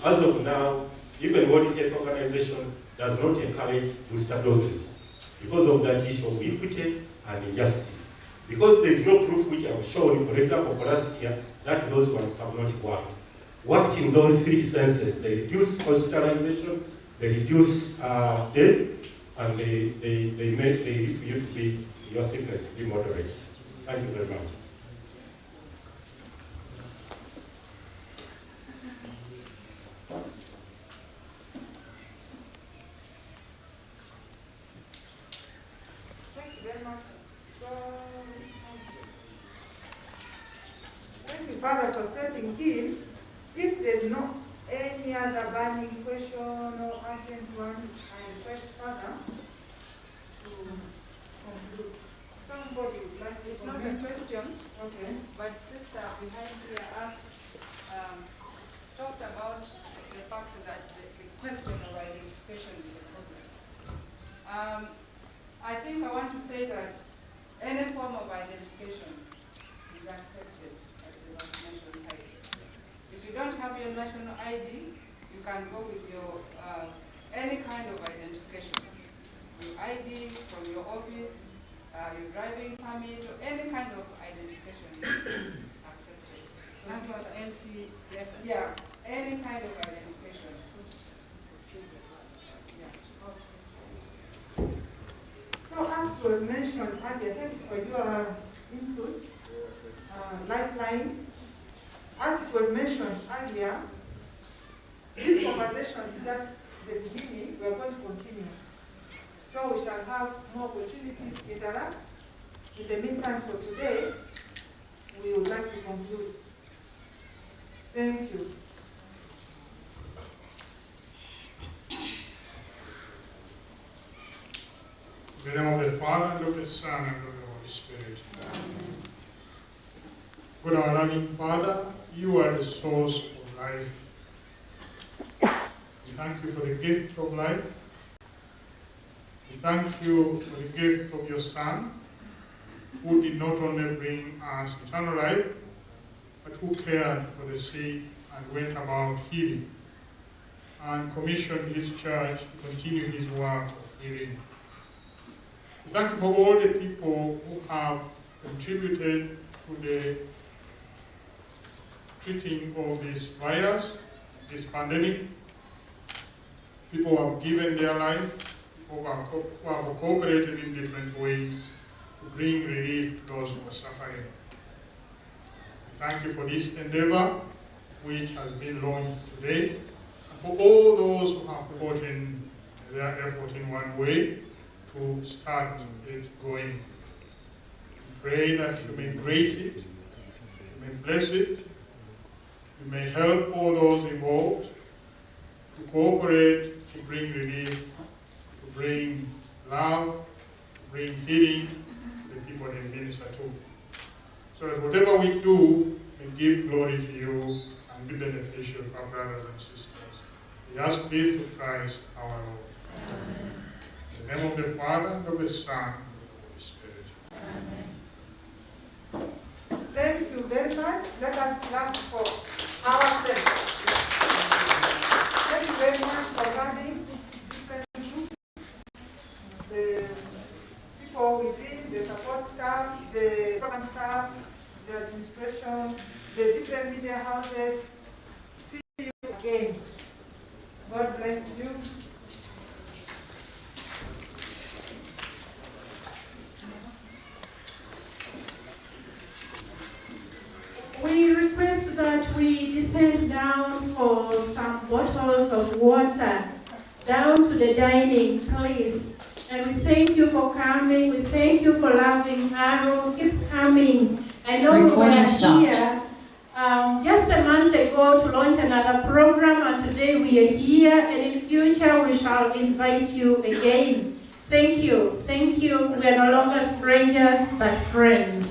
as of now, even World Health Organization does not encourage booster doses because of that issue of equity and injustice. Because there is no proof which I have shown, for example, for us here, that those ones have not worked. Worked in those 3 senses. They reduce hospitalization, they reduce death, and they make your sickness to be moderate. Thank you very much. Thank you very much. Thank you, Father, for stepping in. If there's no any other burning question or urgent one, I request Father to conclude. Somebody would like to It's not a comment? question, Okay. but sister behind here asked, talked about the fact that the question of identification is a problem. I think I want to say that any form of identification is accepted at the vaccination site. If you don't have your national ID, you can go with your any kind of identification. Your ID from your office, your driving permit, or any kind of identification is accepted. So As for the LC letter? Yeah, any kind of identification. it was mentioned earlier, thank you for your input, lifeline. As it was mentioned earlier, this conversation is just the beginning. We are going to continue. So we shall have more opportunities to interact. In the meantime, for today, we would like to conclude. Thank you. In the name of the Father, and of the Son, and of the Holy Spirit. God, our loving Father, you are the source of life. We thank you for the gift of life. We thank you for the gift of your Son, who did not only bring us eternal life, but who cared for the sick and went about healing, and commissioned his church to continue his work of healing. We thank you for all the people who have contributed to the treating of this virus, this pandemic. People who have given their life, people who have cooperated in different ways to bring relief to those who are suffering. We thank you for this endeavor, which has been launched today, and for all those who have put in their effort in one way to start it going. We pray that you may grace it, you may bless it, you may help all those involved to cooperate, to bring relief, to bring love, to bring healing to the people they minister to. So that whatever we do may give glory to you and be beneficial to our brothers and sisters. We ask this through Christ our Lord. Amen. In the name of the Father, and of the Son, and of the Holy Spirit. Amen. Thank you very much. Let us clap for ourselves. Thank you very much for coming. Different groups, the people within, the support staff, the program staff, the administration, the different media houses. See you again. God bless you. We request that we descend down for some bottles of water down to the dining, please. And we thank you for coming. We thank you for loving Arrow. Keep coming. I know we were here just a month ago to launch another program, and today we are here, and in future we shall invite you again. Thank you. Thank you. We are no longer strangers, but friends.